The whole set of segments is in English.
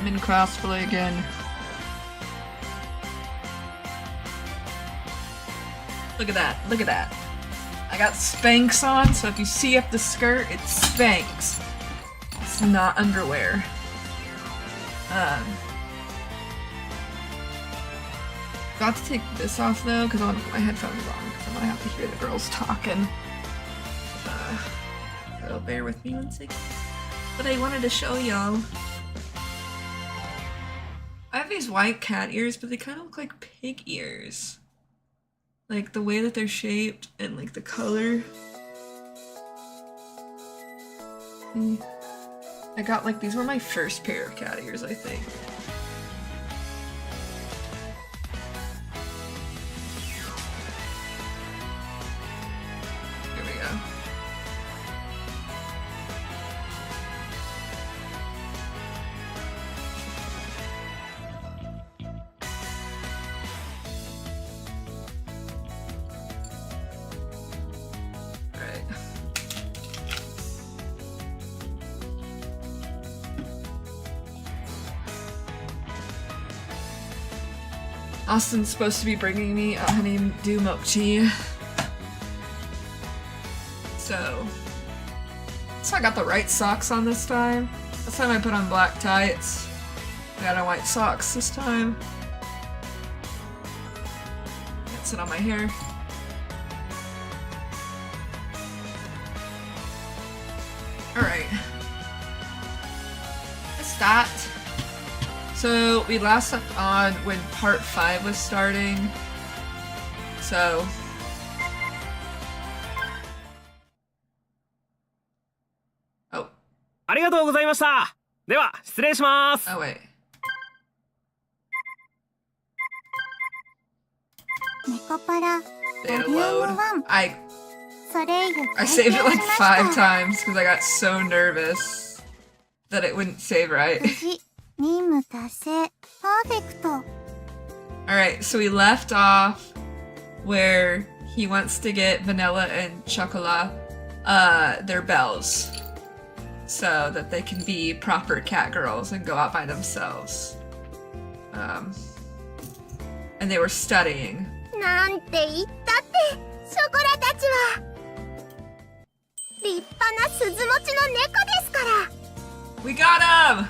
I'm in cosplay again. Look at that, look at that. I got Spanx on, so if you see up the skirt, it's Spanx. It's not underwear. Got to take this off though, because I want to put my headphones on, because I'm gonna have to hear the girls talking. So bear with me one second. But I wanted to show y'all. I have these white cat ears, but they kind of look like pig ears. Like the way that they're shaped and like the color. I got like, these were my first pair of cat ears, I think. Here we go. Austin's supposed to be bringing me a honeydew milk tea. So I got the right socks on this time. Last time I put on black tights. I got on white socks this time. That's it on my hair. Alright. Let's start. So we last left on when part 5 was starting. So oh. ありがとうございました。では失礼します。 Oh wait. NEKOPARA Data Vol1 load. I saved it like 5 times because I got so nervous that it wouldn't save right. Alright, so we left off where he wants to get Vanilla and Chocolat their bells so that they can be proper cat girls and go out by themselves. And they were studying. We got him!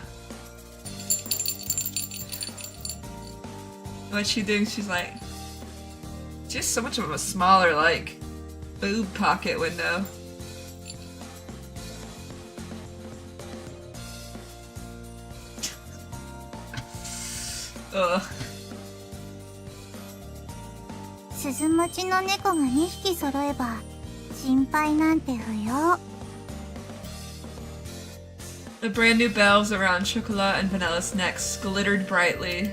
What's she doing? She's like, just so much of a smaller, like, boob pocket window. Ugh. 鈴持ちの猫が2匹揃えば心配なんて不要。 The brand new bells around Chocolat and Vanilla's necks glittered brightly.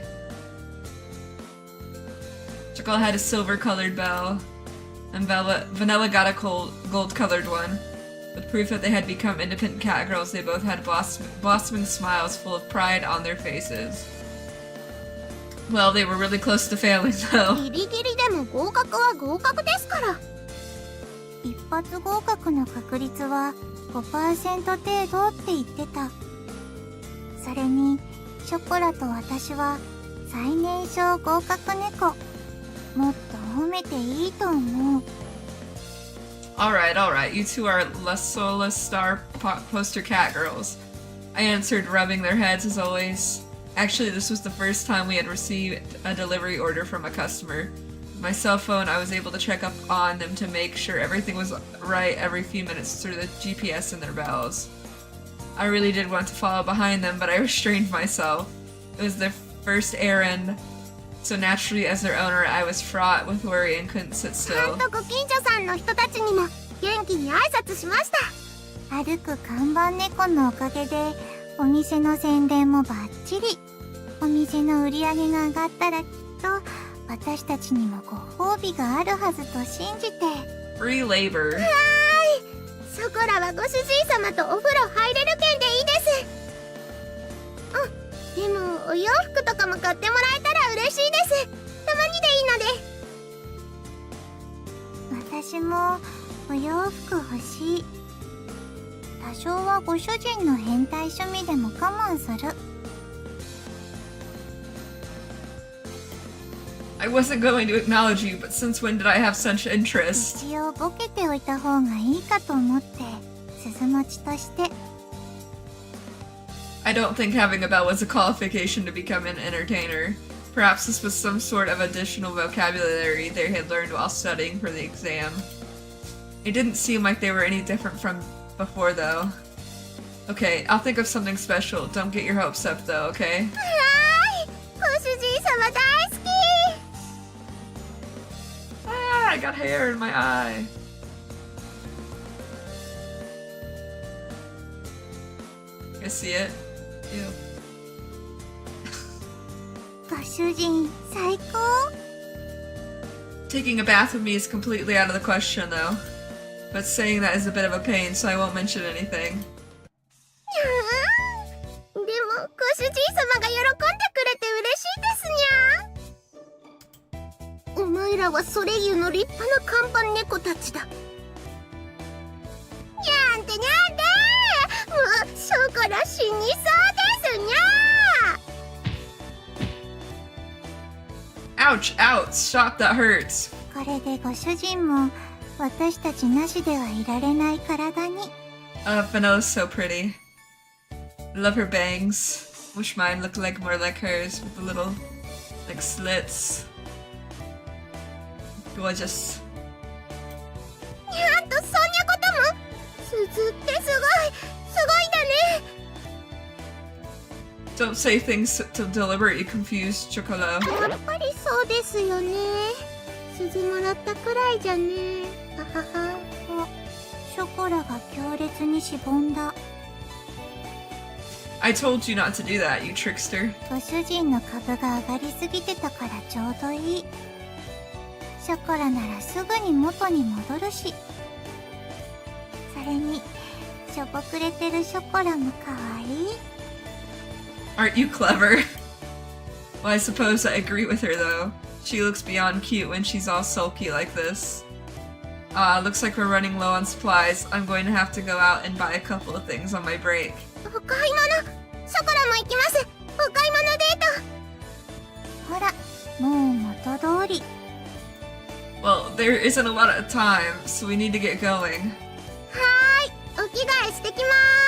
Chocolat had a silver-colored bell, and Vanilla got a gold-colored one. With proof that they had become independent cat girls, they both had blossoming smiles full of pride on their faces. Well, they were really close to failing, though. ギリギリでも合格は合格ですから。一発合格の確率は 5% 程度って言ってた。それに、ショコラと私は最年少合格猫。もっと褒めていいと思う。Alright, alright, you two are Les Solis star poster cat girls. I answered, rubbing their heads as always. Actually, this was the first time we had received a delivery order from a customer. With my cell phone, I was able to check up on them to make sure everything was right every few minutes through the GPS in their bells. I really did want to follow behind them, but I restrained myself. It was their first errand, so naturally as their owner, I was fraught with worry and couldn't sit still. ちゃんとご近所さんの人たちにも元気に挨拶しました。歩く看板猫のおかげでお店の宣伝もバッチリ。お店の売り上げが上がったらきっと私たちにもご褒美があるはずと信じて。Free labor. はーい。ショコラはご主人様とお風呂入れる券でいいです。うん。でもお洋服とかも買ってもらえたら嬉しいです。たまにでいいので。私もお洋服欲しい。多少はご主人の変態趣味でも我慢する。I wasn't going to acknowledge you, but since when did I have such interest? 一応ボケておいた方がいいかと思って、鈴持ちとして。I don't think having a bell was a qualification to become an entertainer. Perhaps this was some sort of additional vocabulary they had learned while studying for the exam. It didn't seem like they were any different from before, though. Okay, I'll think of something special. Don't get your hopes up, though, okay? はーい、ご主人様大好き。Ah, I got hair in my eye. I see it. Ew. ご主人最高。Taking a bath with me is completely out of the question, though. But saying that is a bit of a pain, so I won't mention anything. でもご主人様が喜んでくれて嬉しいですにゃ。お前らはソレイユの立派な看板猫たちだ。にゃんてにゃんて、もうショコラ死にそうですにゃ。 Ouch! Ouch! Stop! That hurts! これでご主人も私たちなしではいられない体に。Vanilla's so pretty. I love her bangs. Wish mine looked like more like hers with the little, like, slits. Gorgeous. にゃんとそんなことも。鈴ってすごいだね。Don't say things to deliberately confuse Chocolo. やっぱりそうですよね。鈴もらったくらいじゃね。ははは。お、ショコラが強烈にしぼんだ。I told you not to do that, you trickster. ご主人の株が上がりすぎてたからちょうどいい。ショコラならすぐに元に戻るし。それにしょぼくれてるショコラもかわいい。Aren't you clever? Well, I suppose I agree with her, though. She looks beyond cute when she's all sulky like this. Looks like we're running low on supplies. I'm going to have to go out and buy a couple of things on my break. お買い物。ショコラも行きます。お買い物デート。ほら、もう元通り。Well, there isn't a lot of time, so we need to get going. はーい、お着替えしてきま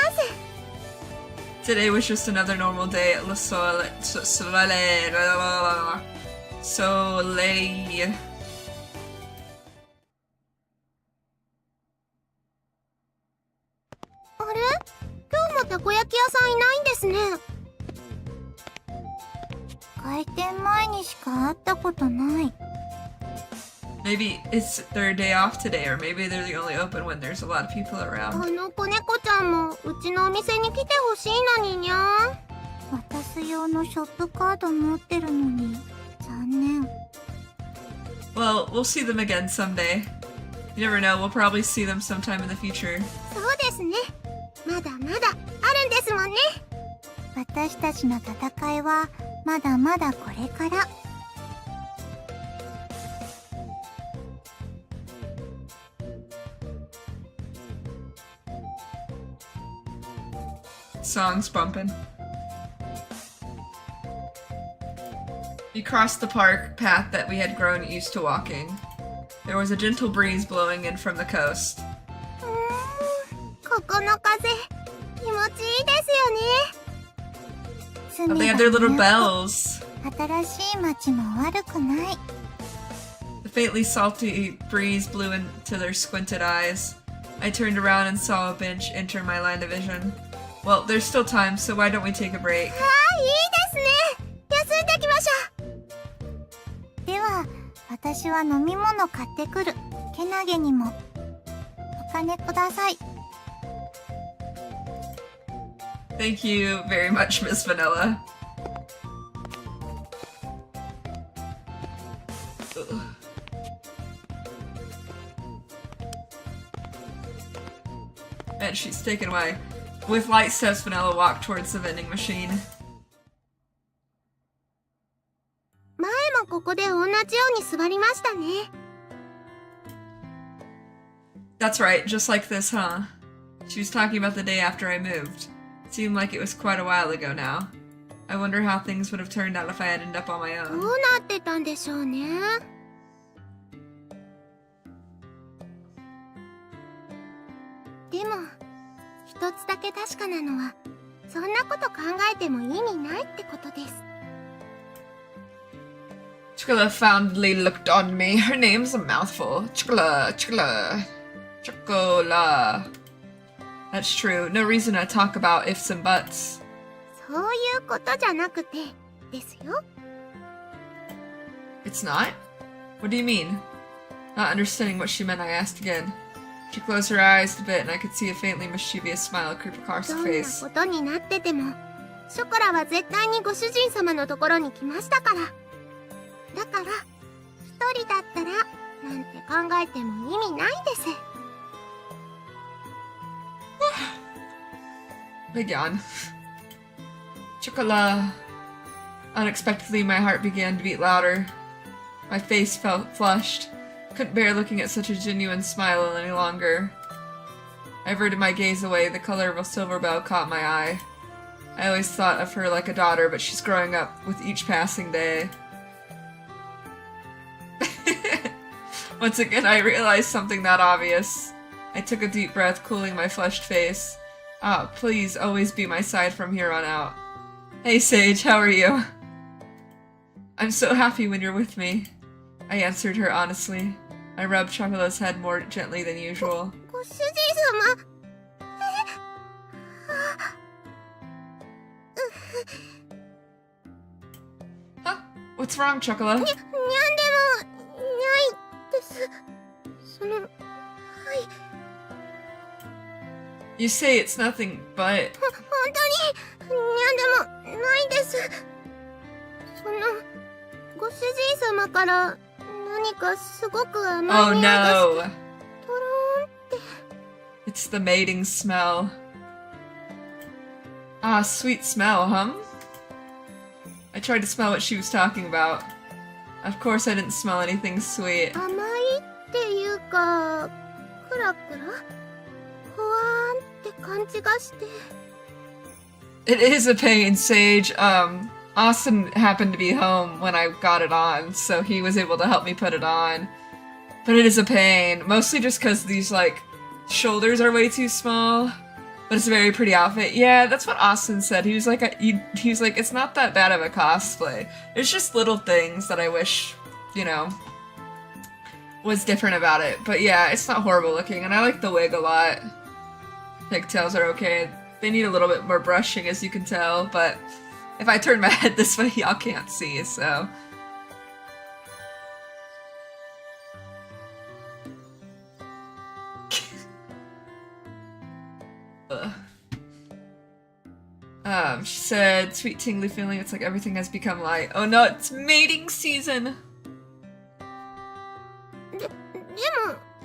ーす。Today was just another normal day at Soleil.あれ？今日もたこ焼き屋さんいないんですね。開店前にしか会ったことない。Maybe it's their day off today, or maybe they're the only open when there's a lot of people around. あの子猫ちゃんもうちのお店に来てほしいのににゃー。渡す用のショップカード持ってるのに残念。Well, we'll see them again someday. You never know, we'll probably see them sometime in the future. そうですね。まだまだあるんですもんね。私たちの戦いはまだまだこれから。Songs bumping. We crossed the park path that we had grown used to walking. There was a gentle breeze blowing in from the coast. ここの風気持ちいいですよね。 Oh, they had their little bells. 新しい街も悪くない。 The faintly salty breeze blew into their squinted eyes. I turned around and saw a bench enter my line of vision. Well, there's still time, so why don't we take a break? ああ、いいですね。休んできましょう。では、私は飲み物買ってくる。けなげにも。お金ください。Thank you very much, Miss Vanilla. Ugh. And she's taken away. With light steps, Vanilla walked towards the vending machine. 前もここで同じように座りましたね。That's right, just like this, huh? She was talking about the day after I moved. It seemed like it was quite a while ago now. I wonder how things would have turned out if I had ended up on my ど own. うなってたんでしょうね。でも一つだけ確かなのは、そんなこと考えても意味ないってことです。Chocola fondly looked on me. Her name's a mouthful. Chocola, Chocola, Chocola. That's true. No reason to talk about ifs and buts. そういうことじゃなくてですよ。It's not? What do you mean? Not understanding what she meant, I asked again. She closed her eyes a bit and I could see a faintly mischievous smile creep across ど her んな face. ことになってても、ショコラは絶対にご主人様のところに来ましたから。だから一人だったらなんて考えても意味ないです。Big yawn. Chocola. Unexpectedly, my heart began to beat louder. My face felt flushed. Couldn't bear looking at such a genuine smile any longer. I averted my gaze away. The color of a silver bell caught my eye. I always thought of her like a daughter, but she's growing up with each passing day. Once again, I realized something not obvious. I took a deep breath, cooling my flushed face. Ah, please always be my side from here on out. Hey Sage, how are you? I'm so happy when you're with me. I answered her honestly. I rubbed Chocola's head more gently than usual. ご主人様。Huh? What's wrong, Chocola? にゃんでもないです。その、はい。 You say it's nothing, but... 本当ににゃんでもないです。その、ご主人様から何かすごく甘い Oh 匂いが no! とろーんって。 It's the mating smell. Ah, sweet smell, huh? I tried to smell what she was talking about. Of course I didn't smell anything sweet. 甘いっていうか、クラクラほわーんって感じがして。 It is a pain, Sage. Austin happened to be home when I got it on, so he was able to help me put it on. But it is a pain, mostly just because these, like, shoulders are way too small. But it's a very pretty outfit. Yeah, that's what Austin said. He was like, he was like, it's not that bad of a cosplay. It's just little things that I wish, you know, was different about it. But yeah, it's not horrible looking, and I like the wig a lot. Pigtails are okay. They need a little bit more brushing, as you can tell, but if I turn my head this way, y'all can't see, so... She said, sweet tingly feeling, it's like everything has become light. Oh no, it's mating season! でも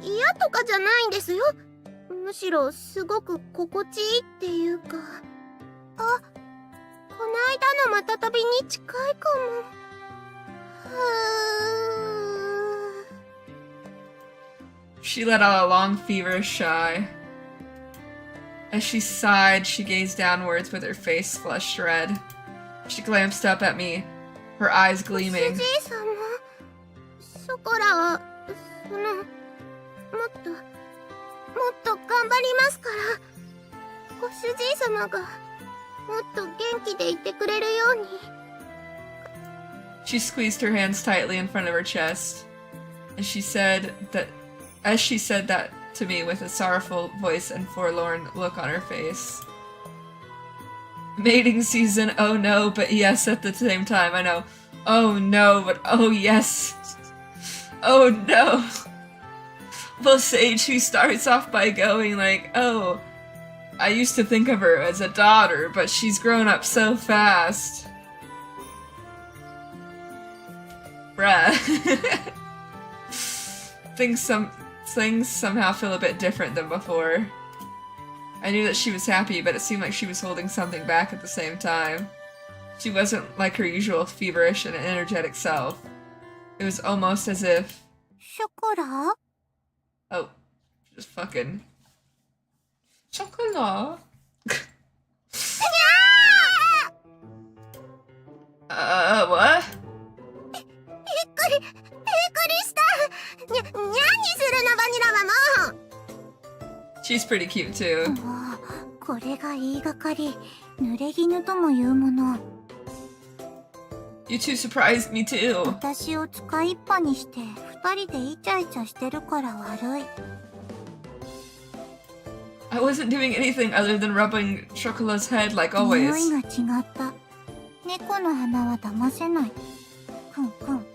嫌とかじゃないんですよ。むしろすごく心地いいっていうか。あ、この間のまたたびに近いかも。She let out a long, feverish sigh. As she sighed, she gazed downwards with her face flushed red. She glanced up at me, her eyes ご主 gleaming. 人様、ショコラはそのもっと頑張りますから。ご主人様がもっと元気でいてくれるように。 She squeezed her hands tightly in front of her chest, as she said that to me with a sorrowful voice and forlorn look on her face. Mating season, oh no, but yes at the same time, I know. Oh no, but oh yes. Oh no. Well, Sage, who starts off by going like, oh, I used to think of her as a daughter, but she's grown up so fast. Bruh. Things somehow feel a bit different than before. I knew that she was happy, but it seemed like she was holding something back at the same time. She wasn't like her usual feverish and energetic self. It was almost as if... ショコラ？ Oh, just fucking... Chocolat? What? びっくりした。にゃにするのバニラはもう。 She's pretty cute too. もうこれが言いがかり、濡れ衣ともいうもの。 You two surprised me too. 私を使いっぱにして二人でイチャイチャしてるから悪い。 I wasn't doing anything other than rubbing Chocola's head like 匂 always. いが違った。猫の鼻は騙せない。くんくん。と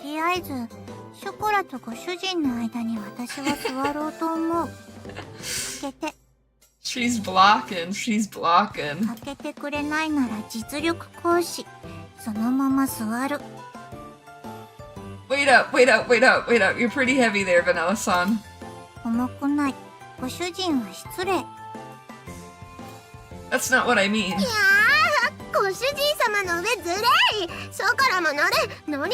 りあえずショコラとご主人の間に私は座ろうと思う。開けて。 She's blocking. 開けてくれないなら実力行使。そのまま座る。 Wait up. You're pretty heavy there, Vanilla-san. 重くない。ご主人は失礼。 That's not what I mean. いやー、ご主人様の上ずるい。ショコラも乗りません。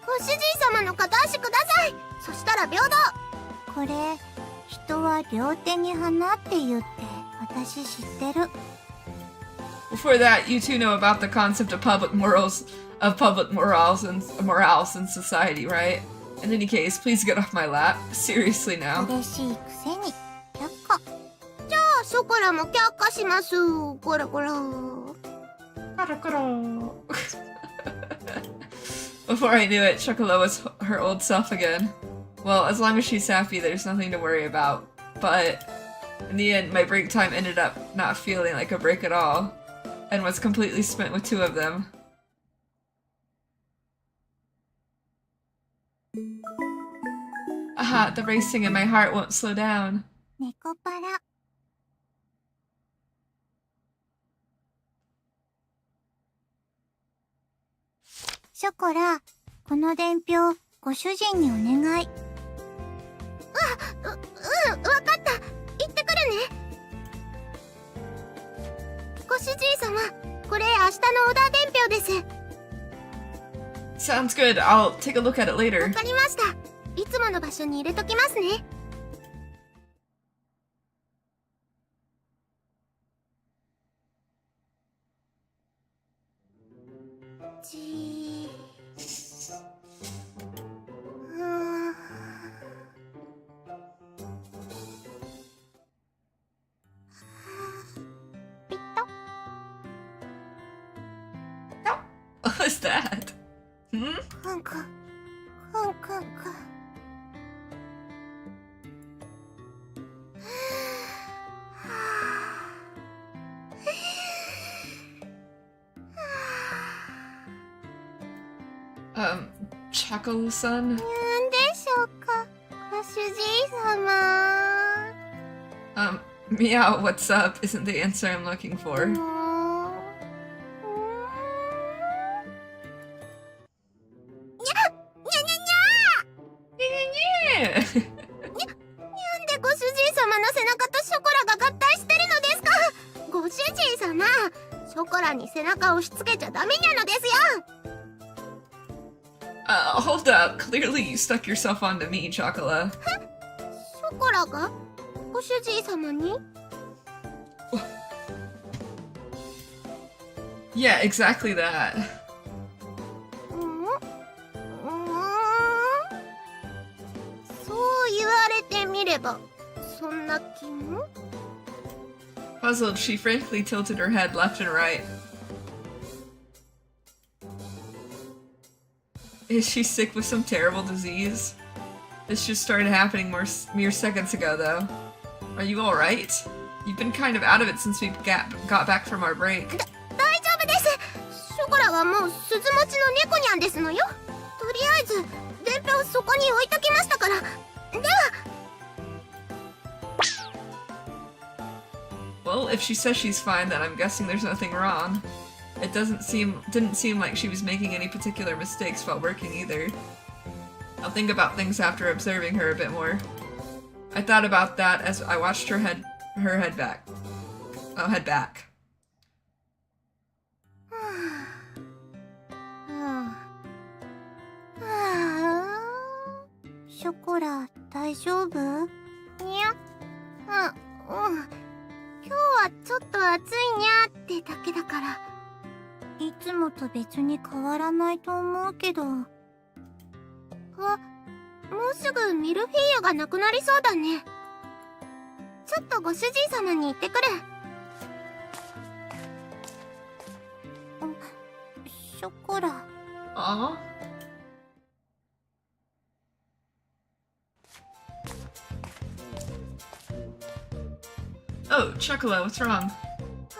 ご主人様の片足ください。そしたら平等。これ人は両手に花って言って私知ってる。 Before that, you two know about the concept of public morals in society, right? In any case, please get off my lap. Seriously now. 嬉しいくせに却下。じゃあショコラも却下します。コロコロ。 Before I knew it, Chocola was her old self again. Well, as long as she's happy, there's nothing to worry about. But in the end, my break time ended up not feeling like a break at all, and was completely spent with two of them. Aha, the racing in my heart won't slow down. ネコパラ。ショコラ、この伝票ご主人にお願い。わかった。行ってくるね。ご主人様、これ明日のオーダー伝票です。 Sounds good. I'll take a look at it わ later. かりました。いつもの場所に入れときますね。ピッと。 What was that? Hmm? くんくん。くんくんくん。Choco-san? なんでしょうか、ご主人様。Meow, what's up? Isn't the answer I'm looking for. にゃなんでご主人様の背中とショコラが合体してるのですか。ご主人様、ショコラに背中を押し付けちゃダメなのですよ。Hold up. Clearly you stuck yourself onto me, Chocola. ショコラがご主人様に。 Yeah, exactly that. そう言われてみればそんな気も。 Puzzled, she frankly tilted her head left and right. Is she sick with some terrible disease? This just started happening mere seconds ago, though. Are you alright? You've been kind of out of it since we got back from our break. 大丈夫です。ショコラはもう鈴持ちの猫ニャンですのよ。とりあえず伝票そこに置いときましたから。では。 Well, if she says she's fine, then I'm guessing there's nothing wrong. It didn't seem like she was making any particular mistakes while working either. I'll think about things after observing her a bit more. I thought about that as I watched her head back. Head back. ショコラ大丈夫？いや、今日はちょっと暑いにゃーってだけだからいつもと別に変わらないと思うけど。もうすぐミルフィーユがなくなりそうだね。ちょっとご主人様に言ってくる。ショコラ。Aw. Oh, Chocolate, what's wrong?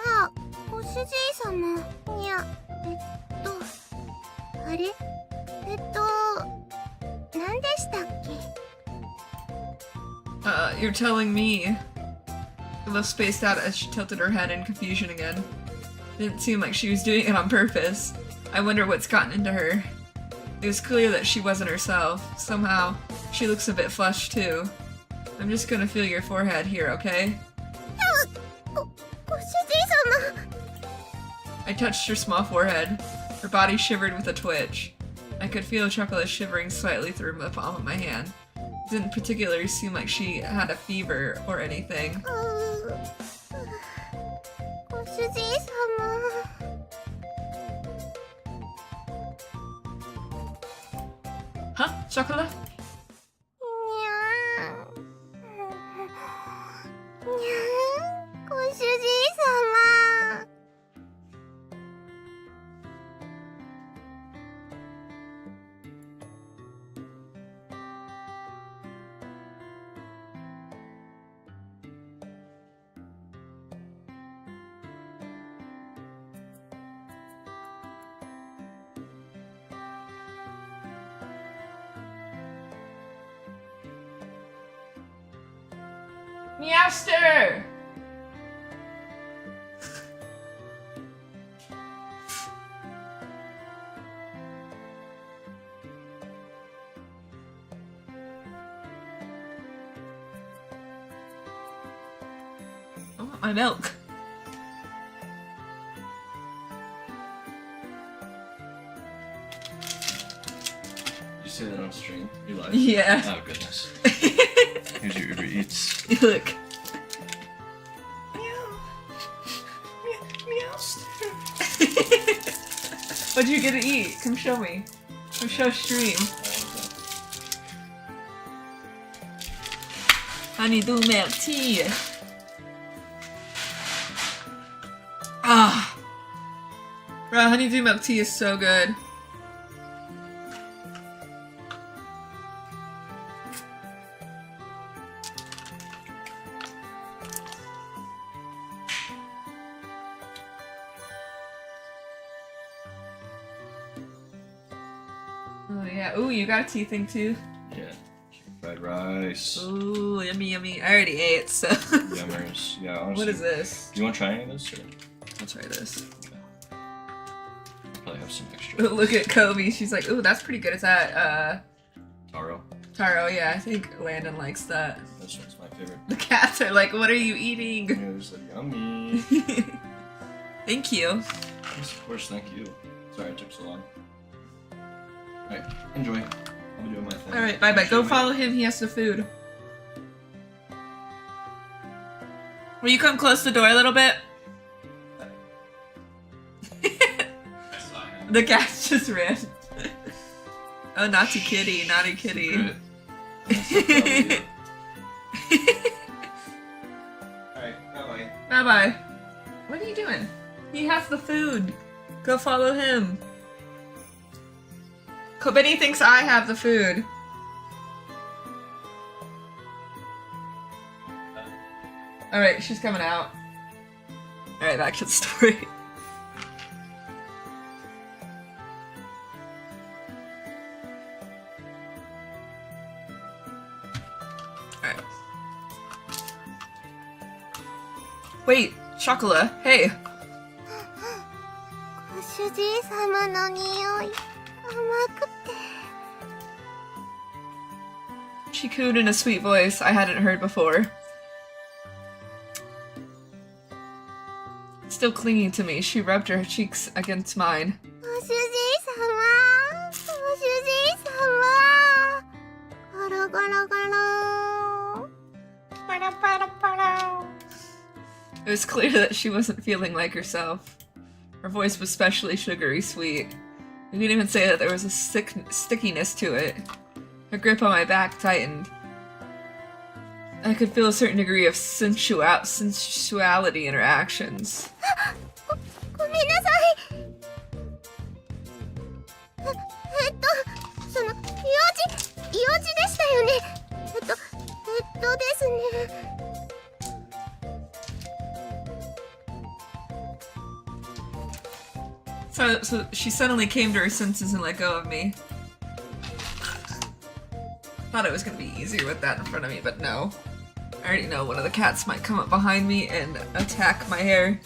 あ、ご主人様。いや、あれ何でしたっけ？ You're telling me. Love spaced out as she tilted her head in confusion again. Didn't seem like she was doing it on purpose. I wonder what's gotten into her. It was clear that she wasn't herself. Somehow, she looks a bit flushed too. I'm just gonna feel your forehead here, okay? ご主人様。 I touched her small forehead. Her body shivered with a twitch. I could feel Chocolate shivering slightly through the palm of my hand. It didn't particularly seem like she had a fever or anything. ご主人様。 Huh? Chocolate? にゃーん。ご主人様。 Meowster! I want my milk. Did you say that on stream? You live? Yeah. Oh goodness. Here's your Uber Eats. Look. What'd you get to eat? Come show me. Come show stream. Honeydew milk tea. Ah. Bro, honeydew milk tea is so good. Oh yeah. Ooh, you got a tea thing too? Yeah. Chicken fried rice. Ooh, yummy yummy. I already ate, so. Yummers. Yeah, honestly. What is this? Do you want to try any of this? Or? I'll try this. Probably have some extra. Look at Kobe. She's like, ooh, that's pretty good. Is that, Taro. Taro? Yeah, I think Landon likes that. This one's my favorite. The cats are like, what are you eating? Yeah, just like, yummy. Thank you. Yes, of course, thank you. Sorry it took so long. Alright, enjoy. I'll be doing my thing. Alright, bye bye. Go follow him. He has the food. Will you come close the door a little bit? The cats just ran. Oh, naughty kitty, naughty kitty. Alright, bye-bye. Bye bye. What are you doing? He has the food. Go follow him. Benny thinks I have the food. Alright, she's coming out. Alright, back to the story. Alright. Wait, Chocolate, hey. ご主人様の匂い、甘くて。 She cooed in a sweet voice I hadn't heard before. Still clinging to me, she rubbed her cheeks against mine. ご主人様、ご主人様。ゴロゴロゴロ。パラパラパラ。 It was clear that she wasn't feeling like herself. Her voice was specially sugary sweet. You could even say that there was a stickiness to it. Her grip on my back tightened. I could feel a certain degree of sensuality in her actions. ごめんなさい。その、用事でしたよね。ですね。So she suddenly came to her senses and let go of me. Thought it was gonna be easier with that in front of me, but no. I already know one of the cats might come up behind me and attack my hair.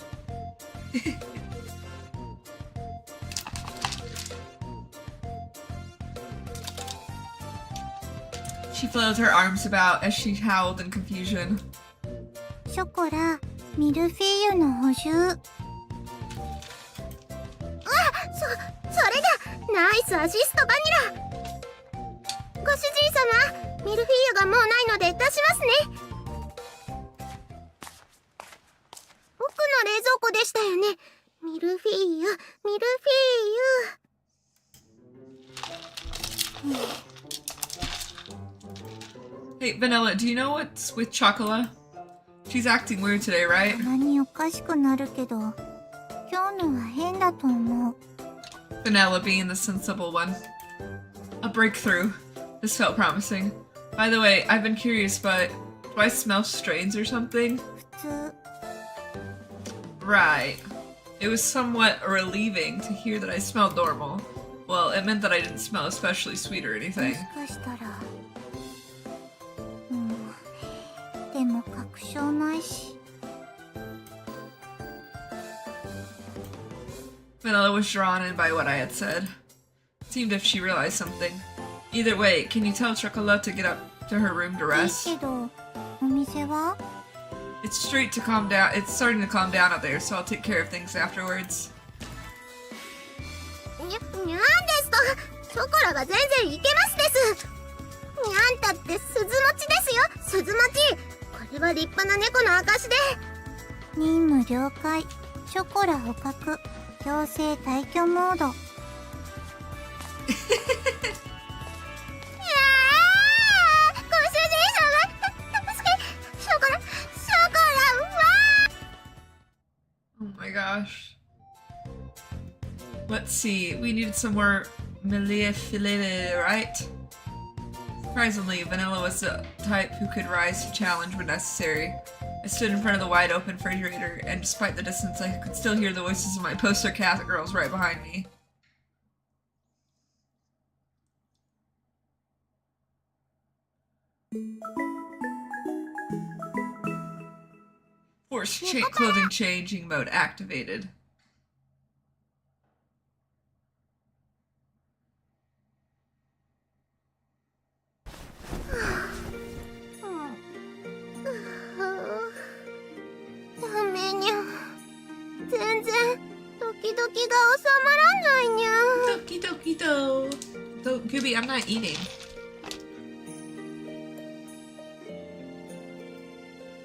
She flailed her arms about as she howled in confusion. ショコラ、ミルフィーユの補充。それだ！ナイスアシストバニラ！ご主人様、ミルフィーユがもうないので出しますね。奥の冷蔵庫でしたよね。ミルフィーユ、ミルフィーユ。Hey, Vanilla, do you know what's with Chocola? She's acting weird today, right? たまにおかしくなるけど、今日のは変だと思う。Vanilla being the sensible one. A breakthrough. This felt promising. By the way, I've been curious, but do I smell strains or something? 普通。Right. It was somewhat relieving to hear that I smelled normal. Well, it meant that I didn't smell especially sweet or も anything. しかしたら。でも確証ないし。Vanilla was drawn in by what I had said. Seemed if she realized something. Either way, can you tell Chocolat to get up to her room to いい rest? けど、お店は？ It's straight to calm down. It's starting to calm down out there, so I'll take care of things afterwards. にゃんですと、ショコラが全然いけますです。にゃんたって鈴持ちですよ、鈴持ち。これは立派な猫の証で。任務了解。ショコラ捕獲。強制退去モード。いやー、ご主人様、助け、ショコラ、Oh my gosh. Let's see. We needed some more Malefilet, right? Surprisingly, Vanilla was the type who could rise to challenge when necessary. I stood in front of the wide-open refrigerator, and despite the distance, I could still hear the voices of my poster cat girls right behind me. Clothing changing mode activated. Doki doki do. Gooby, I'm not eating.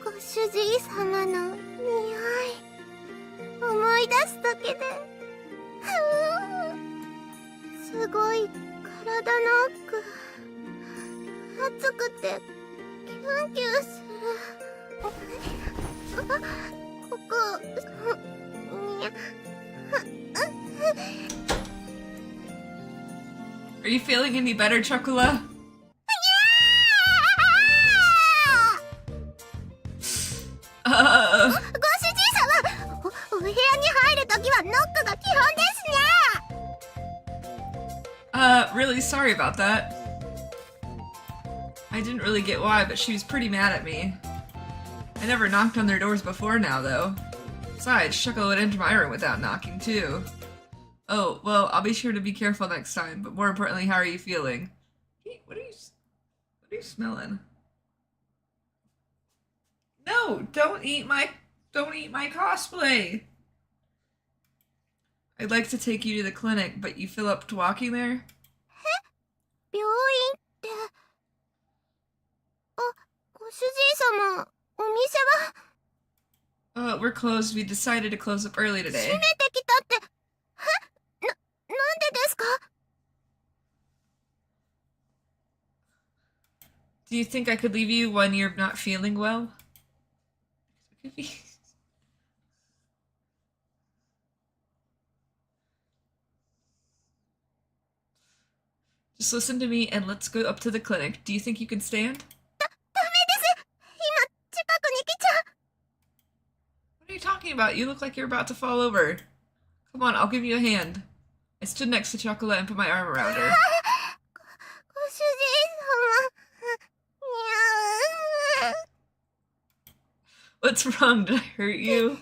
ご主人様の匂い思い出すだけで、すごい体の奥熱くてキュンキュンする。ここにゃ。 Are you feeling any better, Chocola? Really sorry about that. I didn't really get why, but she was pretty mad at me. I never knocked on their doors before now, though. Besides, Chocola would enter my room without knocking, too. Oh, well, I'll be sure to be careful next time, but more importantly, how are you feeling? What are you smelling? No, don't eat my cosplay! I'd like to take you to the clinic, but you feel up to walking there? 病院って。ご主人様、お店は？ We're closed. We decided to close up early today. 閉めてきたって、Do you think I could leave you when you're not feeling well? Just listen to me and let's go up to the clinic. Do you think you can stand? What are you talking about? You look like you're about to fall over. Come on, I'll give you a hand. I stood next to Chocolate and put my arm around her. What's wrong? Did I hurt you?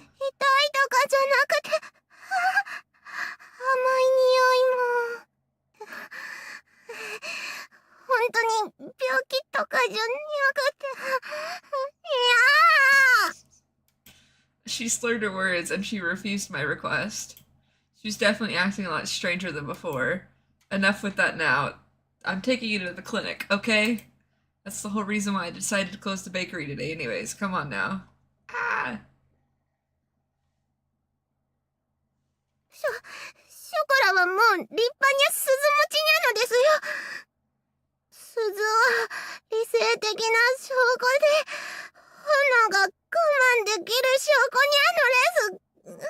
She slurred her words and she refused my request. She was definitely acting a lot stranger than before. Enough with that now. I'm taking you to the clinic, okay? That's the whole reason why I decided to close the bakery today anyways. Come on now. Ah! ショコラはもう立派に鈴持ちなのですよ。鈴は理性的な証拠で、炎が我慢できる証拠にゃのです。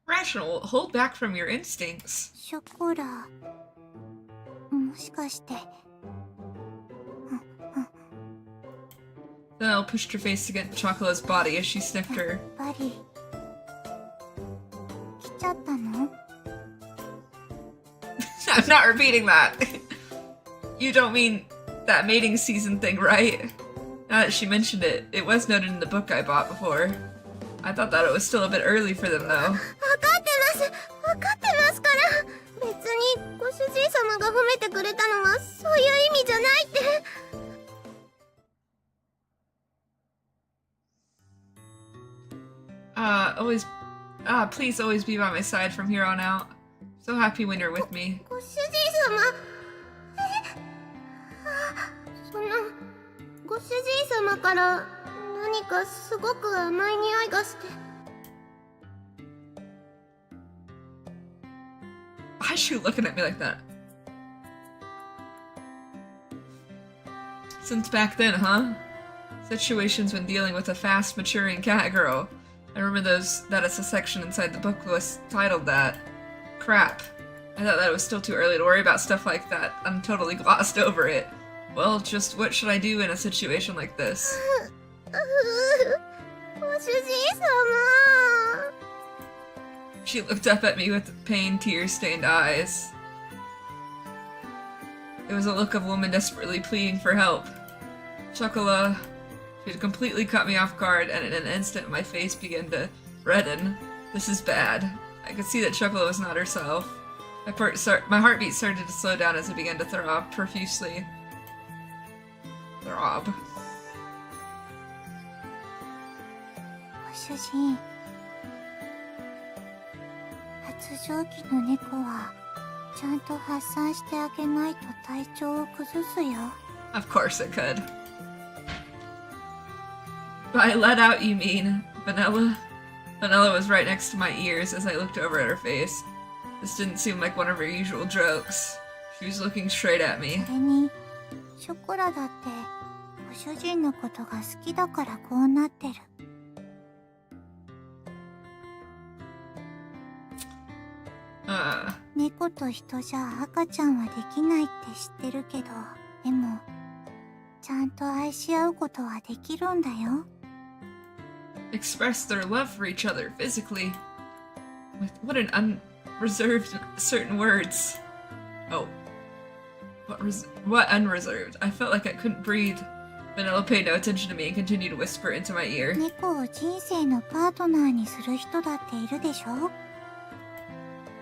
Rational, hold back from your instincts. ショコラ、もしかして。Belle pushed her face against Chocola's body as she sniffed her. やっぱり来ちゃったの？ I'm not repeating that. You don't mean that mating season thing, right? Now that she mentioned it, it was noted in the book I bought before. I thought that it was still a bit early for them, though. わかってますから。別にご主人様が褒めてくれたのはそういう意味じゃないって。Please always be by my side from here on out. So happy when you're with me. ご主人様。ご主人様から何かすごく甘い匂いがして。Why is she looking at me like that? Since back then, huh? Situations when dealing with a fast maturing cat girl. I remember that as a section inside the book was titled that. Crap. I thought that it was still too early to worry about stuff like that. I'm totally glossed over it. Well, just what should I do in a situation like this? ご主人様。 She looked up at me with pain, tear-stained eyes. It was a look of a woman desperately pleading for help. Chocola, she had completely caught me off guard, and in an instant my face began to redden. This is bad. I could see that Chocola was not herself. My heartbeat started to slow down as it began to throb profusely. Throb. ご主人。発情期の猫はちゃんと発散してあげないと体調を崩すよ。 Of course it could. By let out, you mean Vanilla? Vanilla was right next to my ears as I looked over at her face. This didn't seem like one of her usual jokes. She was looking straight at me. それにショコラだってご主人のことが好きだからこうなってる。猫と人じゃ赤ちゃんはできないって知ってるけど、でもちゃんと愛し合うことはできるんだよ。Express their love for each other physically. With what an unreserved certain words. Oh. What unreserved? I felt like I couldn't breathe. Vanilla paid no attention to me and continued to whisper into my ear. 猫を人生のパートナーにする人だっているでしょ？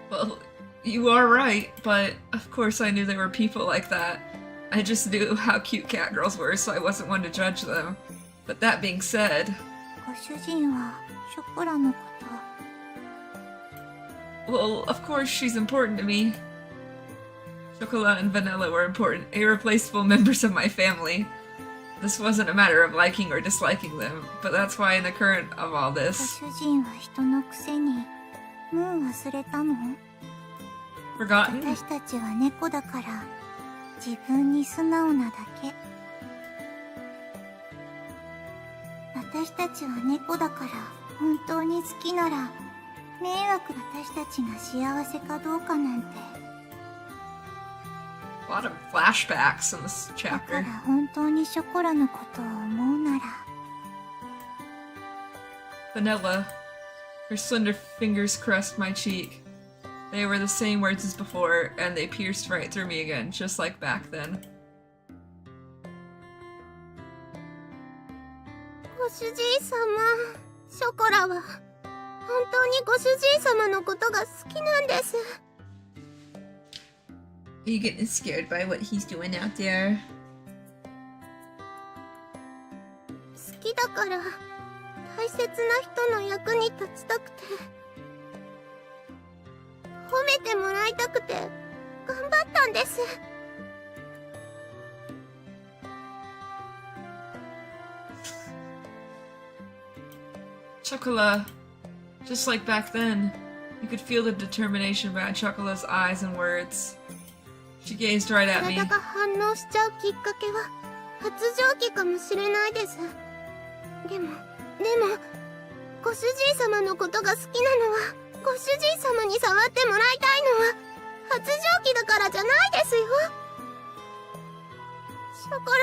Well, you are right, but of course I knew there were people like that. I just knew how cute cat girls were, so I wasn't one to judge them. But that being said... ご主人はショコラのこと。 Well, of course she's important to me. Chocolat and Vanilla were important, irreplaceable members of my family. This wasn't a matter of liking or disliking them, but that's why in the current of all ご this... 主人は人のくせにもう忘れたの？ Forgotten? 私たちは猫だから自分に素直なだけ。私たちは猫だから、本当に好きなら、迷惑私たちが幸せかどうかなんて。A lot of flashbacks in this だか chapter. ら本当にショコラのことを思うなら。Vanilla. Her slender fingers caressed my cheek. They were the same words as before, and they pierced right through me again, just like back then. ご主人様、ショコラは本当にご主人様のことが好きなんです。 Are you getting scared by what he's doing out there? 好きだから大切な人の役に立ちたくて、褒めてもらいたくて頑張ったんです。 Chocola. Just like back then, you could feel the determination behind Chocola's eyes and words. She gazed right at me. 体が反応しちゃうきっかけは発情期かもしれないです。でもご主人様のことが好きなのは、ご主人様に触ってもらいたいのは発情期だからじゃないですよ。ショコラ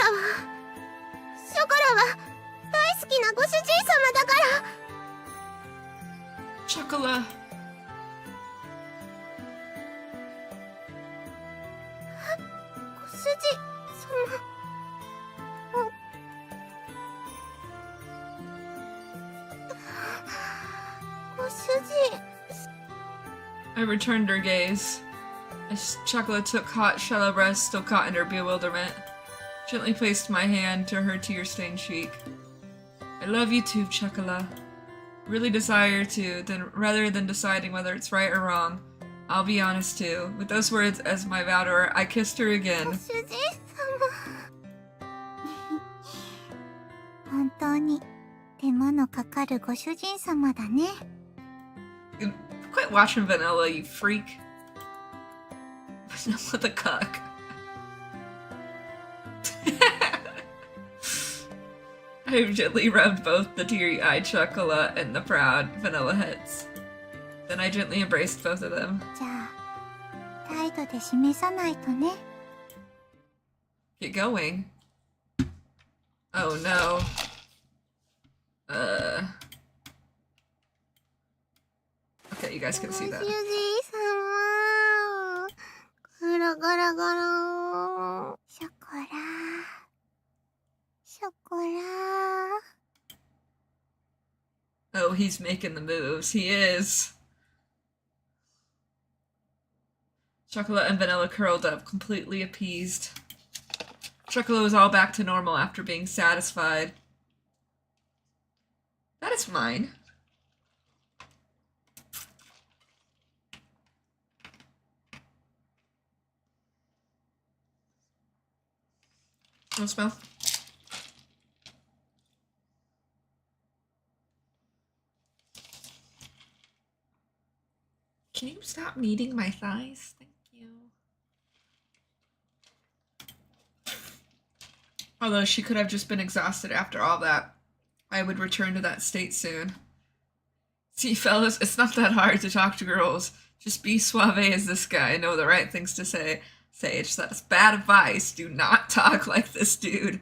は大好きなご主人様だから。 Chocola. ご主人様。ご主人。 I returned her gaze. As Chocola took hot, shallow breaths still caught in her bewilderment, gently placed my hand to her tear-stained cheek. I love you too, Chocola. Really desire to, then rather than deciding whether it's right or wrong, I'll be honest too. With those words as my vow to her, I kissed her ご again. 主人様。本当に手間のかかるご主人様だね。 Quit watching Vanilla, you freak. Vanilla the cuck. I gently rubbed both the teary-eyed Chocola and the proud Vanilla heads. Then I gently embraced both of them. じゃあ態度で示さないとね。 Get going. Oh no. Okay, you guys can see ご that. 主人様。ガラガラガラ。ショコラ。ショコラ。 Oh, he's making the moves. He is. Chocolate and Vanilla curled up, completely appeased. Chocolate was all back to normal after being satisfied. That is mine. No smell. Can you stop kneading my thighs? Thank you. Although she could have just been exhausted after all that. I would return to that state soon. See, fellas, it's not that hard to talk to girls. Just be suave as this guy and know the right things to say. Sage, that's bad advice. Do not talk like this dude.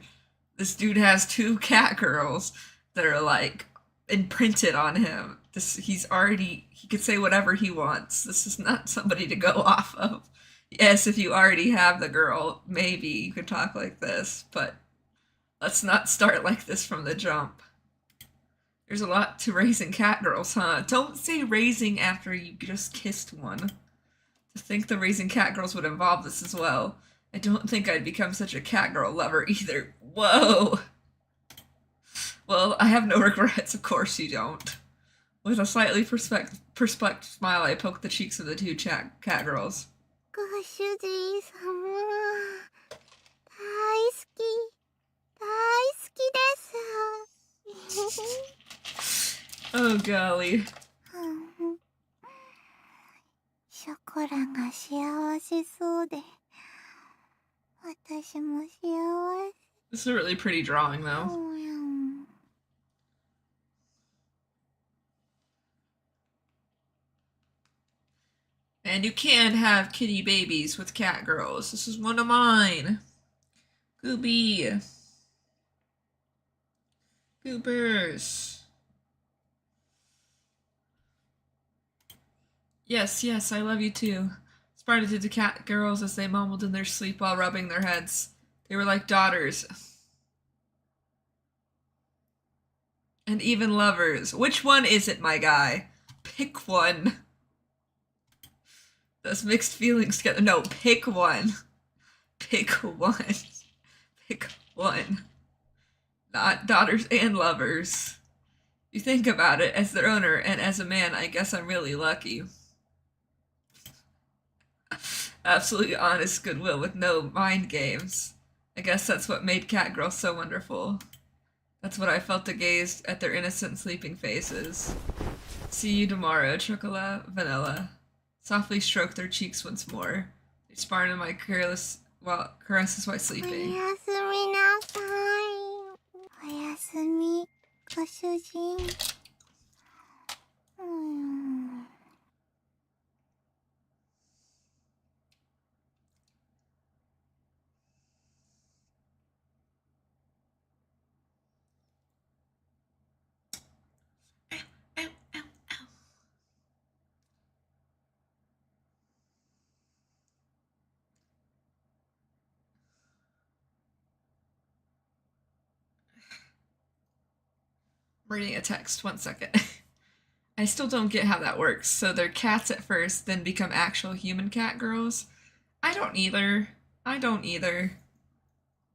This dude has 2 cat girls that are like imprinted on him. He could say whatever he wants. This is not somebody to go off of. Yes, if you already have the girl, maybe you could talk like this, but let's not start like this from the jump. There's a lot to raising cat girls, huh? Don't say raising after you just kissed one. To think the raising cat girls would involve this as well. I don't think I'd become such a cat girl lover either. Whoa! Well, I have no regrets, of course you don't. With a slightly perplexed smile, I poked the cheeks of the 2 cat girls. ご主人様。大好き。大好きです。 Oh, golly. ショコラが幸せそうで、私も幸せ。 This is a really pretty drawing, though. And you can have kitty babies with cat girls. This is one of mine. Gooby. Goobers. Yes, yes, I love you too. Sparta did to cat girls as they mumbled in their sleep while rubbing their heads. They were like daughters. And even lovers. Which one is it, my guy? Pick one. Those mixed feelings together. No, pick one. Pick one. Pick one. Not daughters and lovers. You think about it, as their owner and as a man, I guess I'm really lucky. Absolutely honest goodwill with no mind games. I guess that's what made cat girls so wonderful. That's what I felt to gaze at their innocent sleeping faces. See you tomorrow, chocolate, vanilla. Softly stroke their cheeks once more. They sparred in my caresses while sleeping. おやすみなさい。おやすみ、ご主人。I'm reading a text, 1 second. I still don't get how that works. So they're cats at first, then become actual human cat girls? I don't either. I don't either.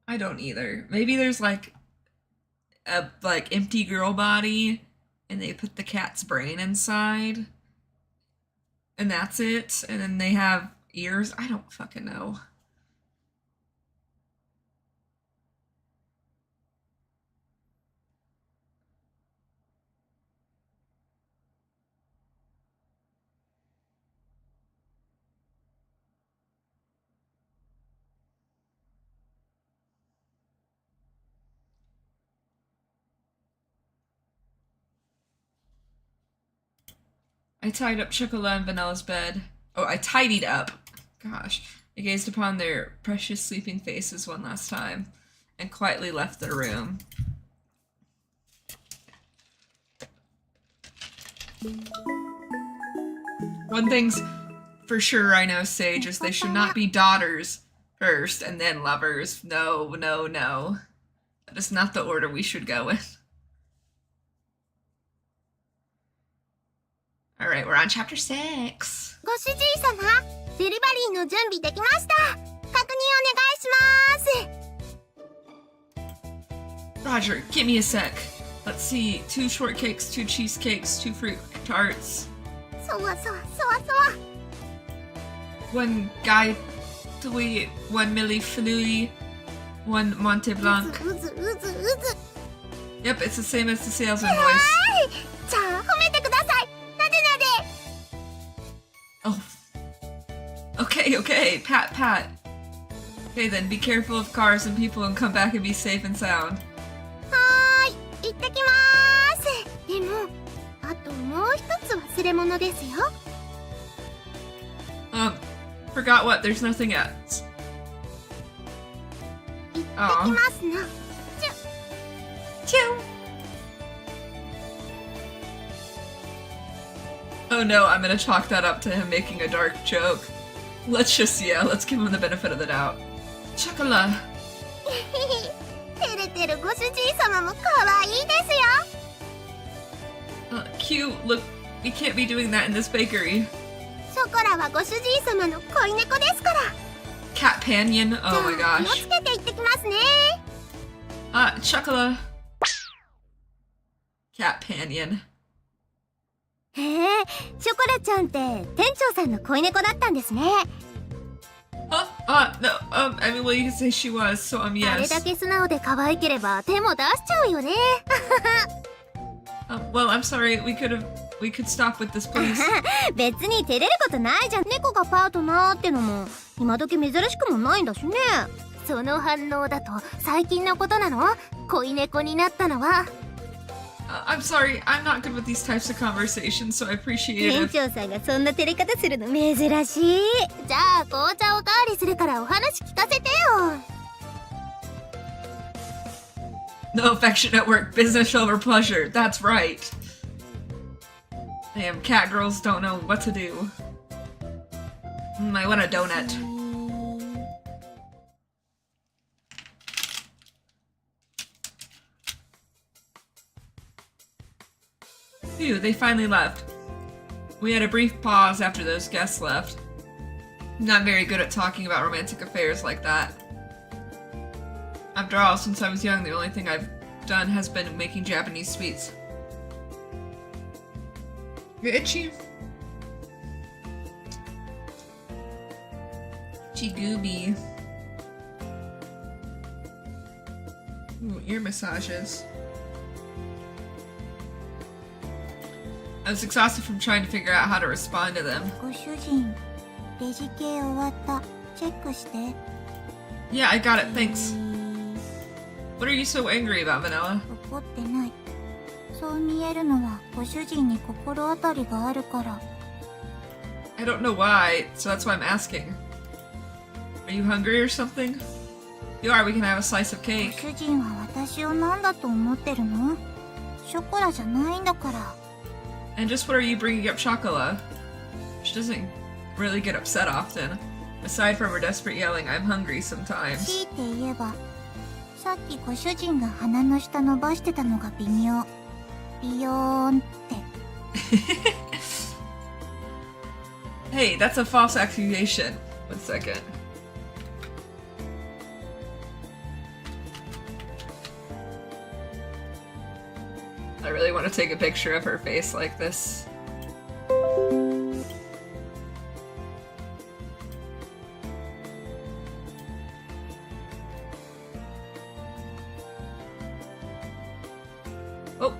I don't either. Maybe there's like a empty girl body and they put the cat's brain inside and that's it, and then they have ears. I don't fucking know. I tied up Chocolat and Vanilla's bed. Oh, I tidied up. Gosh. I gazed upon their precious sleeping faces one last time and quietly left the room. One thing's for sure I know, Sage, is they should not be daughters first and then lovers. No, no, no. That is not the order we should go in. Alright, we're on chapter 6. ご主人様、デリバリーの準備できました。確認お願いします。 Roger, give me a sec. Let's see, 2 shortcakes, 2 cheesecakes, 2 fruit tarts. そわそわそわそわ。 1 Guy Tui, 1 Milli Flui, 1 Monte Blanc. うずうずうず。 Yep, it's the same as the sales は invoice. ーい。じゃあ褒めてください。なでなで。 Oh. Okay, okay, pat, pat. Okay then, be careful of cars and people and come back and be safe and sound. はーい。行ってきまーす。でも、あともう一つ忘れ物ですよ。 Forgot what? There's nothing else. 行ってきますな。 Chew. Oh no, I'm gonna chalk that up to him making a dark joke. Let's just, yeah, let's give him the benefit of the doubt. Chocolat. 照れてるご主人様も可愛いですよ。 Cute. Look, we can't be doing that in this bakery. ショコラはご主人様の恋猫ですから。 Cat Panion. Oh my じゃあ気を gosh. つけて行ってきますね。 Chocolat. Cat Panion. へえ、ショコラちゃんって店長さんの恋猫だったんですね。 No, I mean, well, you can say she was, so, あれ yes. だけ素直で可愛ければ手も出しちゃうよね。 Well, I'm sorry, we could stop with this, please. 別に照れることないじゃん。猫がパートナーってのも今時珍しくもないんだしね。その反応だと最近のことなの？恋猫になったのは。I'm sorry, I'm not good with these types of conversations, so I appreciate it 店 if... 長さんがそんな照れ方するの珍しい。じゃあ紅茶おかわりするからお話聞かせてよ。No affection at work, business over pleasure. That's right. Damn, cat girls don't know what to do. I want a donut. Phew, they finally left. We had a brief pause after those guests left. Not very good at talking about romantic affairs like that. After all, since I was young, the only thing I've done has been making Japanese sweets. You're itchy. Gooby. Ooh, ear massages. I was exhausted from trying to figure out how to respond to them. ご主人、レジ系終わった。チェックして。Yeah, I got it, thanks. What are you so angry about, Vanilla? 怒ってない。そう見えるのはご主人に心当たりがあるから。I don't know why, so that's why I'm asking. Are you hungry or something? If you are, we can have a slice of ご cake. 主人は私を何だと思ってるの？ショコラじゃないんだから。And just what are you bringing up Chocola? She doesn't really get upset often. Aside from her desperate yelling, I'm hungry sometimes. 強いて言えば、さっきご主人が鼻の下伸ばしてたのが微妙。ビヨーンって。Hey, that's a false accusation. 1 second. I really want to take a picture of her face like this. Oh.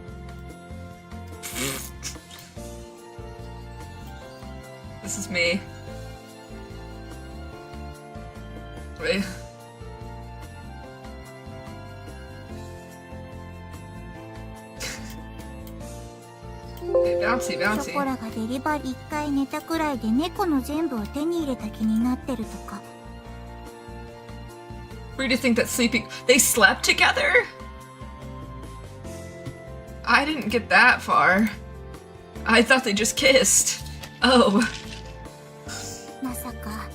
This is me. Wait. Bouncy, ショ bouncy. コラがデリバリー1回寝たくらいで猫の全部を手に入れた気になってるとか。Weird to think that sleeping. They slept together? I didn't get that far. I thought they just kissed. Oh. まさか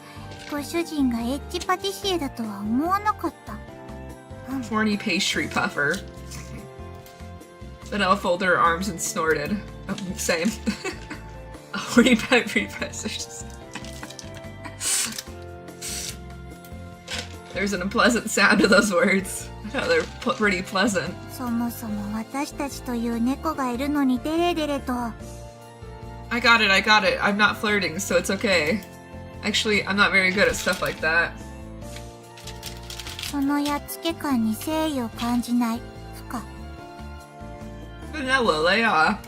ご主人がエッジパティシエだとは思わなかった。Horny pastry puffer. Vanilla folded her arms and snorted. Oh, same. A horny pastry puffer. There's an unpleasant sound to those words. I thought they're pretty pleasant. そもそも私たちという猫がいるのにデレデレと。I got it, I got it. I'm not flirting, so it's okay. Actually, I'm not very good at stuff like that. そのやっつけ感に誠意を感じない。不可。Vanilla, lay off.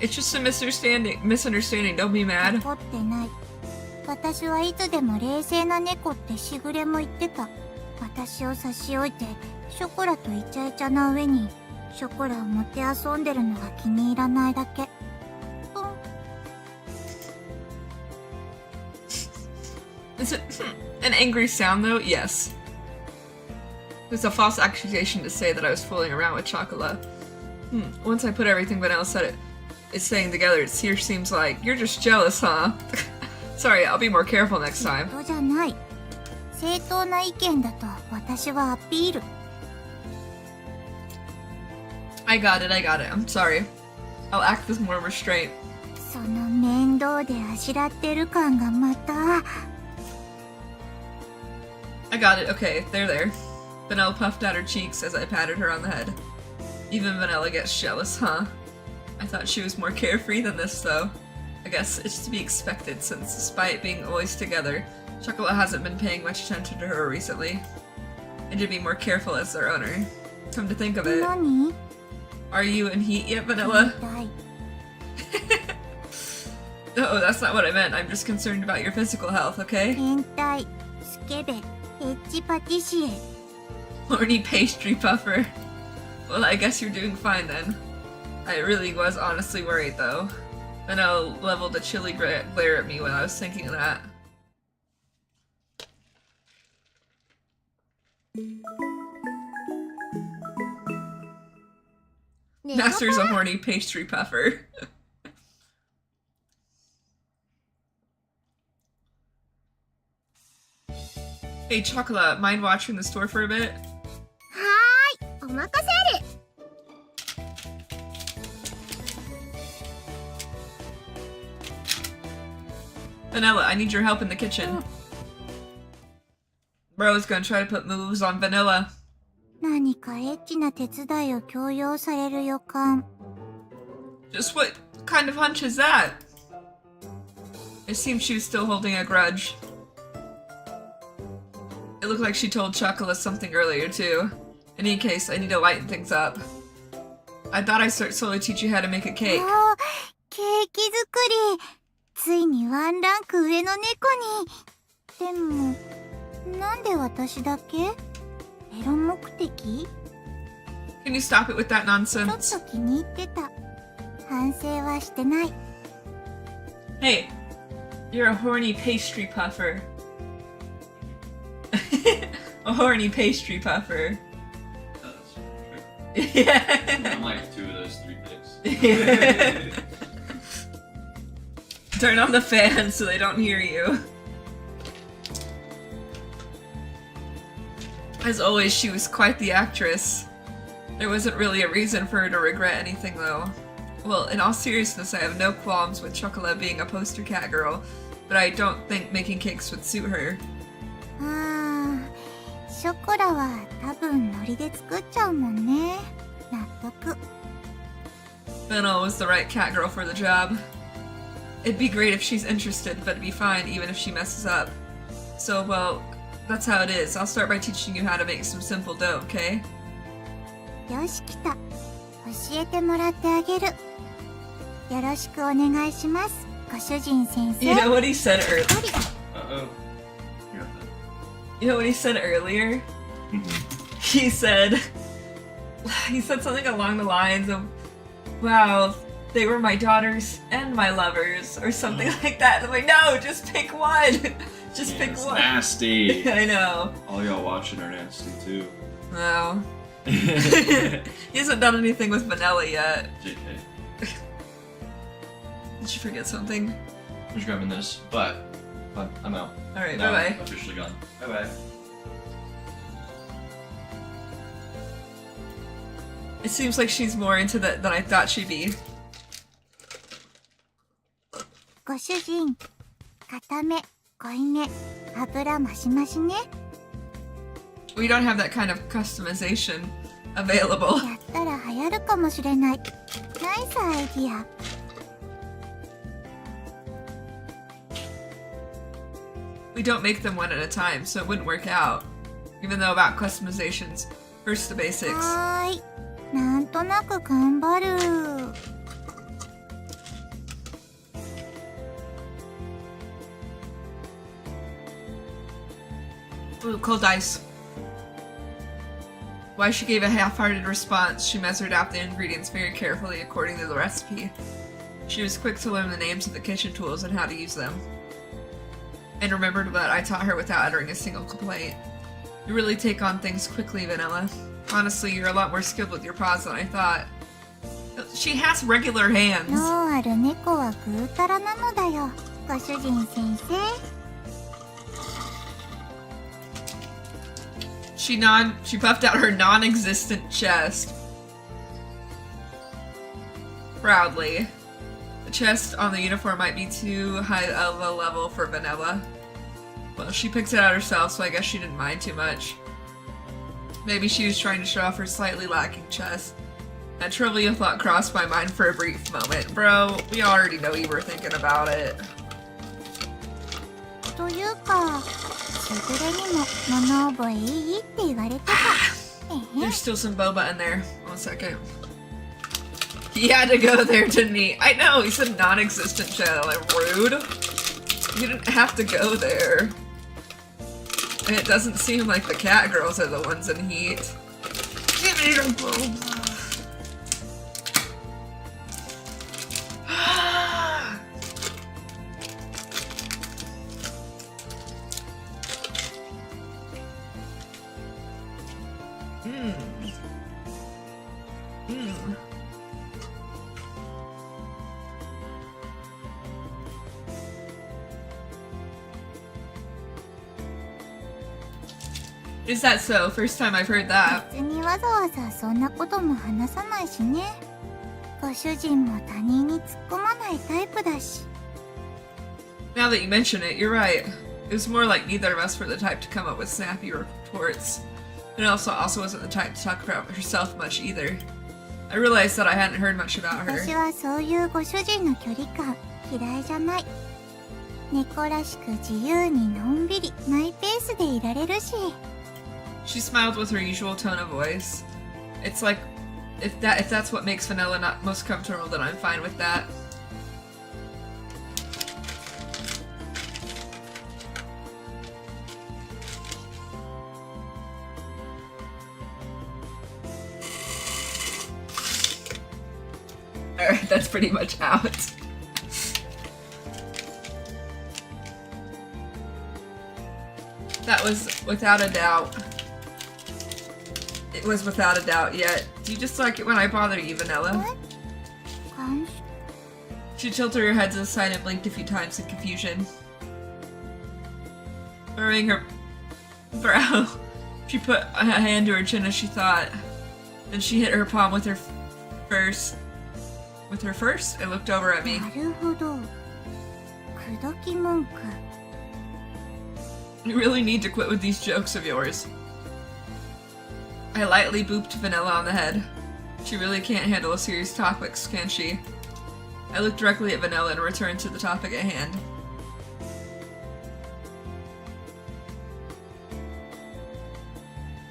It's just a misunderstanding. Don't be mad. 怒ってない。私はいつでも冷静な猫ってしぐれも言ってた。私を差し置いて、ショコラとイチャイチャな上に、ショコラをもてあそんでるのが気に入らないだけ。Is it an angry sound though? Yes. It's a false accusation to say that I was fooling around with Chocola. Once I put everything Vanilla said it's saying together, it here seems like you're just jealous, huh? Sorry, I'll be more careful next time. そうじゃない。正当な意見だと私はアピール。I got it, I got it. I'm sorry. I'll act with more restraint. その面倒であしらってる感がまた。I got it, okay, there. Vanilla puffed out her cheeks as I patted her on the head. Even Vanilla gets jealous, huh? I thought she was more carefree than this, though. I guess it's to be expected, since despite being always together, Chocola hasn't been paying much attention to her recently. And to be more careful as their owner. Come to think of it, 何？ are you in heat yet, Vanilla? 痛い。 No, that's not what I meant. I'm just concerned about your physical health, okay? 変態、スケベ、エッジパティシエ。 Horny pastry puffer. Well, I guess you're doing fine then. I really was honestly worried though. Vanilla leveled a chilly glare at me when I was thinking of that. Master's a horny pastry puffer. Hey, Chocolate, mind watching the store for a bit? はーい、お任せあれ。Vanilla, I need your help in the kitchen. Bro's gonna try to put moves on Vanilla. 何かエッチな手伝いを強要される予感。Just what kind of hunch is that? It seemed she was still holding a grudge. It looked like she told Chocolate something earlier too. In any case, I need to lighten things up. I thought I'd start slowly teach you how to make a cake. おー、ケーキ作り。ついにワンランク上の猫に。でも、なんで私だけ？エロ目的？ Can you stop it with that ちょ nonsense? っと気に入ってた。反省はしてない。Hey, you're a horny pastry puffer. A horny pastry puffer. That's Yeah. I'm like 2 of those 3 things. Turn on the fan so they don't hear you. As always, she was quite the actress. There wasn't really a reason for her to regret anything, though. Well, in all seriousness, I have no qualms with Chocolate being a poster cat girl, but I don't think making cakes would suit her. ああ、ショコラは多分ノリで作っちゃうもんね。納得。Vanilla was the right cat girl for the job. It'd be great if she's interested, but it'd be fine even if she messes up. So, well, that's how it is. I'll start by teaching you how to make some simple dough, okay? よし来た。教えてもらってあげる。よろしくお願いします。ご主人先生。 You know what he said earlier? Uh-oh. You know what he said earlier? He said something along the lines of, wow, they were my daughters and my lovers, or something like that. I'm like, no, just pick one. Just pick It's one. nasty. I know. All y'all watching are nasty too. No. He hasn't done anything with Vanilla yet. JK. Did you forget something? I'm just grabbing this, but I'm out. Alright, Now bye I'm bye. officially gone. Bye bye. It seems like she's more into that than I thought she'd be. ご主人、固め、濃いめ、油マシマシね。We don't have that kind of customization available. やったら流行るかもしれない。ナイスアイディア。We don't make them one at a time, so it wouldn't work out. Even though about customizations, first the basics. はーい。なんとなく頑張る。Ooh, cold ice. Why she gave a half-hearted response, she measured out the ingredients very carefully according to the recipe. She was quick to learn the names of the kitchen tools and how to use them. And remembered what I taught her without uttering a single complaint. You really take on things quickly, Vanilla. Honestly, you're a lot more skilled with your paws than I thought. She has regular hands. 脳ある猫はぐうたらなのだよ。ご主人先生。She puffed out her non-existent chest. Proudly. The chest on the uniform might be too high of a level for Vanilla. Well, she picked it out herself, so I guess she didn't mind too much. Maybe she was trying to show off her slightly lacking chest. That trivial thought crossed my mind for a brief moment. Bro, we already know you were thinking about it. というか、すぐれにも物覚えいいって言われてた。There's still some boba in there. 1 second. He had to go there, didn't he? I know, he said non-existent channel. Like, rude. You didn't have to go there. And it doesn't seem like the cat girls are the ones in heat. Give need a boba. Is that so? First time I've heard that. 別にわざわざそんなことも話さないしね。ご主人も他人に突っ込まないタイプだし。Now that you mention it, you're right. It was more like neither of us were the type to come up with snappy reports. And also wasn't the type to talk about herself much either. I realized that I hadn't heard much about her. 私はそういうご主人の距離感嫌いじゃない。猫らしく自由にのんびりマイペースでいられるし。She smiled with her usual tone of voice. It's like, if that's what makes Vanilla not most comfortable, then I'm fine with that. Alright, that's pretty much out. That was without a doubt. It was without a doubt, yet. Do you just like it when I bother you, Vanilla? What? She tilted her head to the side and blinked a few times in confusion. Furrowing her brow, she put a hand to her chin as she thought. Then she hit her palm with her first. With her first, and looked over at me. なるほど。口説き文句。You really need to quit with these jokes of yours. I lightly booped Vanilla on the head. She really can't handle a serious topics, can she? I looked directly at Vanilla and returned to the topic at hand.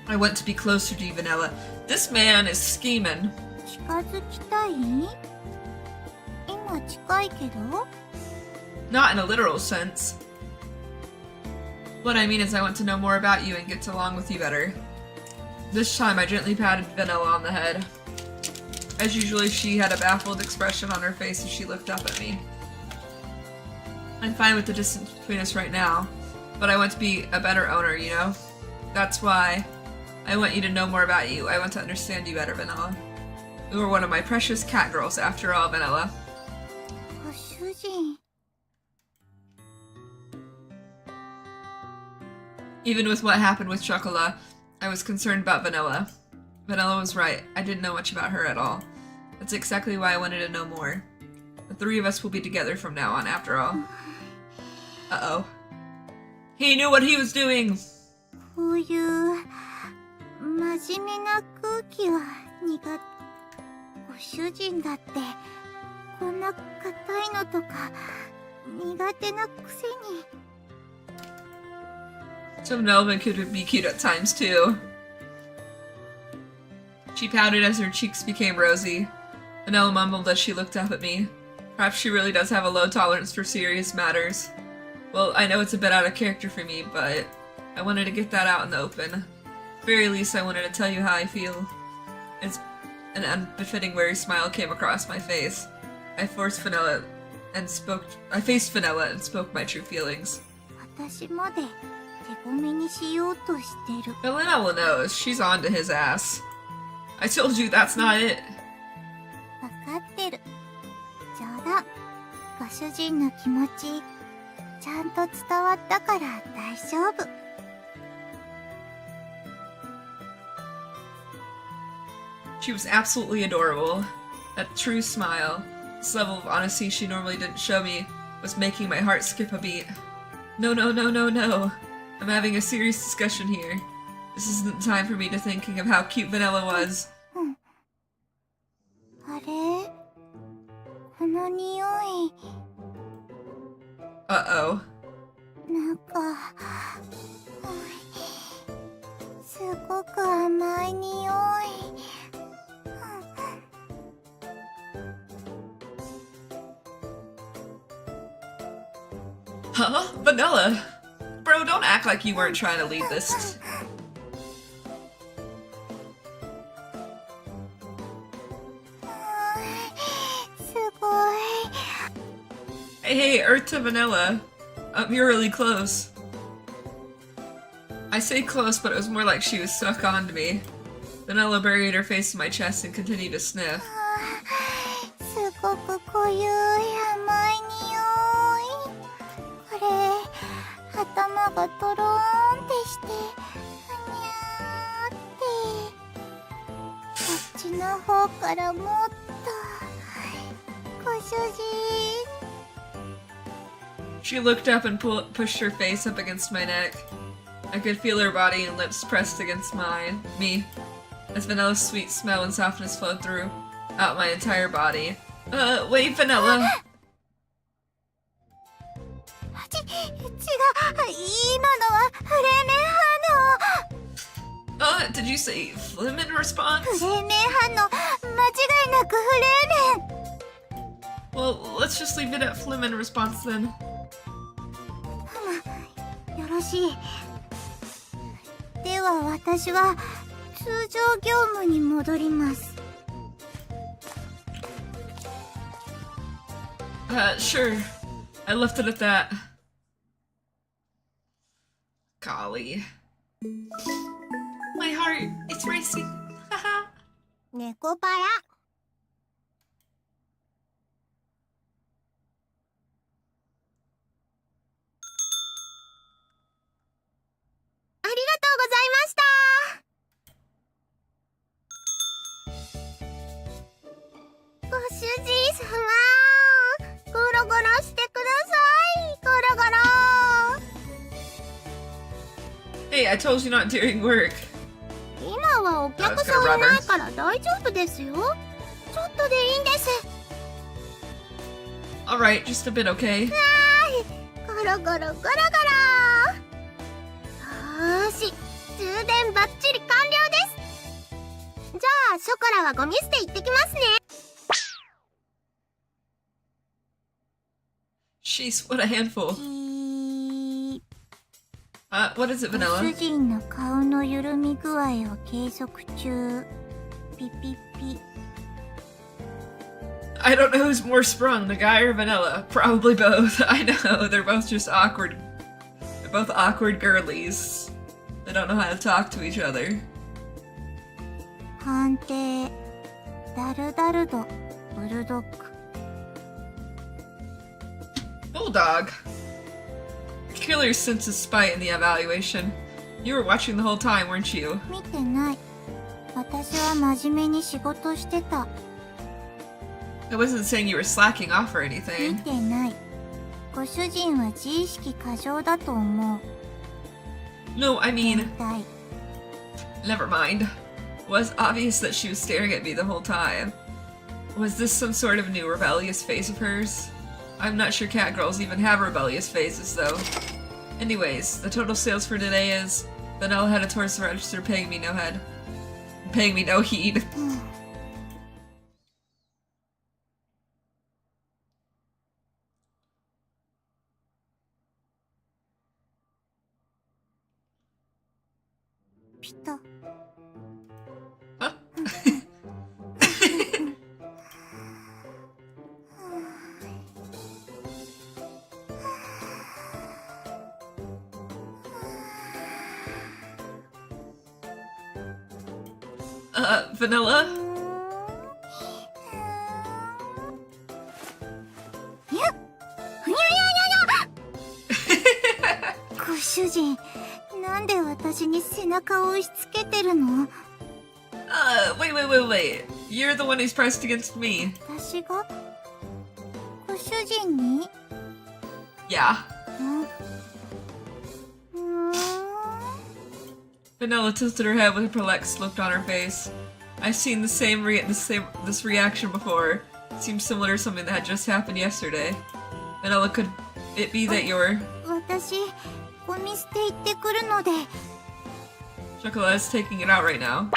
I want to be closer to you, Vanilla. This man is scheming. 近づきたい？今近いけど？ Not in a literal sense. What I mean is I want to know more about you and get along with you better. This time I gently patted Vanilla on the head. As usual, she had a baffled expression on her face as she looked up at me. I'm fine with the distance between us right now, but I want to be a better owner, you know? That's why I want you to know more about you. I want to understand you better, Vanilla. You are one of my precious cat girls, after all, Vanilla. ご主人。 Even with what happened with Chocolat, I was concerned about Vanilla. Vanilla was right. I didn't know much about her at all. That's exactly why I wanted to know more. The three of us will be together from now on, after all. Uh-oh. He knew what he was doing! こういう真面目な空気は苦手。ご主人だってこんな硬いのとか苦手なくせに。 So Melvin could be cute at times, too. She pouted as her cheeks became rosy. Vanilla mumbled as she looked up at me. Perhaps she really does have a low tolerance for serious matters. Well, I know it's a bit out of character for me, but I wanted to get that out in the open. At the very least, I wanted to tell you how I feel. An unbefitting weary smile came across my face. I faced Vanilla and spoke my true feelings. 私まで手ごめにしようとしてる。 Vanilla knows she's on to his ass. I told you that's not it. わかってる。冗談。ご主人の気持ちちゃんと伝わったから大丈夫。 She was absolutely adorable. That true smile, this level of honesty she normally didn't show me, was making my heart skip a beat. No, no, no, no, no. I'm having a serious discussion here. This isn't the time for me to thinking of how cute Vanilla was. あれ？この匂い。 Uh-oh. なんか、すごく甘い匂い。 Huh? Vanilla? Bro, don't act like you weren't trying to lead this. Hey, Earth to Vanilla. You're really close. I say close, but it was more like she was stuck onto me. Vanilla buried her face in my chest and continued to sniff. すごく濃ゆい甘い匂い。これ、頭がトローンってして、ふにゃーって。こっちの方からもっと。ご主人。She looked up and pushed her face up against my neck. I could feel her body and lips pressed against me, as Vanilla's sweet smell and softness flowed throughout my entire body. Wait, Vanilla! 違う、今のはフレーメン反応。 Did you say Flimin response? フレーメン反応、間違いなくフレーメン。 Well, let's just leave it at Flimin response then. よろしい。では私は通常業務に戻ります。Sure. I left it at that. Golly. My heart, it's racing. Haha. 猫パラ。ありがとうございました。ご主人様、ゴロゴロしてください。ゴロゴロ。Hey, I told you not during work. 今はお客さんいないから大丈夫ですよ。ちょっとでいいんです。Alright, just a bit, okay? ゴロゴロゴロゴロ。よーし、充電バッチリ完了です。じゃあショコラはゴミ捨て行ってきますね。Jeez, what a handful. What is it, ご Vanilla? 主人の顔の緩み具合を計測中。ピピピ。 I don't know who's more sprung, the guy or Vanilla. Probably both. I know, they're both just awkward. They're both awkward girlies. They don't know how to talk to each other. 判定。ダルダルド、ブルドッグ。Bulldog. Killer senses spite in the evaluation. You were watching the whole time, weren't you? 見てない。私は真面目に仕事してた。I wasn't saying you were slacking off or 見 anything. てない。ご主人は自意識過剰だと思う。 No, I mean, みたい。 never mind. It was obvious that she was staring at me the whole time. Was this some sort of new rebellious phase of hers? I'm not sure cat girls even have rebellious phases, though. Anyways, the total sales for today is Vanilla headed towards the register, paying me no heed. ピタ。Huh? Vanilla? にゃふにゃご主人、なんで私に背中を押し付けてるの？ Wait. You're the one who's pressed against me. 私がご主人に？ Yeah. うーん。 Vanilla tilted her head with a perplexed look on her face. I've seen this reaction before. It seems similar to something that had just happened yesterday. Vanilla, could it be that you're... 私、ゴミ捨て行ってくるので。 Chocolate is taking it out right now.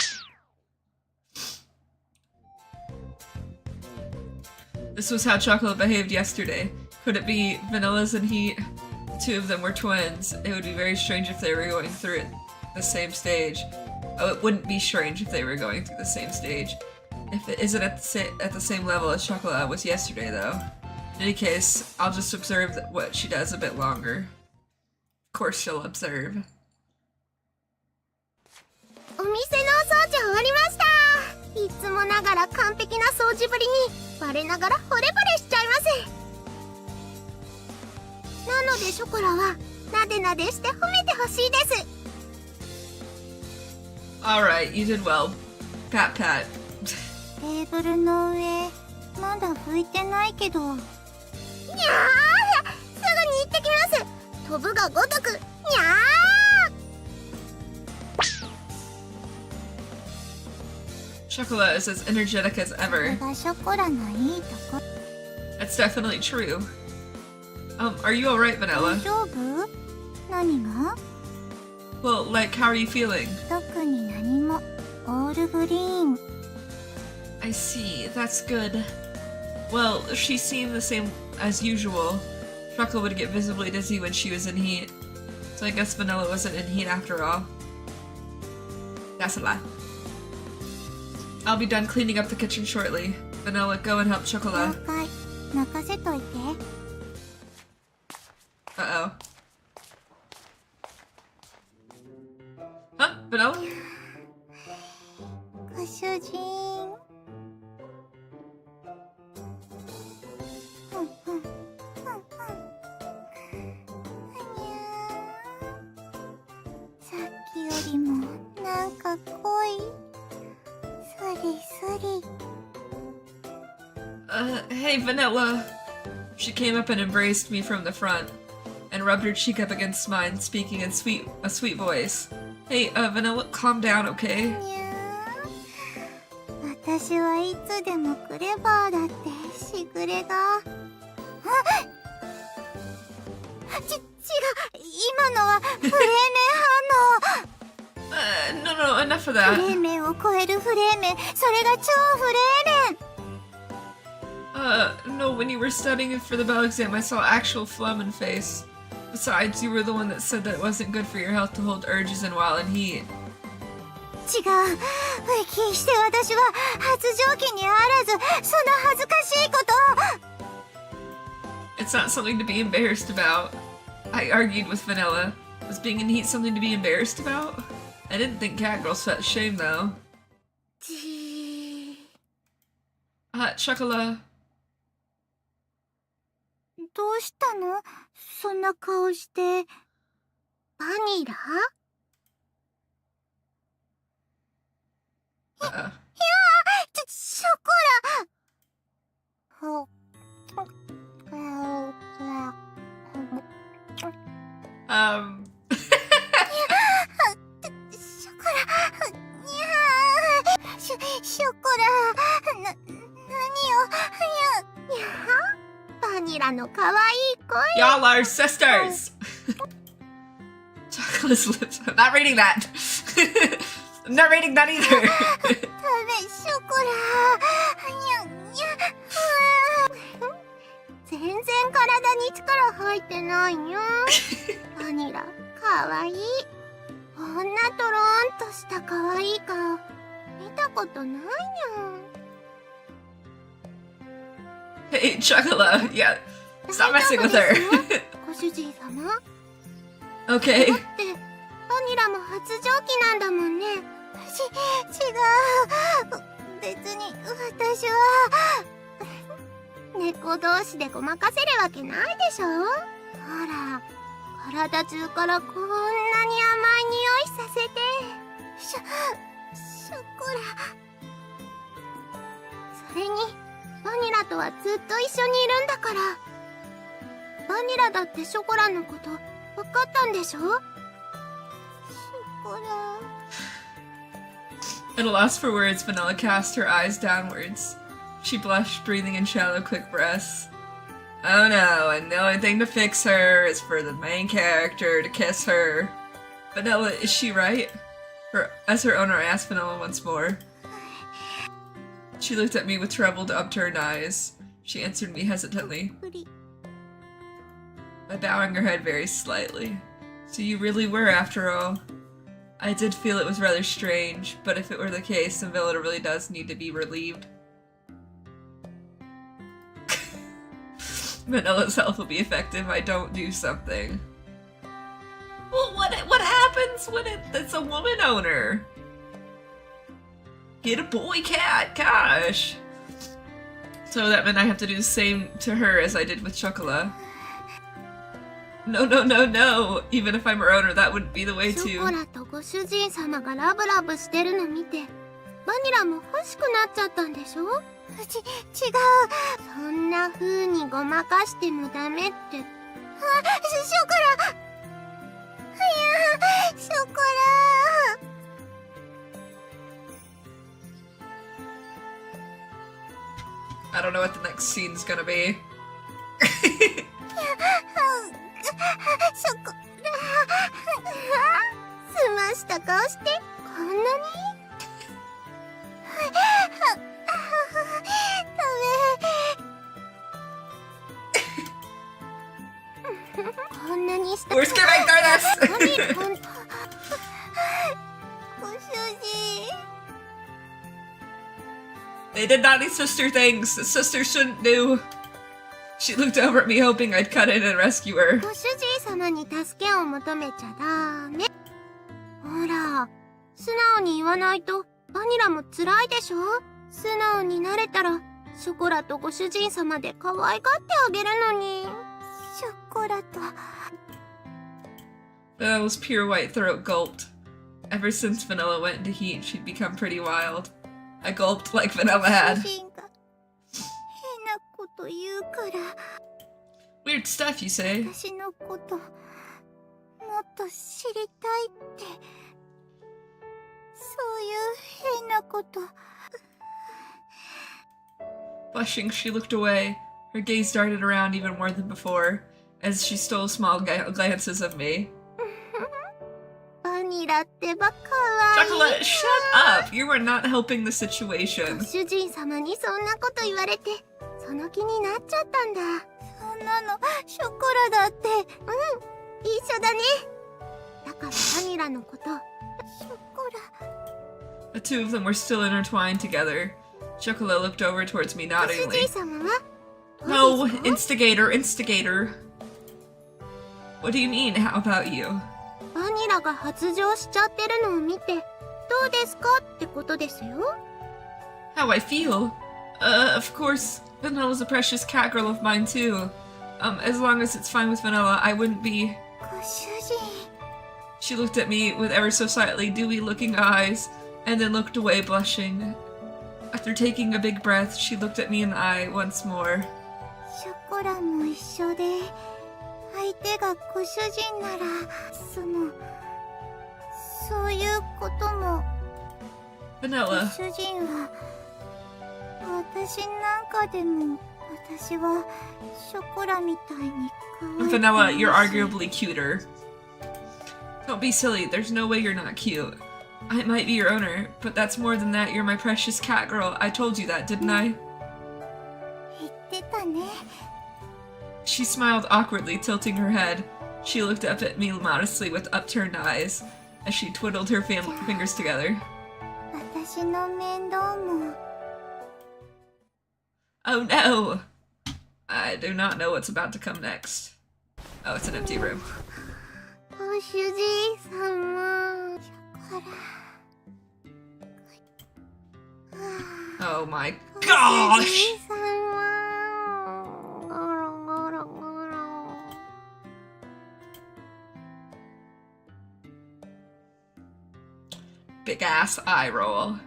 This was how Chocolate behaved yesterday. Could it be Vanilla's and he? The two of them were twins. It would be very strange if they were going through it the same stage. Oh, it wouldn't be strange if they were going through the same stage. If it isn't at the same level as Chocolate was yesterday, though. In any case, I'll just observe what she does a bit longer. Of course she'll observe. お店のお掃除終わりました。いつもながら完璧な掃除ぶりに我ながら惚れ惚れしちゃいます。なのでショコラはなでなでして褒めてほしいです。 Alright, you did well. Pat pat. テーブルの上まだ拭いてないけど。にゃー、すぐに行ってきます。飛ぶがごとく。にゃー。Chocola is as energetic as ever. これがショコラのいいとこ。 That's definitely true. Are you alright, 大 Vanilla? 丈夫？何が？ Well, like, how are you feeling? 特に何も。オールグリーン。 I see, that's good. Well, she seemed the same as usual. Chocolate would get visibly dizzy when she was in heat. So I guess Vanilla wasn't in heat after all. That's a lie. I'll be done cleaning up the kitchen shortly. Vanilla, go and help 了 Chocola. 解。任せといて。 Uh-oh. Huh? Vanilla? ご主人。ふんふんふんふん。にゃー。さっきよりもなんか濃い。スリスリ。 Hey, Vanilla. She came up and embraced me from the front and rubbed her cheek up against mine, speaking in a sweet voice. Hey, Vanilla, calm down, okay? にゃー。私はいつでもクレバーだってしぐれが。違う。今のはフレーメン反応。 No, enough of フ that. レーメンを超えるフレーメン。それが超フレーメン。 No, when you were studying for the bell exam, I saw actual phlegm in face. Besides, you were the one that said that it wasn't good for your health to hold urges in while in heat. 違う。決して私は発情期にあらず、その恥ずかしいことを。 It's not something to be embarrassed about. I argued with Vanilla. Was being in heat something to be embarrassed about? I didn't think cat girls felt shame though. Chocola. どうしたの？そんな顔して。バニラ？ Uh-oh. ショコラ。ショコラ。ショコラ。何を。バニラの可愛い声。 Y'all are sisters! Chocolate's lips. I'm not reading that! I'm not reading that either! 食べショコラ。全然体に力入ってないにゃ。バニラ、かわいい。こんなとろーんとしたかわいい顔、見たことないにゃ。 Hey, Chocola, yeah. Stop messing with her. ご主人様。 Okay. だってバニラも発情期なんだもんね。違う。別に私は猫同士でごまかせるわけないでしょ。ほら、体中からこんなに甘い匂いさせて。ショコラ。それにバニラとはずっと一緒にいるんだから。バニラだってショコラのこと分かったんでしょ。ショコラ。 At a loss for words, Vanilla cast her eyes downwards. She blushed, breathing in shallow, quick breaths. Oh no, and the only thing to fix her is for the main character to kiss her. Vanilla, is she right? As her owner asked Vanilla once more. She looked at me with troubled, upturned eyes. She answered me hesitantly, by bowing her head very slightly. So you really were, after all. I did feel it was rather strange, but if it were the case, then Vanilla really does need to be relieved. Vanilla's health will be effective if I don't do something. Well, what happens when it's a woman owner? Get a boy cat, gosh. So that meant I have to do the same to her as I did with Chocola. No, no, no, no. Even if I'm her owner, that wouldn't be the way ショコ to. ラとご主人様がラブラブしてるの見てバニラも欲しくなっちゃったんでしょ。違う、そんな風にごまかしてもダメって。あ、ショコラ、いや、ショコラ。I don't know what the next scene's gonna be. ショコラ。すました顔してこんなに。こんなにした。 We're skipping through 何 this! ほんご主人。 They did naughty sister things that sisters shouldn't do. She looked over at me hoping I'd cut in and rescue her. ご主人様に助けを求めちゃダメ。ほら、素直に言わないとバニラも辛いでしょ。素直になれたらショコラとご主人様で可愛がってあげるのに。ショコラと。 Vanilla's pure white throat gulped. Ever since Vanilla went into heat, she'd become pretty wild. I gulped like Vanilla 主 had. 人が変なこと言うから。 Weird stuff, you say? 私のこともっと知りたいって。そういう変なこと。 Blushing, she looked away. Her gaze darted around even more than before, as she stole small glances of me. バニラってば可愛い。 Chocolate, shut up! You are not helping the ご situation. 主人様にそんなこと言われてその気になっちゃったんだ。そんなのショコラだって。うん、一緒だね。だからバニラのことショコラ。 The two of them were still intertwined together. Chocolate looked over towards me ご主 noddingly. 人様はど No, うですか？ instigator, instigator. What do you mean, how about you? バニラが発情しちゃってるのを見てどうですかってことですよ。 How I feel? Of course, Vanilla's a precious cat girl of mine too. As long as it's fine with Vanilla, I wouldn't be... ご主人。 She looked at me with ever so slightly dewy-looking eyes, and then looked away, blushing. After taking a big breath, she looked at me in the eye once more. ショコラも一緒で相手がご主人ならそういうことも。 Vanilla, ご主人は私なんかでも私はショコラみたいに可愛い。 Vanilla, you're arguably cuter. Don't be silly, there's no way you're not cute. I might be your owner, but that's more than that, you're my precious cat girl. I told you that, didn't I? 言ってたね。 She smiled awkwardly, tilting her head. She looked up at me modestly with upturned eyes, as she twiddled her fingers together. 私の面倒も。 Oh no! I do not know what's about to come next. Oh, it's an empty room. ご主人様。ショコラ。 Oh my ご主 gosh! 人様。ゴロゴロゴロ。 Big ass eye roll.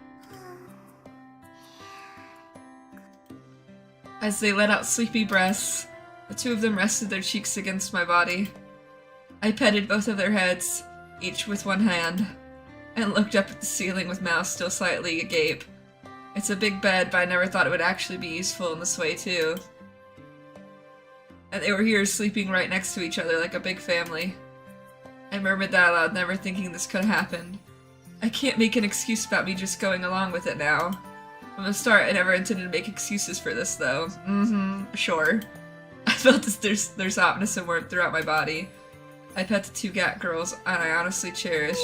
As they let out sleepy breaths, the two of them rested their cheeks against my body. I petted both of their heads, each with one hand, and looked up at the ceiling with mouth still slightly agape. It's a big bed, but I never thought it would actually be useful in this way, too. And they were here sleeping right next to each other like a big family. I murmured that aloud, never thinking this could happen. I can't make an excuse about me just going along with it now. From the start, I never intended to make excuses for this, though. Sure. I felt this there's softness and warmth throughout my body. I pet the two cat girls, and I honestly cherished. いや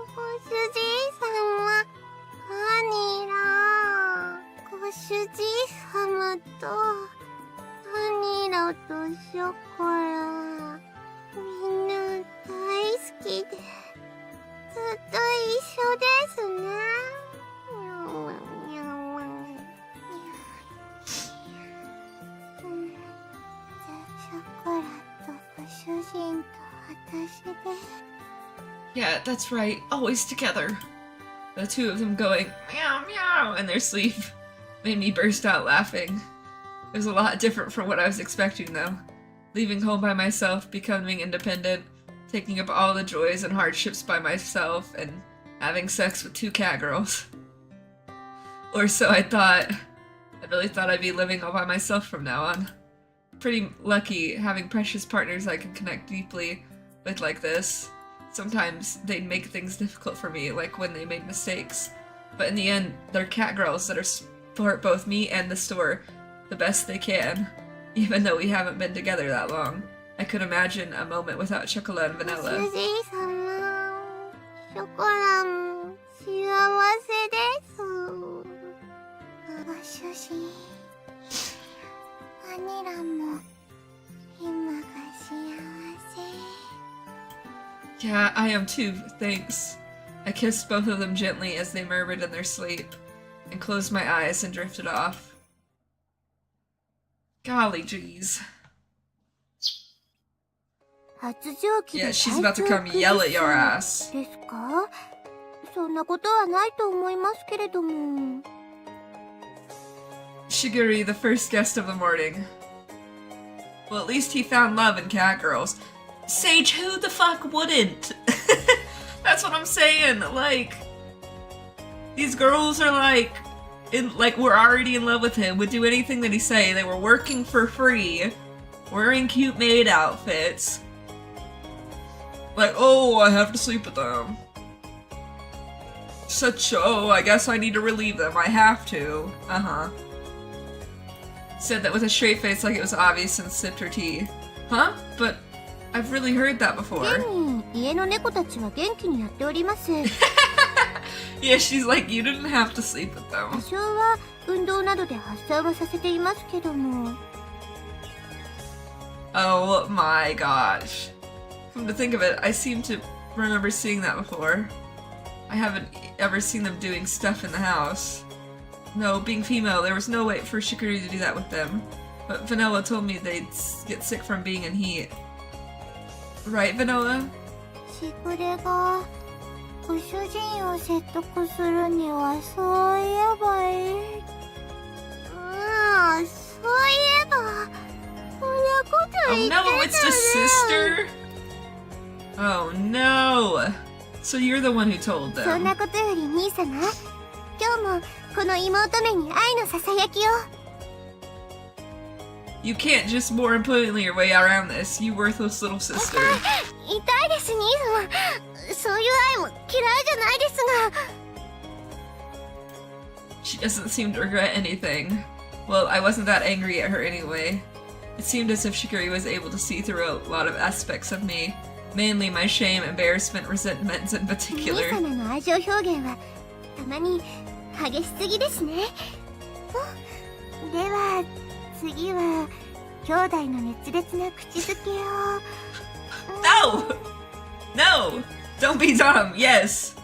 ー、ご主人様。バニラ。ご主人様とバニとショコラ、みんな大好きで、ずっと一緒ですね。じゃあショコラとご主人と私で。Yeah, that's right. Always together. The two of them going meow meow in their sleep made me burst out laughing. It was a lot different from what I was expecting, though. Leaving home by myself, becoming independent, taking up all the joys and hardships by myself, and having sex with two cat girls. Or so I thought. I really thought I'd be living all by myself from now on. Pretty lucky having precious partners I can connect deeply with like this. Sometimes they'd make things difficult for me, like when they made mistakes. But in the end, they're cat girls that are support both me and the store the best they can, even though we haven't been together that long. I could imagine a moment without chocolate and ご vanilla. 主人様、ショコラも幸せです。ご主人、バニラも今が幸せ。Yeah, I am too, thanks. I kissed both of them gently as they murmured in their sleep, and closed my eyes and drifted off. Golly jeez. 発情期 Yeah, で she's about to come yell at your ass. ですか？そんなことはないと思いますけれども。Shiguri, the first guest of the morning. Well, at least he found love in cat girls. Sage, who the fuck wouldn't? That's what I'm saying. Like, these girls are like, we're already in love with him. Would do anything that he say. They were working for free, wearing cute maid outfits. Like, oh, I have to sleep with them. I guess I need to relieve them. I have to. Said that with a straight face like it was obvious and sipped her tea. Huh? But I've really heard that before. 現に家の猫たちは元気にやっております。 Yeah, she's like, you didn't have to sleep with 多 them. 少は運動などで発散はさせていますけども。 Oh my gosh. Come to think of it, I seem to remember seeing that before. I haven't ever seen them doing stuff in the house. No, being female, there was no way for Shikuri to do that with them. But Vanilla told me they'd get sick from being in heat. Right, Vanilla? しぐれがご主人を説得するにはそういえばそういえばこんなこと Oh 言ってた no, it's the ね。 sister! Oh no! So you're the one who told そんな them. ことより兄様、今日もこの妹めに愛のささやきを。 You can't just more importantly your way around this, you worthless little sister. 痛いです兄様。そういう愛も嫌いじゃないですが。 She doesn't seem to regret anything. Well, I wasn't that angry at her anyway. It seemed as if Shikuri was able to see through a lot of aspects of me. Mainly my shame, embarrassment, resentments in 兄 particular. 様の愛情表現はたまに激しすぎですね。では次は兄弟の熱烈な口づけを。 No! No! Don't be dumb, yes!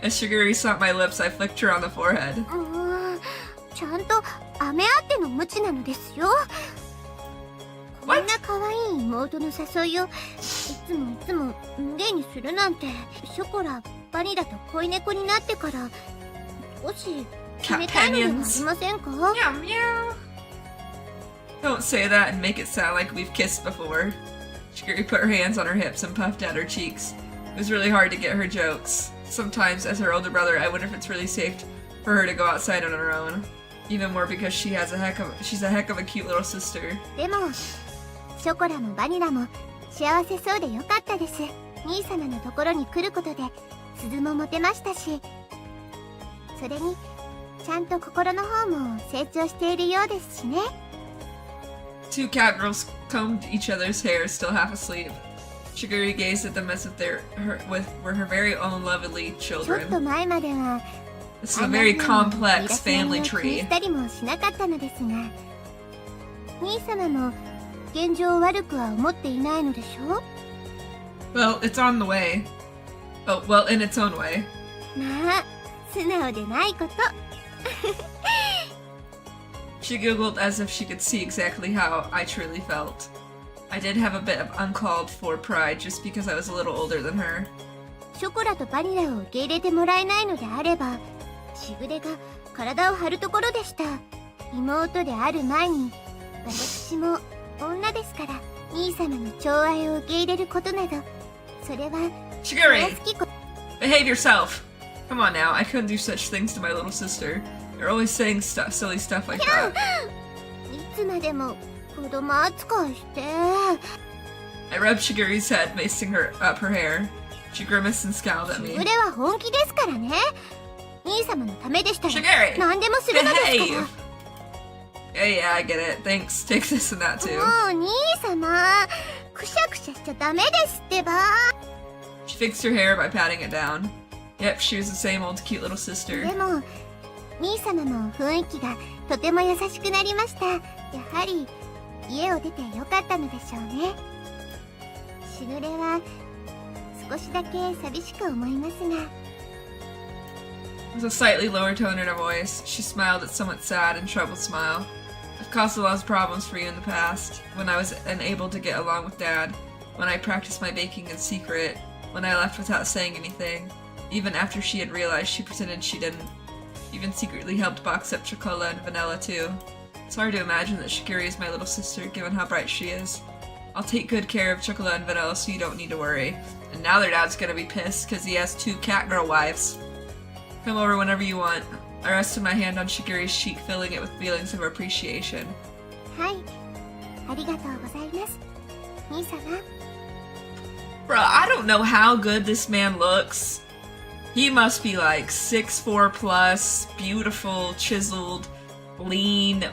As Shiguri sought my lips, I flicked her on the forehead. ちゃんと飴あってのムチなのですよ。こんな可愛い妹の誘いをいつも無限にするなんて、ショコラ、バニラと恋猫になってから少し冷たいのではありませんか？ Meow meow! Don't say that and make it sound like we've kissed before. Shiguri put her hands on her hips and puffed at her cheeks. It was really hard to get her jokes. Sometimes, as her older brother, I wonder if it's really safe for her to go outside on her own. Even more because she's a heck of a cute little sister. でもショコラもバニラも幸せそうでよかったです。兄様のところに来ることで鈴も持てましたし、それにちゃんと心の方も成長しているようですしね。 Two cat girls combed each other's hair, still half asleep. Shiguri gazed at them as if were her very own lovely ちょっ children. と前までは This is a very complex リラ family さんを気に tree. したりもしなかったのですが、兄様も現上悪くは思っていないのでしょ？ Well, it's on the way. Oh, well, in its own way. まあ、素直でないこと。She giggled as if she could see exactly how I truly felt. I did have a bit of uncalled for pride just because I was a little older than her. ショコラとバニラを受け入れてもらえないのであれば、しぐれが体を張るところでした。妹である前に、私も女ですから、兄様の寵愛を受け入れることなど、それは、Shiguri! Behave yourself! Come on now, I couldn't do such things to my little sister. You're always saying silly stuff like that. いつまでも子供扱いして。I rubbed Shiguri's head, macing up her hair. She grimaced and scowled at し me. ぐれは本気ですからね。兄様のためでしたら Shiguri! 何でもするのですから。 Behave! Yeah, I get it. Thanks. Take this and that too. もう兄様、くしゃくしゃしちゃダメですってば。 She fixed her hair by patting it down. Yep, she was the same old cute little sister. でも、兄様も雰囲気がとても優しくなりました。やはり、家を出てよかったのでしょうね。しぐれは、少しだけ寂しく思いますが。With a slightly lower tone in her voice, she smiled a somewhat sad and troubled smile. I've caused a lot of problems for you in the past, when I was unable to get along with Dad, when I practiced my baking in secret, when I left without saying anything. Even after she had realized, she pretended she didn't. Even secretly helped box up Chocola and Vanilla too. It's hard to imagine that Shiguri is my little sister, given how bright she is. I'll take good care of Chocola and Vanilla so you don't need to worry. And now their dad's gonna be pissed because he has 2 cat girl wives. Come over whenever you want. I rested my hand on Shiguri's cheek, filling it with feelings of appreciation. はい、ありがとうございます。兄様。 Bruh, I don't know how good this man looks. He must be like 6'4 plus, beautiful, chiseled, lean,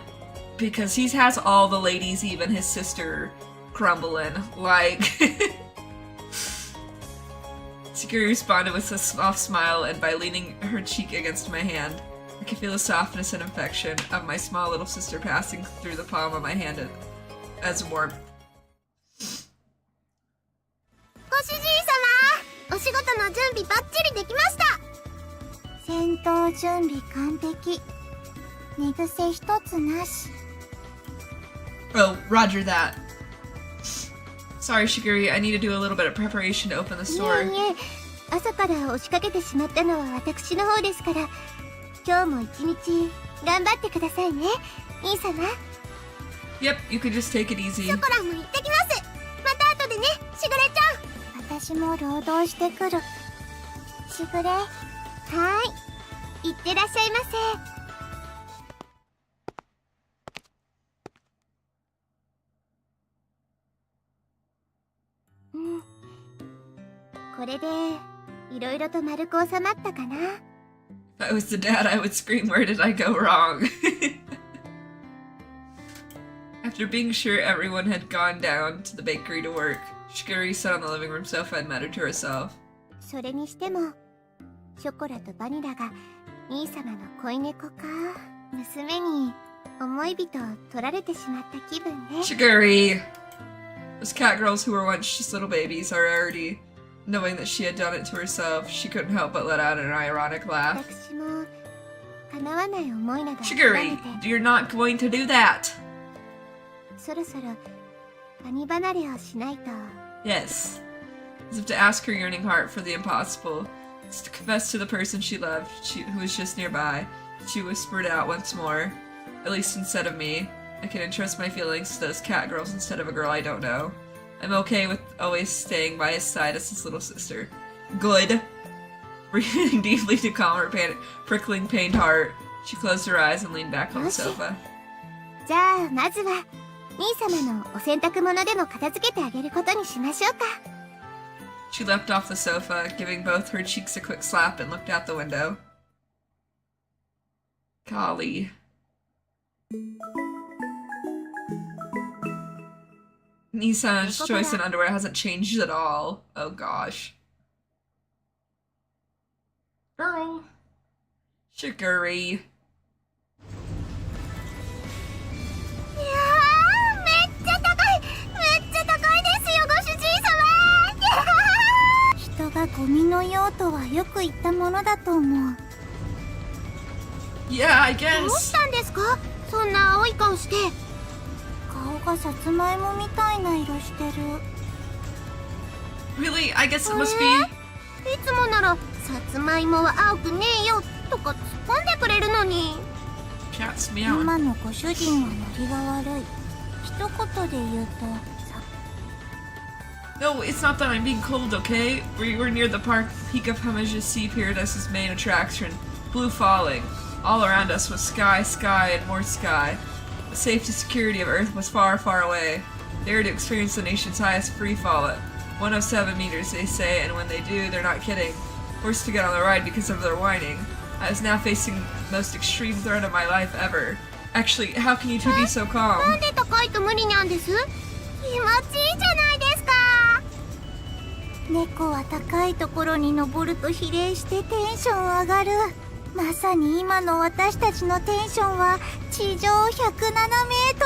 because he has all the ladies, even his sister, crumbling. Like, Shiguri responded with a soft smile, and by leaning her cheek against my hand, I could feel the softness and affection of my small little sister passing through the palm of my hand as warmth. ご主人様、お仕事の準備バッチリできました。戦闘準備完璧。寝癖一つなし。 Oh, roger that. Sorry, Shiguri, I need to do a little bit of preparation to open the い store. えいえ、朝から押しかけてしまったのは私の方ですから、今日も一日頑張ってくださいね、兄様。 Yep, you can just take it easy. ショコラも行ってきます。また後でね、しぐれちゃん。私も労働してくる。しぐれ、はーい、行ってらっしゃいませ。これでいろいろと丸く収まったかな。 If I was the dad, I would scream, where did I go wrong? After being sure everyone had gone down to the bakery to work, Shiguri sat on the living room sofa and muttered to herself. それにしても、ショコラとバニラが兄様の恋猫か。娘に思い人を取られてしまった気分ね。 Shiguri! Those cat girls who were once just little babies are already knowing that she had done it to herself. She couldn't help but let out an ironic laugh. 私も叶わない思いなど諦め Shiguri, て、 you're not going to do that! そろそろバニ離れをしないと。 Yes. As if to ask her yearning heart for the impossible. As to confess to the person she loved, who was just nearby. She whispered out once more. At least instead of me. I can entrust my feelings to those cat girls instead of a girl I don't know. I'm okay with always staying by his side as his little sister. Good. Breathing deeply to calm her prickling pained heart, she closed her eyes and leaned back on the sofa. じゃあまずは兄様のお洗濯物でも片付けてあげることにしましょうか。 She leapt off the sofa, giving both her cheeks a quick slap, and looked out the window. Golly. Nissan's choice in underwear hasn't changed at all. Oh gosh. Girl. Shiguri. いやー、めっちゃ高い。とはよく言ったものだと思う。 Yeah, I どうし guess. たんですか、そんな青い顔して。顔がさつまいもみたいな色してる。 Really? I guess it must いつもならさつまいもは青くねえよとか突っ込んでくれるのに。 be cats meowing. 今のご主人はノリが悪い。一言で言うとさ。 No, it's not that I'm being cold, okay? We were near the park, peak of Hamage's Sea Paradise's main attraction. Blue falling. All around us was sky, sky, and more sky. The safety security of Earth was far, far away. They were to experience the nation's highest free fall at 107 meters, they say, and when they do, they're not kidding. Forced to get on the ride because of their whining. I was now facing the most extreme threat of my life ever. Actually, how can you two be so な calm? んで高いと無理なんです？気持ちいいじゃないですか。猫は高いところに登ると比例してテンション上がる。まさに今の私たちのテンションは地上107メート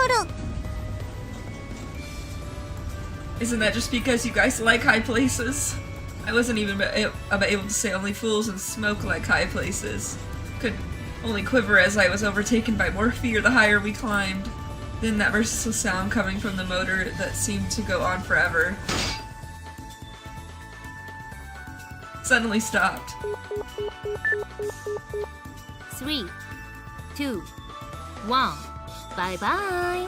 ル。 Isn't that just because you guys like high places? I wasn't even able to say only fools and smoke like high places. Could only quiver as I was overtaken by more fear the higher we climbed. Then that merciless sound coming from the motor that seemed to go on forever suddenly stopped. 3, 2, 1. Bye bye.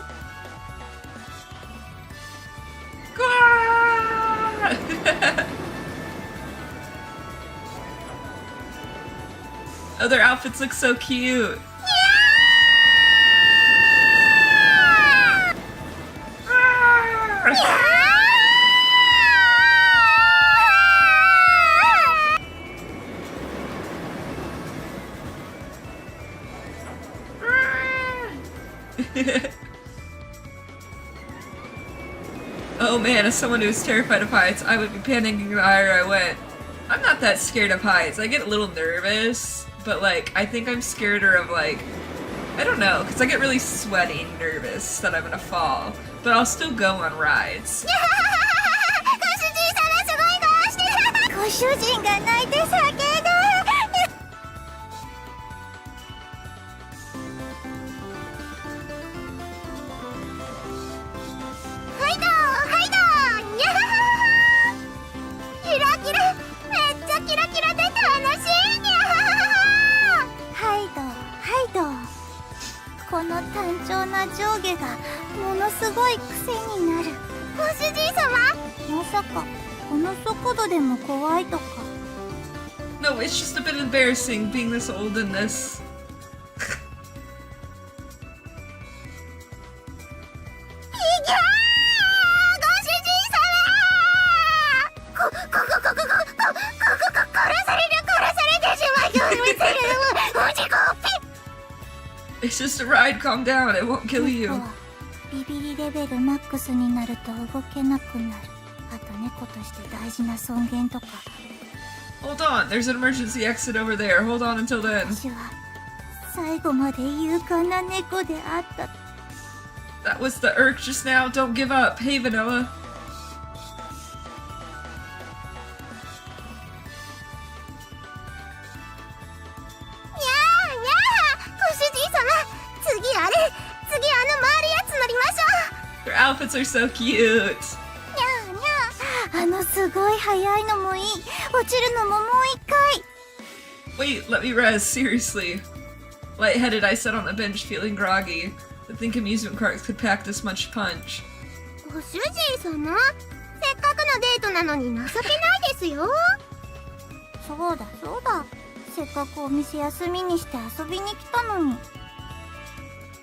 Oh, their outfits look so cute. Oh man, as someone who is terrified of heights, I would be panicking the higher I went. I'm not that scared of heights. I get a little nervous, but like, I think I'm scareder of like, I don't know, because I get really sweaty and nervous that I'm gonna fall. But I'll still go on rides. ご主人が泣いて叫んだ。はいどはいどにゃははは。キラキラ、めっちゃキラキラで楽しいにゃははは。はいどはいど。この単調な上下がものすごい癖になる。ご主人様、まさかこの速度でも怖いとか。 No, it's just a bit embarrassing being this old in this. 殺されてしまいよ。 It's just a ride, calm down, it won't kill you. ビビリレベルマックスになると動けなくなる。あと猫として大事な尊厳とか。 Hold on, there's an emergency exit over there. Hold on until then. 私は最後まで勇敢な猫であった。 That was the irk just now. Don't give up. Hey, Vanilla. ご主人様、次あの回るやつ乗りましょう。 Their outfits are so cute. あのすごい速いのもいい。落ちるのももう一回。 Wait, let me rest. Seriously. Lightheaded, I sat on the bench feeling groggy. To think amusement parks could pack this much punch. ご主人様、せっかくのデートなのに情けないですよ。そうだそうだ。せっかくお店休みにして遊びに来たのに。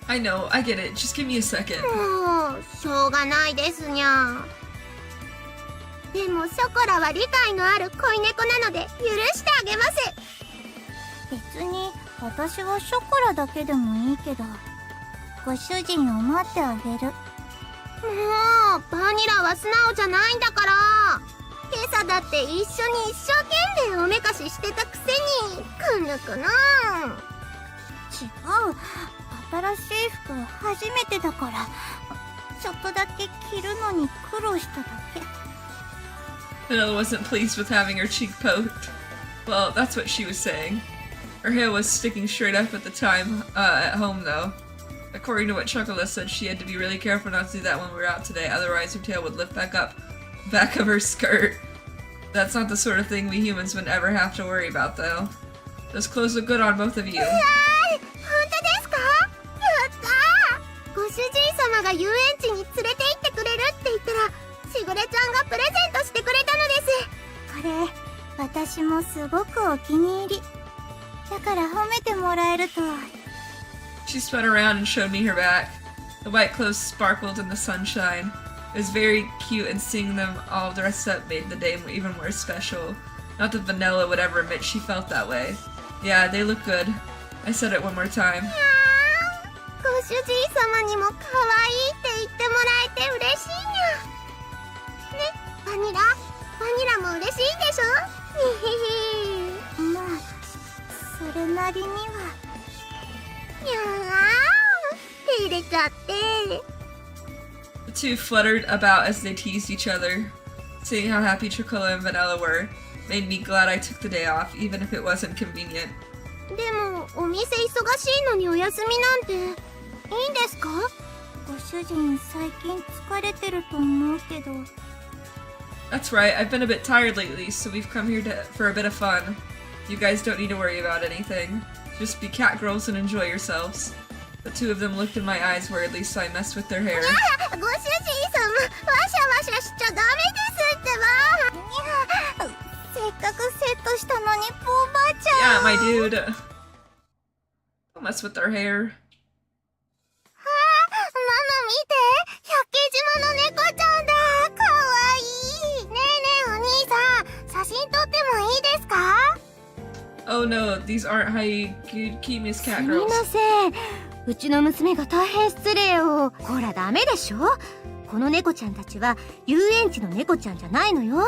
I know, I get it. Just give me a second. もうしょうがないですにゃ。でもショコラは理解のある恋猫なので許してあげます。別に私はショコラだけでもいいけど、ご主人を待ってあげる。もうバニラは素直じゃないんだから。今朝だって一緒に一生懸命おめかししてたくせにくぬくぬ。違う、新しい服は初めてだから、ちょっとだけ着るのに苦労しただけ。 Vanilla wasn't pleased with having her cheek poked. Well, that's what she was saying. Her hair was sticking straight up at the time, at home though. According to what Chocolate said, she had to be really careful not to do that when we were out today, otherwise her tail would lift back up, back of her skirt. That's not the sort of thing we humans would ever have to worry about though. Those clothes look good on both of you. 本当ですか？やったー！ご主人様が遊園地に連れて行ってくれるって言ったら、しぐれちゃんがプレゼントしてくれたのです。これ、私もすごくお気に入り。だから褒めてもらえると。She spun around and showed me her back. The white clothes sparkled in the sunshine. It was very cute, and seeing them all dressed up made the day even more special. Not that Vanilla would ever admit she felt that way. Yeah, they look good. I said it one more time. ご主人様にも可愛いって言ってもらえて嬉しいにゃ。ね、バニラも嬉しいでしょ？まあ、それなりには。にゃー、照れちゃって。The two fluttered about as they teased each other. Seeing how happy Chocola and Vanilla were made me glad I took the day off, even if it wasn't convenient. でも、お店忙しいのにお休みなんていいんですか？ご主人、最近疲れてると思うけど。That's right, I've been a bit tired lately, so we've come here for a bit of fun. You guys don't need to worry about anything. Just be cat girls and enjoy yourselves. The two of them looked in my eyes weirdly, so I messed with their hair. ご主人様、わしゃわしゃしちゃダメですってば。せっかくセットしたのに、ポーバーちゃん。Yeah, my dude. Don't mess with their hair. ママ見て、百景島の猫ちゃんだ。かわいい。ねえねえお兄さん、写真撮ってもいいですか？ Oh no, these aren't how you keep Miss Cat すみ girls. ません。うちの娘が大変失礼を。ほらダメでしょ。この猫ちゃんたちは遊園地の猫ちゃんじゃないのよ。いいよ、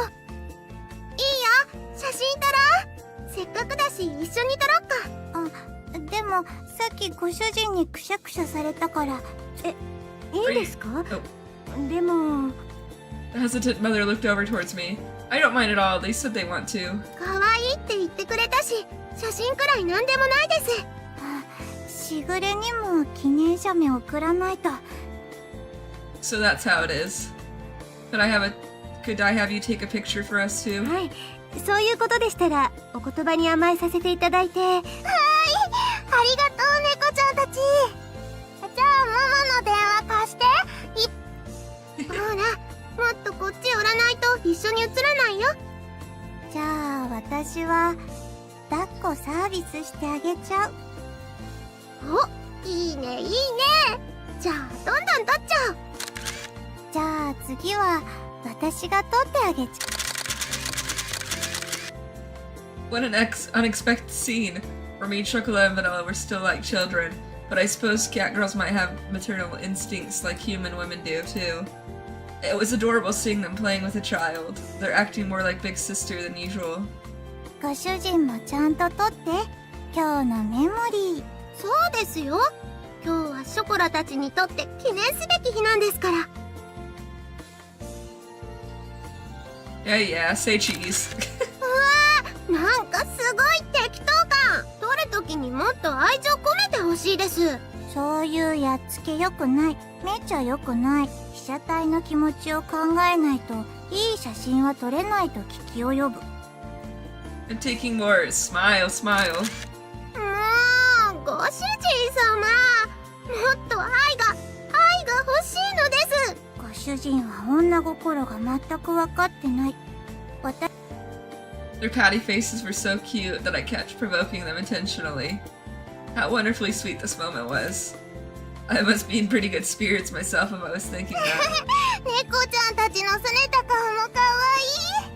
写真撮ろう。せっかくだし一緒に撮ろっか。あ、でもさっきご主人にくしゃくしゃされたから。いいですか？ Oh. でも The hesitant mother looked over towards me. I don't mind at all, they said they want to. 可愛いって言ってくれたし、写真くらいなんでもないです。しぐれにも記念写メ送らないと。So that's how it is. Could I have you take a picture for us too? はい、そういうことでしたらお言葉に甘えさせていただいて。はい、ありがとう猫ちゃんたち。じゃあママの電話貸して。ほら、もっとこっち寄らないと一緒に写らないよ。じゃあ私は抱っこサービスしてあげちゃう。お、いいねいいね。じゃあどんどん撮っちゃう。じゃあ次は私が撮ってあげちゃう。 What an unexpected scene. For me, Chocolate and Vanilla were still like children, but I suppose cat girls might have maternal instincts like human women do too. It was adorable seeing them playing with a child. They're acting more like big sister than usual. ご主人もちゃんと撮って。今日のメモリー。そうですよ。今日はショコラたちにとって記念すべき日なんですから。Yeah, say cheese. うわー、なんかすごい適当感。撮るときにもっと愛情込めてほしいです。そういうやっつけよくない。めっちゃよくない。被写体の気持ちを考えないといい写真は撮れないと聞き及ぶ。 I'm taking more. Smile, smile. もうご主人様、もっと愛が欲しいのです。ご主人は女心が全く分かってない。Their patty faces were so cute that I kept provoking them intentionally. How wonderfully sweet this moment was. I must be in pretty good spirits myself if I was thinking that. 猫ちゃんたちのすねた顔もかわいい。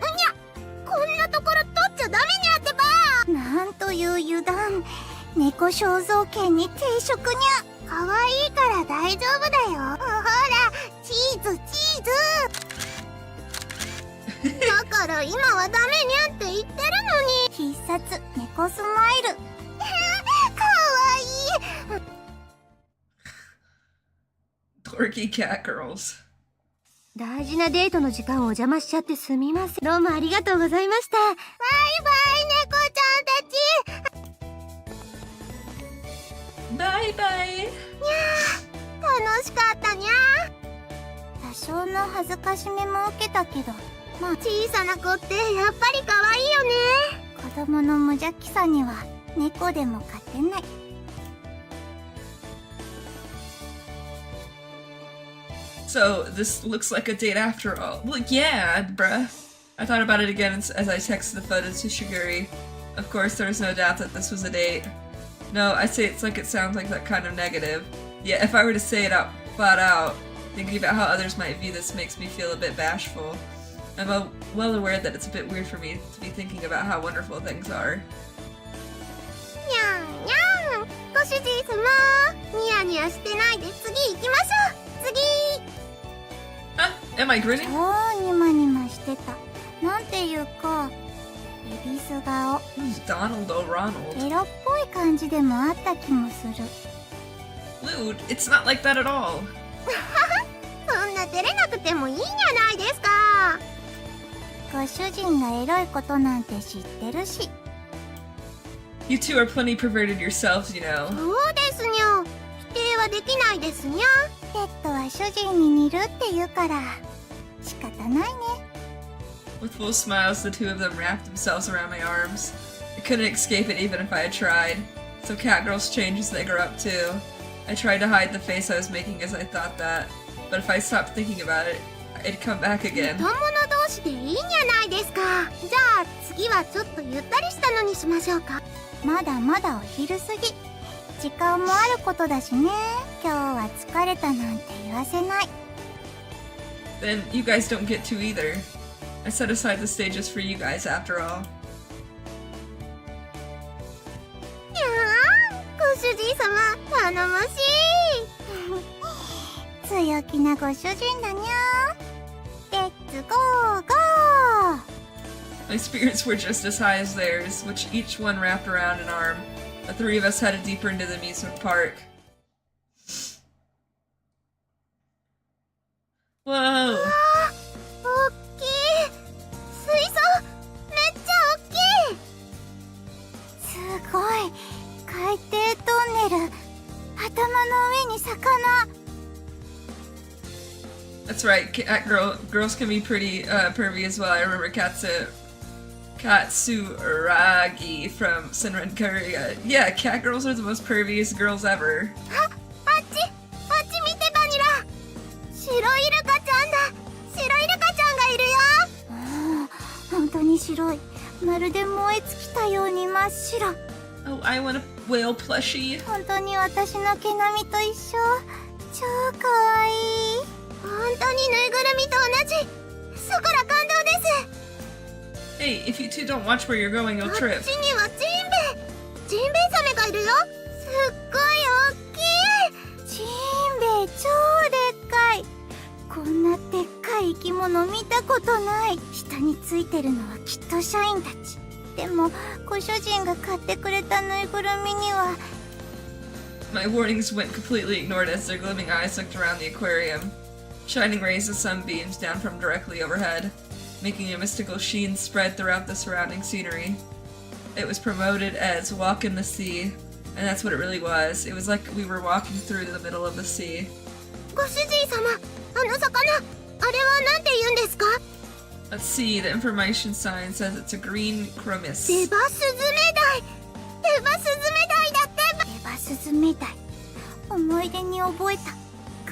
にゃ、こんなところ撮っちゃダメにゃってば。なんという油断。猫肖像権に抵触にゃ。かわいいから大丈夫だよ。ほら、チーズチーズ。だから今はダメにゃって言ってるのに。必殺猫スマイル。かわいい。Dorky cat girls. 大事なデートの時間をお邪魔しちゃってすみません。どうもありがとうございました。バイバイ猫ちゃんたち。バイバイ。にゃー、楽しかったにゃー。多少の恥ずかしめも受けたけど、まあ小さな子ってやっぱり可愛いよね。子供の無邪気さには猫でも勝てない。So, this looks like a date after all. Well, yeah, bruh. I thought about it again as I texted the photos to Shiguri. Of course, there was no doubt that this was a date. No, I say it's like it sounds like that kind of negative. Yeah, if I were to say it out flat out, thinking about how others might view this makes me feel a bit bashful. I'm well aware that it's a bit weird for me to be thinking about how wonderful things are. にゃんにゃん、ご主人様、ニヤニヤしてないで次行きましょう。次。 Am I grinning? 超ニマニマしてた。なんていうか、エビス顔。 Who's Donald or Ronald? エロっぽい感じでもあった気もする。 Lewd, it's not like that at all. そんな照れなくてもいいんじゃないですか。ご主人がエロいことなんて知ってるし。 You two are plenty perverted yourselves, you know. そうですにゃ。否定はできないですにゃ。ペットは主人に似るって言うから仕方ないね。 With full smiles, the two of them wrapped themselves around my arms. I couldn't escape it even if I had tried. So catgirls change as they grow up too. I tried to hide the face I was making as I thought that, but if I stopped thinking about it, it'd come back again. 友同士でいいんじゃないですか。じゃあ次はちょっとゆったりしたのにしましょうか。まだまだお昼過ぎ。時間もあることだしね。今日は疲れたなんて言わせない。 Then you guys don't get to either. I set aside the stages for you guys after all. にゃー、ご主人様頼もしい。強気なご主人だにゃー。レッツゴーゴー。 My spirits were just as high as theirs, which each one wrapped around an arm. The three of us headed deeper into the amusement park. Whoa! おっきい。水槽めっちゃおっきい。すごい。海底トンネル。頭の上に魚。 That's right, girls can be pretty pervy as well. I remember Katsuragi from Senran Korea. Yeah, cat girls are the most perviest girls ever. あっち見てバニラ。白イルカちゃんだ。白イルカちゃんがいるよ。本当に白い。まるで燃え尽きたように真っ白。 Oh, I want a whale plushie. 本当に私の毛並みと一緒。超かわいい。本当にぬいぐるみと同じ。そこら感動です。 Hey, if you two don't watch where you're going, you'll こっち trip. にはジンベエザメがいるよ。すっごい大きい。ジンベエ超でっかい。こんなでっかい生き物見たことない。下についてるのはきっと社員たち。でもご主人が買ってくれたぬいぐるみには。 My warnings went completely ignored as their gleaming eyes looked around the aquarium. Shining rays of sun beams down from directly overhead, making a mystical sheen spread throughout the surrounding scenery. It was promoted as Walk in the Sea, and that's what it really was. It was like we were walking through the middle of the sea. ご主人様、あの魚、あれはなんて言うんですか？ Let's see, the information sign says it's a green chromis. デバスズメダイ。デバスズメダイだって。デバスズメダイ。思い出に覚えた。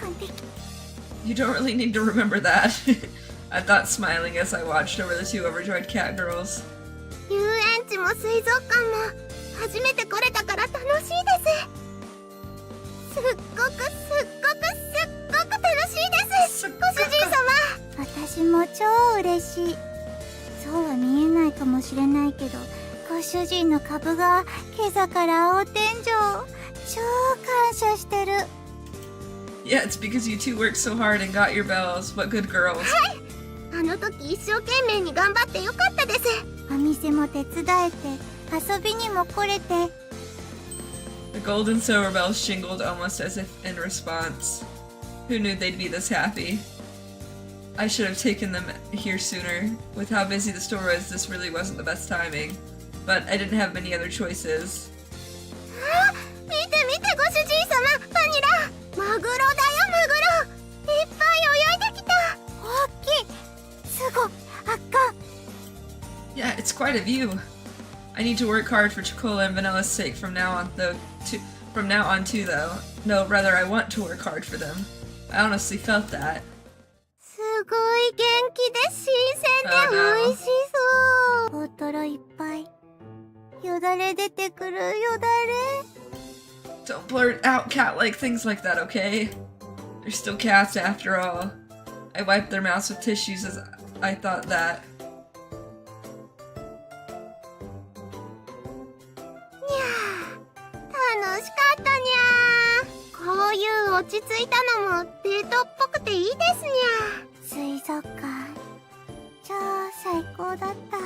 完璧。 You don't really need to remember that. I thought, smiling as I watched over the two overjoyed cat girls. 遊園地も水族館も初めて来れたから楽しいです。すっごく楽しいです。ご主人様。私も超嬉しい。そうは見えないかもしれないけど、ご主人の株が今朝から青天井。超感謝してる。 Yeah, it's because you two worked so hard and got your bells. What good girls. はい。あの時一生懸命に頑張ってよかったです。お店も手伝えて、遊びにも来れて。 The gold and silver bells jingled almost as if in response. Who knew they'd be this happy? I should have taken them here sooner. With how busy the store was, this really wasn't the best timing. But I didn't have many other choices. 見て見てご主人様、バニラ。マグロだよ、マグロ。いっぱい泳いできた。大きい。すごい。圧巻。Yeah, it's quite a view. I need to work hard for Chocola and Vanilla's sake from now on too, though. No, rather, I want to work hard for them. I honestly felt that. すごい元気で新鮮で美味しそう。大トロいっぱい。よだれ出てくる、よだれ。Don't blurt out cat-like things like that, okay? They're still cats after all. I wiped their mouths with tissues as I thought that. にゃー、楽しかったにゃー。こういう落ち着いたのもデートっぽくていいですにゃー。水族館、超最高だった。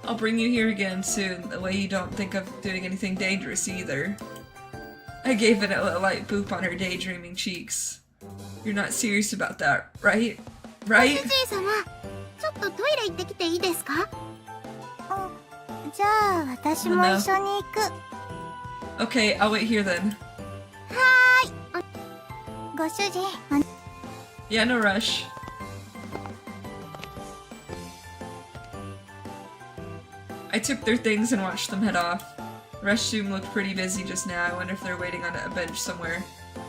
I'll bring you here again soon, the way you don't think of doing anything dangerous either. I gave Vanilla a light boop on her daydreaming cheeks. You're not serious about that, right? ご Right? 主人様、ちょっとトイレ行ってきていいですか？じゃあ私も一緒に行く。 Okay, I'll wait here then. ご主人、Yeah, no rush. I took their things and watched them head off. The restroom looked pretty busy just now. I wonder if they're waiting on a bench somewhere.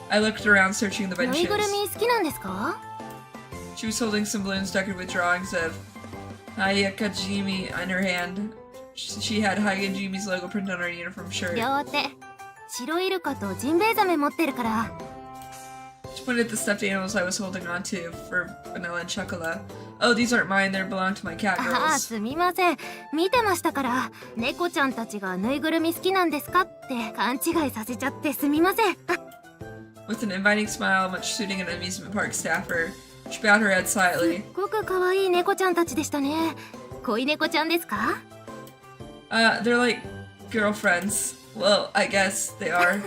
I looked around searching the ぬい benches. ぐるみ好きなんですか？ She was holding some balloons decorated with drawings of Hayakajimi on her hand. She had Hayakaji's logo printed on her uniform shirt. 両手。白イルカとジンベエザメ持ってるから。 She pointed at the stuffed animals I was holding on to for Vanilla and Chocola. Oh, these aren't mine. They belong to my cat ああ、 girls. すみません。見てましたから。猫ちゃんたちがぬいぐるみ好きなんですかって勘違いさせちゃってすみません。 With an inviting smile, much suiting an amusement park staffer, she bowed her head す slightly. っごく可愛い猫ちゃんたちでしたね。恋猫ちゃんですか？ They're like girlfriends. Well, I guess they are.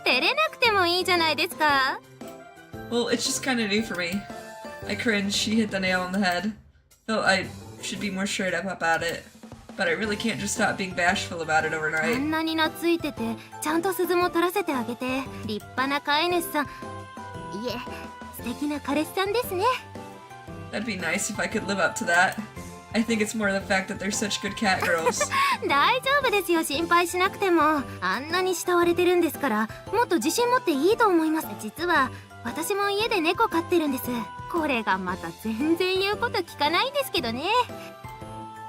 照れなくてもいいじゃないですか。 Well, it's just kind of new for me. I cringed. She hit the nail on the head. Felt I should be more straight up about it. But I really can't just stop being bashful about it あ overnight. んなに懐いてて、ちゃんと鈴も取らせてあげて、立派な飼い主さん。いえ、素敵な彼氏さんですね。 That'd be nice if I could live up to that. I think it's more the fact that they're such good cat girls. 大丈夫ですよ、心配しなくても。あんなに慕われてるんですから、もっと自信持っていいと思います。実は、私も家で猫飼ってるんです。これがまた全然言うこと聞かないんですけどね。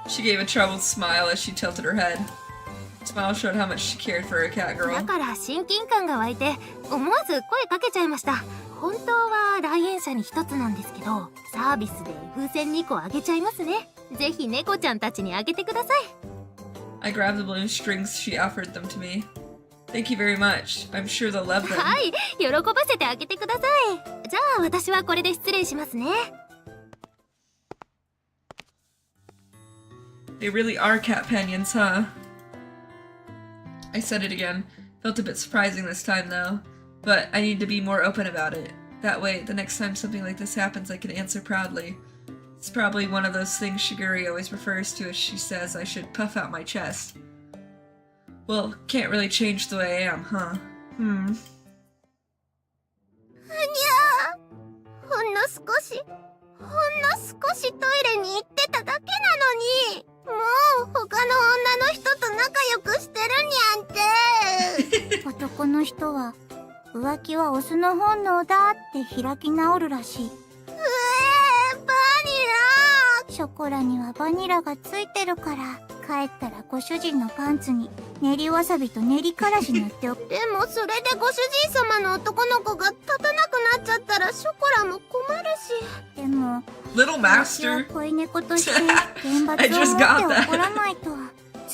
She gave a troubled smile as she tilted her head. The smile showed how much she cared for her cat だ girl. から親近感が湧いて、思わず声かけちゃいました。本当は来園者に一つなんですけど、サービスで風船2個あげちゃいますね。ぜひ猫ちゃんたちにあげてください。 I grabbed the balloon strings she offered them to me. Thank you very much. I'm sure they'll love them. はい、喜ばせてあげてください。じゃあ私はこれで失礼しますね。 They really are cat panions, huh? I said it again. Felt a bit surprising this time, though. But I need to be more open about it. That way, the next time something like this happens, I can answer proudly. It's probably one of those things Shiguri always refers to as she says I should puff out my chest. Well, can't really change the way I am, huh? にゃー、ほんの少しトイレに行ってただけなのに、もう他の女の人と仲良くしてるにゃんて。男の人は浮気はオスの本能だって開き直るらしい。バニラ。ショコラにはバニラがついてるから、帰ったらご主人のパンツに練りわさびと練りからし塗っておく。でもそれでご主人様の男の子が立たなくなっちゃったらショコラも困るし。でも Little 私を Master! 恋猫として厳罰 I を just 持 got って that. 怒らないと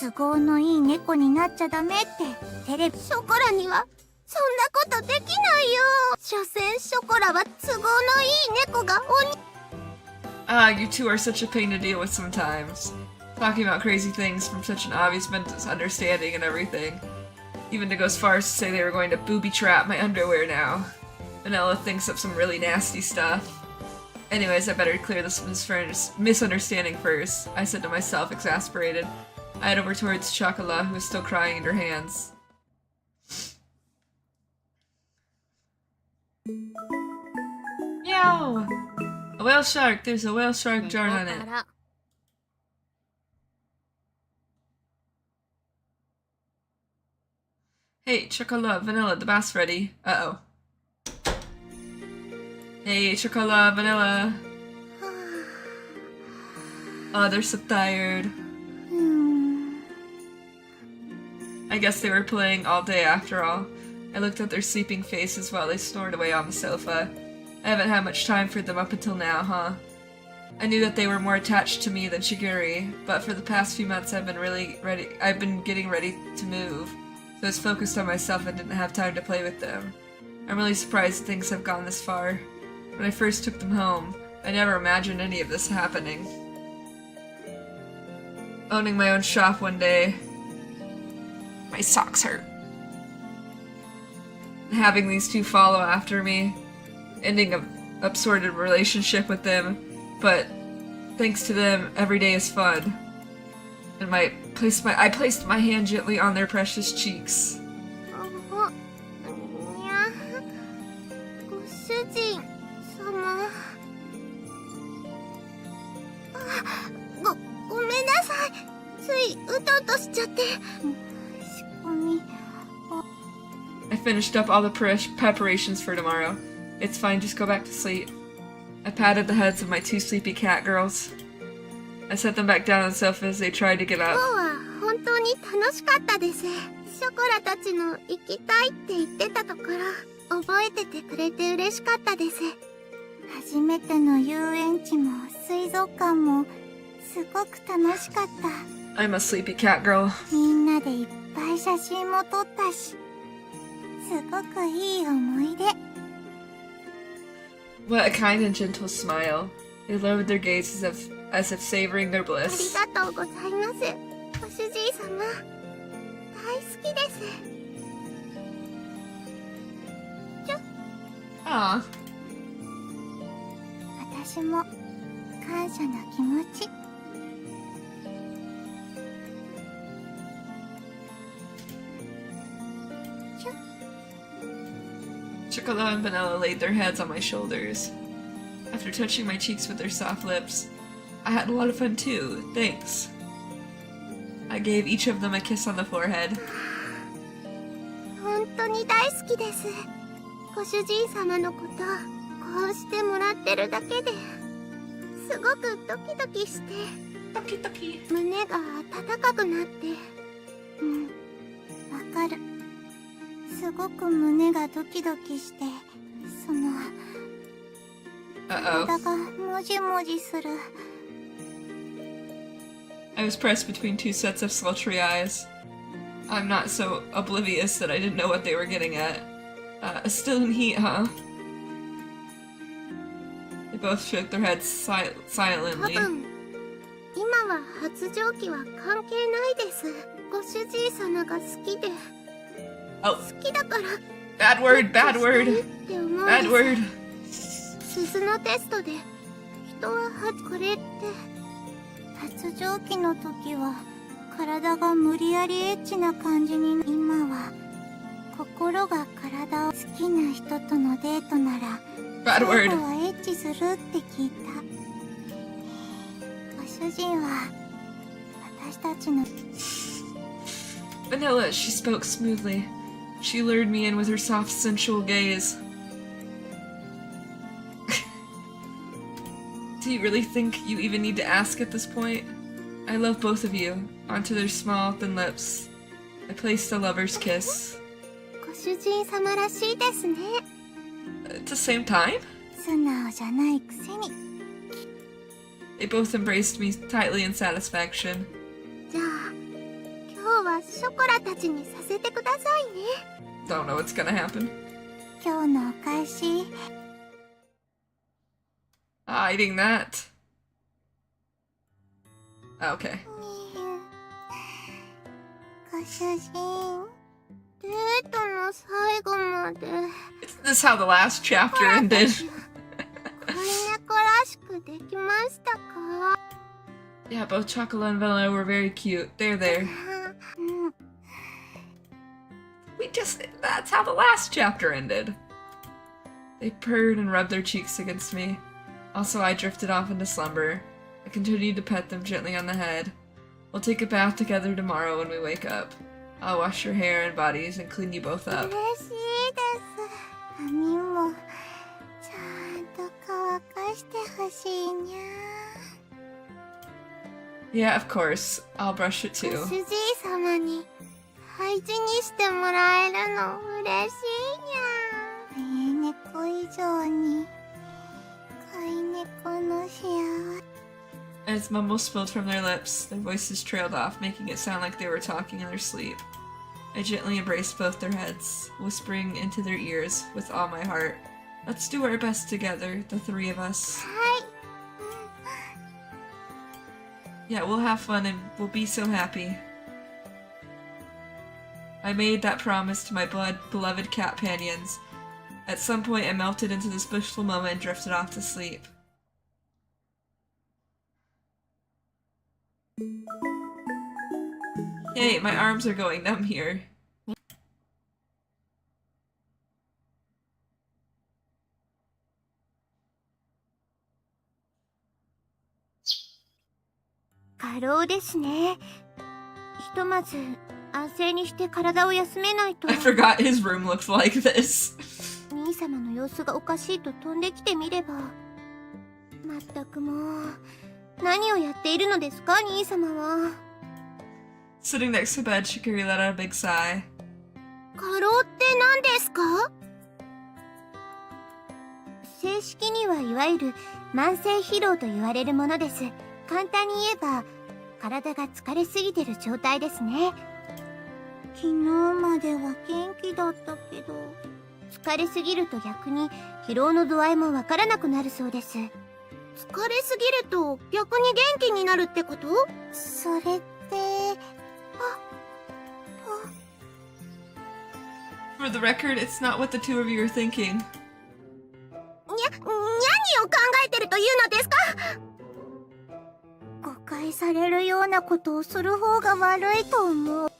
都合のいい猫になっちゃダメってテレビ。ショコラにはそんなことできないよ。所詮ショコラは都合のいい猫が鬼。Ah, you two are such a pain to deal with sometimes. Talking about crazy things from such an obvious misunderstanding and everything. Even to go as far as to say they were going to booby trap my underwear now. Vanilla thinks up some really nasty stuff. Anyways, I better clear this misunderstanding first, I said to myself, exasperated. I head over towards Chocolat, who was still crying in her hands. Meow! A whale shark! There's a whale shark jar on it. から。 Hey, Chocolat, Vanilla, the bath's ready. Uh-oh. Hey, Chocolat, Vanilla. Oh, they're so tired. I guess they were playing all day after all. I looked at their sleeping faces while they snored away on the sofa. I haven't had much time for them up until now, huh? I knew that they were more attached to me than Shiguri, but for the past few months I've been getting ready to move. So I was focused on myself and didn't have time to play with them. I'm really surprised things have gone this far. When I first took them home, I never imagined any of this happening. Owning my own shop one day, my socks hurt. Having these two follow after me, ending an absurd relationship with them, but thanks to them, every day is fun. And I placed my hand gently on their precious cheeks. にゃご主人様ごめんなさいついうとうとしちゃって仕込み I finished up all the preparations for tomorrow. It's fine, just go back to sleep. I patted the heads of my two sleepy cat girls. I set them back down on the sofa as they tried to get 今日 up. は本当に楽しかったですショコラたちの行きたいって言ってたところ覚えててくれて嬉しかったです初めての遊園地も水族館もすごく楽しかった I'm a sleepy cat girl. みんなでいっぱい写真も撮ったしすごくいい思い出 What a kind and gentle smile. They lowered their gaze as if savoring their あり bliss. がとうございますご主人様大好きです Aw. 私も感謝の気持ち Chocolat and Vanilla laid their heads on my shoulders. After touching my cheeks with their soft lips, I had a lot of fun too, thanks. I gave each of them a kiss on the forehead. 本当に大好きですご主人様のことこうしてもらってるだけですごくドキドキしてToki toki. 胸が温かくなってわかるすごく胸がドキドキしてその Uh-oh. 体がもじもじする I was pressed between two sets of sultry eyes. I'm not so oblivious that I didn't know what they were getting at. Still in heat, huh? They both shook their heads 多 silently. 分今は発情期は関係ないですご主人様が好きで Oh, 好きだから bad word, bad っ word, て思うん bad です word. 鈴のテストで人はこれって発情期の時は体が無理やりエッチな感じに今は心が体を好きな人とのデートなら Bad 最 word. 後はエッチするって聞いたご主人は私たちの Vanilla, she spoke smoothly. She lured me in with her soft, sensual gaze. Do you really think you even need to ask at this point? I love both of you. Onto their small, thin lips, I placed a lover's kiss. ご主人様らしいですね At the same time, 素直じゃないくせに they both embraced me tightly in satisfaction. じゃあ今日はショコラたちにさせてくださいね Don't know what's gonna happen. 今日のお返し Eating that. Okay. ご主人デートの最後まで Isn't this how the last chapter ended? 恋猫らクできましたか？ Yeah, both Chocolate and Vanilla were very cute. They're there. うん。 That's how the last chapter ended. They purred and rubbed their cheeks against me. Also, I drifted off into slumber. I continued to pet them gently on the head. We'll take a bath together tomorrow when we wake up. I'll wash your hair and bodies and clean you both up. 嬉しいです。髪もちゃんと乾かしてほしいにゃ。 Yeah, of course. I'll brush it ご too. 主治医様に大事にしてもらえるの嬉しいにゃ。猫以上に飼い猫の幸せ。 As mumbles spilled from their lips, their voices trailed off, making it sound like they were talking in their sleep. I gently embraced both their heads, whispering into their ears with all my heart, "Let's do our best together, the three of us. はい。 Yeah, we'll have fun and we'll be so happy." I made that promise to my beloved cat companions. At some point, I melted into this blissful moment and drifted off to sleep. Yay, my arms are going numb here. 過労ですね。ひとまず安静にして体を休めないと。 I forgot his room looked like this. 兄様の様子がおかしいと飛んできてみれば。まったくもう何をやっているのですか、兄様は。 Sitting next to bed, Shikiri let out a big sigh. 過労って何ですか？正式にはいわゆる慢性疲労と言われるものです。簡単に言えば体が疲れすぎてる状態ですね。昨日までは元気だったけど、疲れすぎると逆に疲労の度合いもわからなくなるそうです。疲れすぎると逆に元気になるってこと？それって、For the record, it's not what the two of you are thinking. 何を考えてるというのですか？誤解されるようなことをする方が悪いと思う。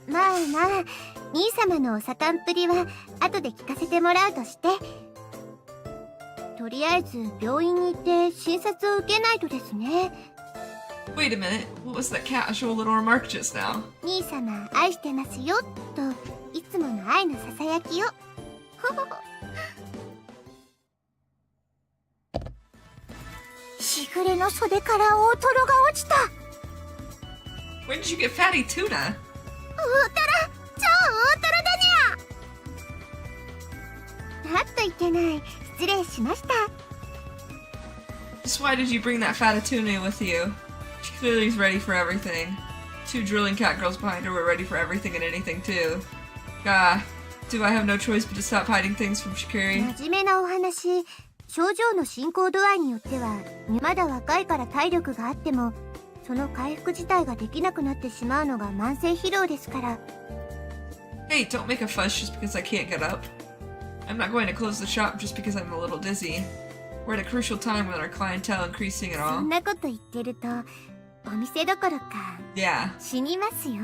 まあまあ、兄様のお盛んっぷりは後で聞かせてもらうとして、とりあえず病院に行って診察を受けないとですね。Wait a minute, what was that casual little remark just now? 兄様愛してますよといつもの愛のささやきを。しぐれの袖から大トロが落ちた。 When did you get fatty tuna? 大トロ、超大トロだにゃ。あっといけない、失礼しました。 Just why did you bring that fat tuna with you? She clearly is ready for everything. Two drilling cat girls behind her were ready for everything and anything too. Gah, do I have no choice but to stop hiding things from Shikiri? 真面目なお話、症状の進行度合いによってはまだ若いから体力があってもその回復自体ができなくなってしまうのが慢性疲労ですから。 Hey, don't make a fuss just because I can't get up. I'm not going to close the shop just because I'm a little dizzy. We're at a crucial time with our clientele increasing and そ all. んなこと言ってるとお店どころか Yeah. 死にますよ。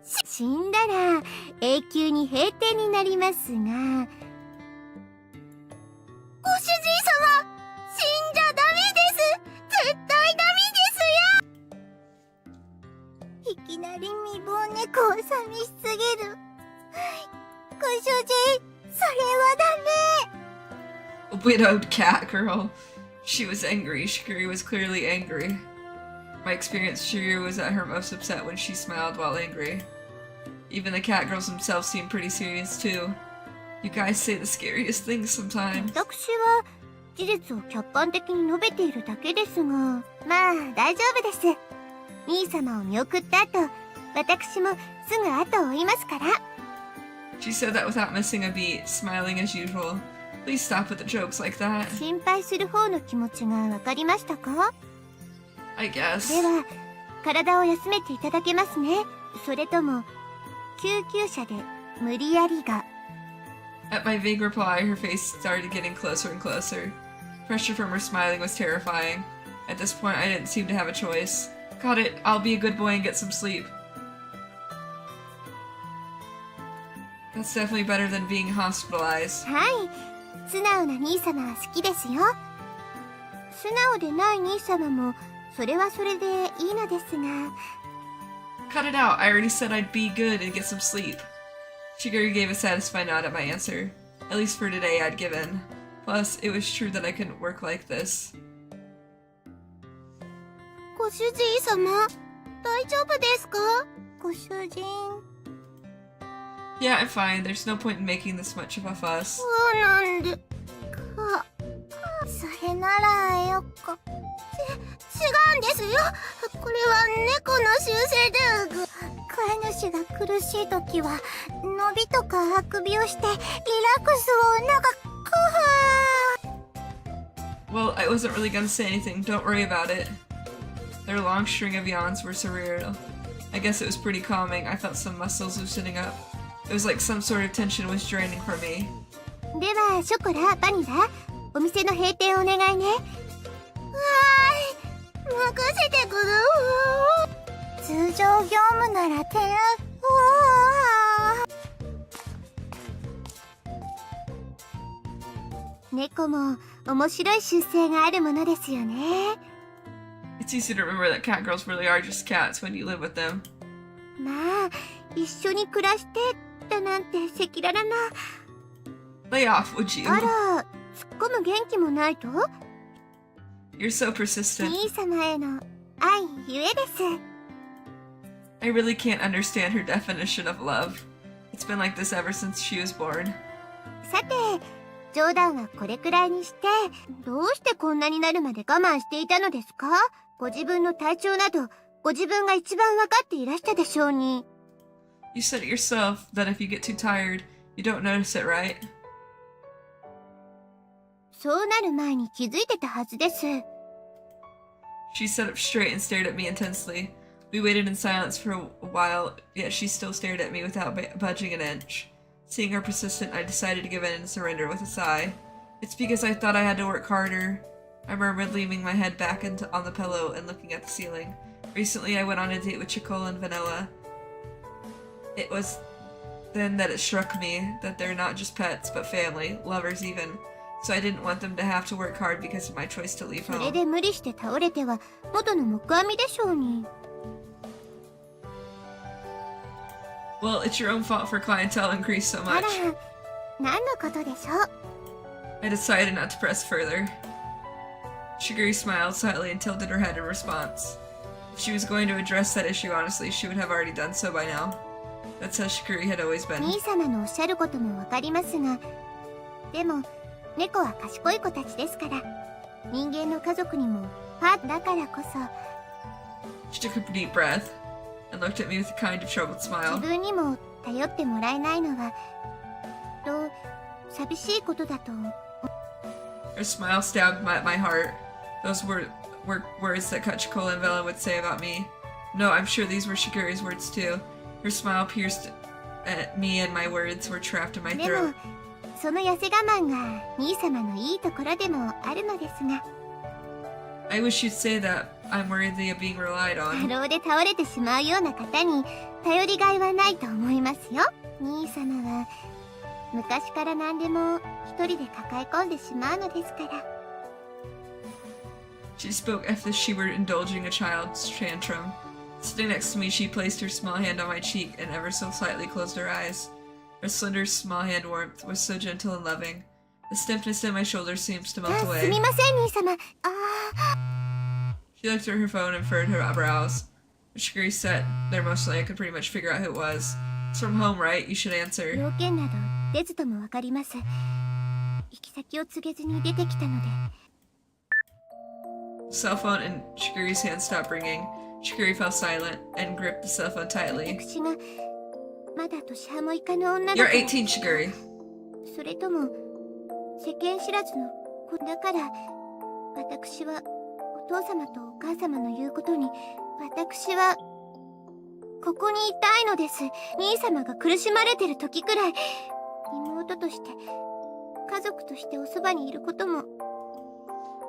死んだら永久に閉店になりますが。ご主人様、死んじゃダメです。絶対ダメですよ。いきなり未亡猫は寂しすぎる。ご主人、それはダメ。 A widowed cat girl. She was angry. Shikiri was clearly angry. My experience, Shikiri was at her most upset when she smiled while angry. Even the cat girls themselves seemed pretty serious too. You guys say the scariest things sometimes. 私は事実を客観的に述べているだけですが、まあ大丈夫です。兄様を見送った後、私もすぐ後を追いますから。 She said that without missing a beat, smiling as usual. Please stop with the jokes like that. 心配する方の気持ちがわかりましたか？ I guess. では、体を休めていただけますね。それとも、救急車で無理やりが。At my vague reply, her face started getting closer and closer. Pressure from her smiling was terrifying. At this point, I didn't seem to have a choice. Got it, I'll be a good boy and get some sleep. That's definitely better than being hospitalized. はい、素直な兄様は好きですよ。素直でない兄様もそれはそれでいいのですが。Cut it out, I already said I'd be good and get some sleep. Shiguri gave a satisfied nod at my answer. At least for today, I'd given. Plus, it was true that I couldn't work like this. ご主人様、大丈夫ですか？ご主人。Yeah, I'm fine. There's no point in making this much of a fuss. そうなんでか。それならよか。違うんですよ。これは猫の習性で、飼い主が苦しいときは伸びとかあくびをしてリラックスを長く。Well, I wasn't really gonna say anything. Don't worry about it. Their long string of yawns were surreal. I guess it was pretty calming. I felt some muscles loosening up. It was like some sort of tension was draining from me. ではショコラ、バニラ、お店の閉店お願いね。はーい、任せてください。通常業務ならて猫も面白い習性があるものですよね。It's easy to remember that cat girls really are just cats when you live with them. まあ、一緒に暮らしてだなんて赤裸々な。Lay off, would you? あら、突っ込む元気もないと？ You're so persistent. 兄様への愛ゆえです。I really can't understand her definition of love. It's been like this ever since she was born. さて、冗談はこれくらいにして、どうしてこんなになるまで我慢していたのですか？ご自分の体調など、ご自分が一番わかっていらしたでしょうに。You said it yourself that if you get too tired, you don't notice it, right? そうなる前に気づいてたはずです。She sat up straight and stared at me intensely. We waited in silence for a while, yet she still stared at me without budging an inch. Seeing her persistent, I decided to give in and surrender with a sigh. It's because I thought I had to work harder. I murmured, leaning my head back on the pillow and looking at the ceiling. Recently, I went on a date with Chicola and Vanilla. It was then that it struck me that they're not just pets, but family, lovers even. So I didn't want them to have to work hard because of my choice to leave それ home. で無理して倒れては元の木阿弥でしょうに。Well, it's your own fault for clientele increased so あら much. 何のことでしょう。 I decided not to press further. Shiguri smiled slightly and tilted her head in response. If she was going to address that issue honestly, she would have already done so by now. That's how Shiguri had always been. 兄様のおっしゃることもわかりますが、でも猫は賢い子たちですから、人間の家族にもパートだからこそ。 She took a deep breath and looked at me with a kind of troubled 自 smile. 分にも頼ってもらえないのは寂しいことだと。 Her smile stabbed my heart. Those were words that Kachikola and Vela would say about me. No, I'm sure these were Shiguri's words too. Her smile pierced at me and my words were trapped in my で throat. もその痩せ我慢が兄様のいいところでもあるのですが。 I wish you'd say that. I'm worthy of being relied 過 on. 労で倒れてしまうような方に頼りがいはないと思いますよ。兄様は昔から何でも一人で抱え込んでしまうのですから。 She spoke as if she were indulging a child's tantrum. Sitting next to me, she placed her small hand on my cheek and ever so slightly closed her eyes. Her slender, small hand warmth was so gentle and loving. The stiffness in my shoulders seems to melt す away. みません兄様。She looked at her phone and furrowed her brows. Shiguri sat there mostly. I could pretty much figure out who it was. It's from home, right? You should answer. 要件など出ずともわかります。行き先を告げずに出てきたので。 The cell phone in Shiguri's hand stopped ringing. Shiguri fell silent and gripped the cell phone tightly. 私がまだ年派も以下の女だ You're と。 18, Shiguri. それとも世間知らずの子だから私はお父様とお母様の言うことに私はここにいたいのです。兄様が苦しまれてる時くらい妹として、家族としておそばにいることも。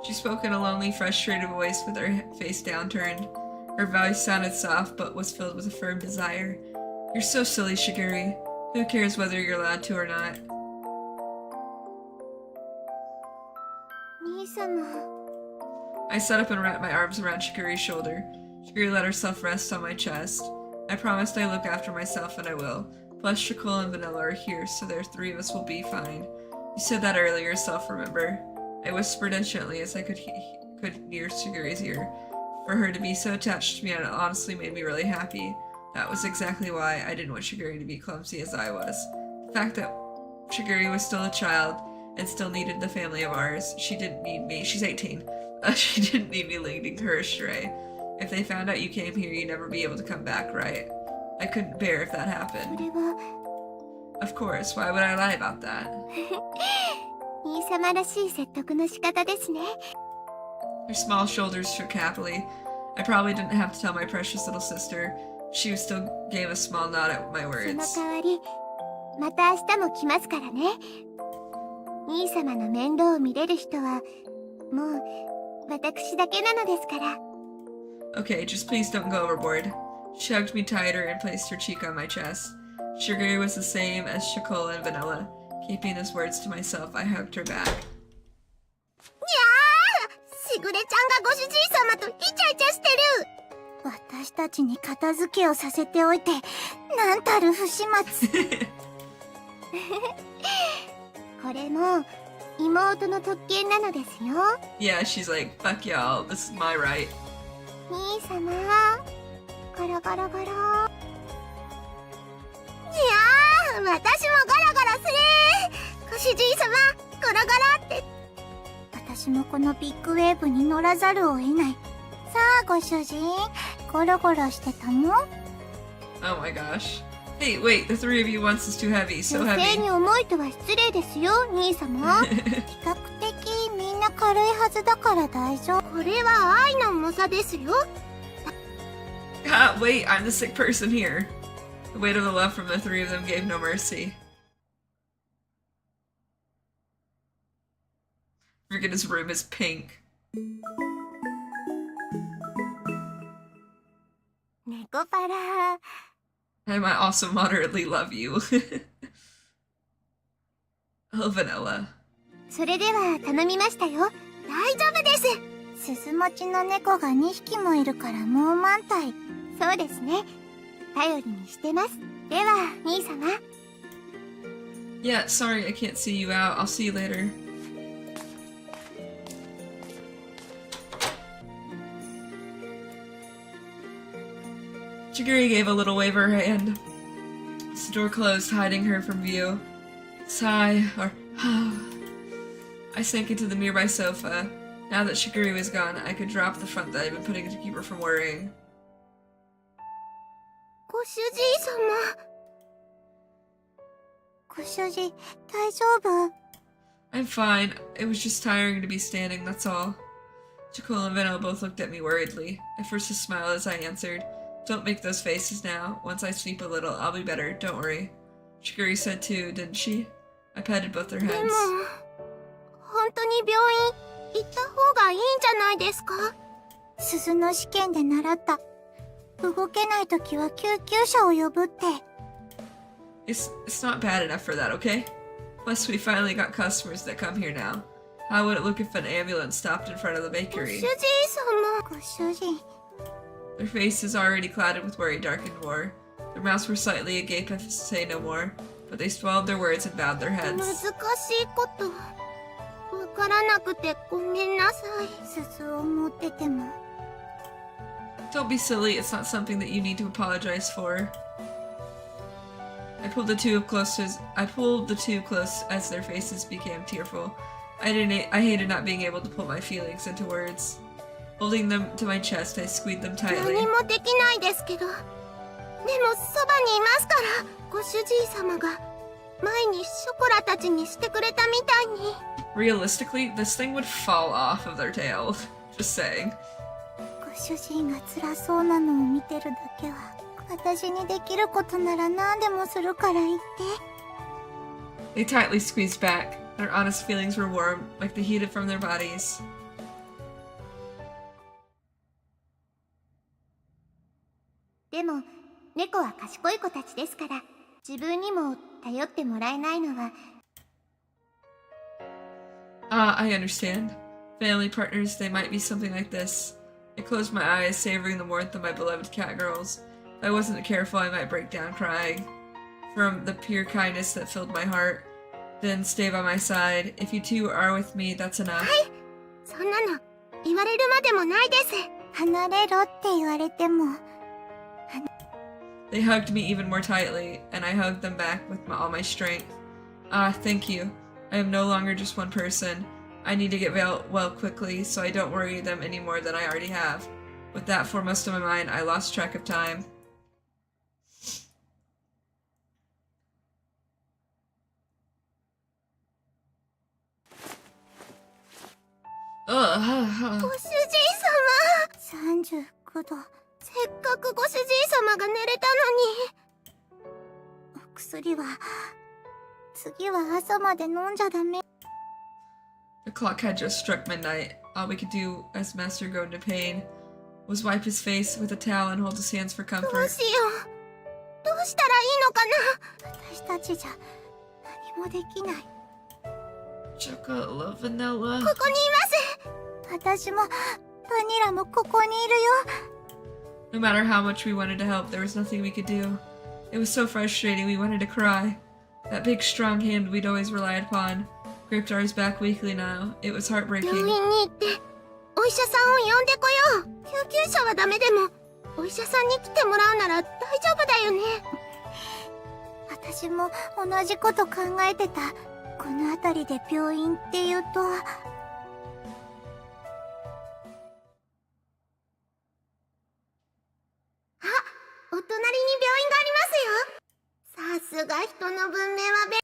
She spoke in a lonely, frustrated voice with her face downturned. Her voice sounded soft but was filled with a firm desire. You're so silly, Shiguri. Who cares whether you're allowed to or not? 兄様。 I sat up and wrapped my arms around Shiguri's shoulder. Shiguri let herself rest on my chest. I promised I'd look after myself, and I will. Plus, Shakul and Vanilla are here, so there 3 of us will be fine. You said that earlier yourself, remember? I whispered as gently as I could near Shiguri's ear. For her to be so attached to me, it honestly made me really happy. That was exactly why I didn't want Shiguri to be clumsy as I was. The fact that Shiguri was still a child and still needed the family of ours. She didn't need me. She's 18. She didn't need me leading her astray. If they found out you came here, you'd never be able to come back, right? I couldn't bear if that そ happened. れは Of course, why would I lie about that? 兄様らしい説得の仕方ですね。 Her small shoulders shook happily. I probably didn't have to tell my precious little sister. She still gave a small nod at my その words. 代わり、また明日も来ますからね。兄様の面倒を見れる人は、もう私だけなのですから。 Okay, just please don't go overboard. She hugged me tighter and placed her cheek on my chest. Shiguri was the same as Shakul and Vanilla. Keeping his words to myself, I hugged her back. にゃー、しぐれちゃんがご主人様とイチャイチャしてる。私たちに片付けをさせておいて、なんたる不始末。これも妹の特権なのですよ。 Yeah, she's like, fuck y'all, this is my right. 兄様、ゴロゴロゴロ。にゃー、私もゴロゴロする。ご主人様、ゴロゴロって。私もこのビッグウェーブに乗らざるを得ない。さあ、ご主人、ゴロゴロしてたもん。 Oh my gosh. Hey, wait, the 3 of you once is too heavy, so 女性 heavy. に重いとは失礼ですよ、兄様。比較的みんな軽いはずだから大丈夫。これは愛の重さですよ。 Ah, wait, I'm the sick person here. The weight of the love from the 3 of them gave no mercy. Forget his room is pink. 猫パラ。 I might also moderately love you. Oh, Vanilla. それでは頼みましたよ。大丈夫です。鈴持ちの猫が2匹もいるからもう満体。そうですね。頼りにしてます。では、兄様。 Yeah, sorry, I can't see you out. I'll see you later. Shiguri gave a little wave of her hand. The door closed, hiding her from view. Sigh, or I sank into the nearby sofa. Now that Shiguri was gone, I could drop the front that I'd been putting to keep her from worrying. ご主人様。ご主人、大丈夫？ I'm fine. It was just tiring to be standing, that's all. Chikul and Vino both looked at me worriedly. I forced a smile as I answered. Don't make those faces now. Once I sleep a little, I'll be better. Don't worry. Shiguri said too, didn't she? I patted both their でも、 heads. 本当に病院行った方がいいんじゃないですか？鈴の試験で習った。動けないときは救急車を呼ぶって。It's not bad enough for that, okay? Plus, we finally got customers that come here now. How would it look if an ambulance stopped in front of the ご主 bakery? 人様。ご主人。 Their faces, already clouded with worry, darkened more. Their mouths were slightly agape as if to say no more, but they swallowed their words and bowed their 難 heads. しいこと。わからなくてごめんなさい。鈴を持ってても。 Don't be silly, it's not something that you need to apologize for. I pulled the two close as their faces became tearful. I hated not being able to put my feelings into words. Holding them to my chest, I squeezed them 何 tightly. もできないですけど。でもそばにいますから。ご主人様が前にショコラたちにしてくれたみたいに。 Realistically, this thing would fall off of their tail. Just saying. ご主人が辛そうなのを見てるだけは、私にできることなら何でもするから言って。They tightly squeezed back. Their honest feelings were warm, like the heat from their bodies. でも猫は賢い子たちですから、自分にも頼ってもらえないのは。I understand. Family partners, they might be something like this. I closed my eyes, savoring the warmth of my beloved cat girls. If I wasn't careful, I might break down crying. From the pure kindness that filled my heart. Then stay by my side. If you two are with me, that's enough. そんなの言われるまでもないです。離れろって言われても。They hugged me even more tightly, and I hugged them back with all my strength. Ah, thank you. I am no longer just one person. I need to get well quickly, so I don't worry them any more than I already have. With that foremost in my mind, I lost track of time. Ugh. ご主人様。39度。せっかくご主人様が寝れたのに。お薬は次は朝まで飲んじゃダメ。 The clock had just struck midnight. All we could do as Master groaned in pain was wipe his face with a towel and hold his hands for どう comfort. しよう。どうしたらいいのかな。私たちじゃ何もできない。 Chocolate love vanilla. ここにいます。私もバニラもここにいるよ。 No matter how much we wanted to help, there was nothing we could do. It was so frustrating, we wanted to cry. That big, strong hand we'd always relied upon gripped ours back weakly now. It was 病 heartbreaking. 院に行ってお医者さんを呼んでこよう。救急車はダメでもお医者さんに来てもらうなら大丈夫だよね。私も同じこと考えてた。この辺りで病院っていうと。お隣に病院がありますよ。さすが人の文明はべ。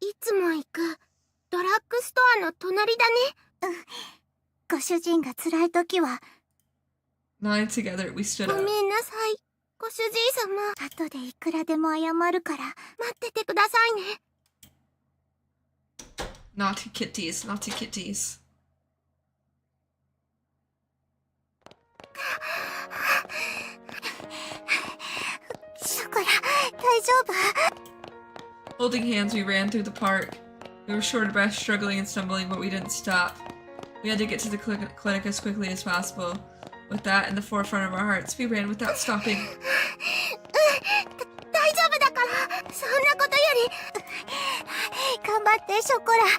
いつも行くドラッグストアの隣だね。ご主人が辛い時は Lying together, we stood ご up. めんなさい。ご主人様。後でいくらでも謝るから。待っててくださいね。Naughty kitties, naughty kitties. ショコラ、大丈夫？ Holding hands, we ran through the park. We were short of breath, struggling and stumbling, but we didn't stop. We had to get to the clinic as quickly as possible. With that in the forefront of our hearts, we ran without stopping. 大丈夫だから。そんなことより。頑張ってショコラ。も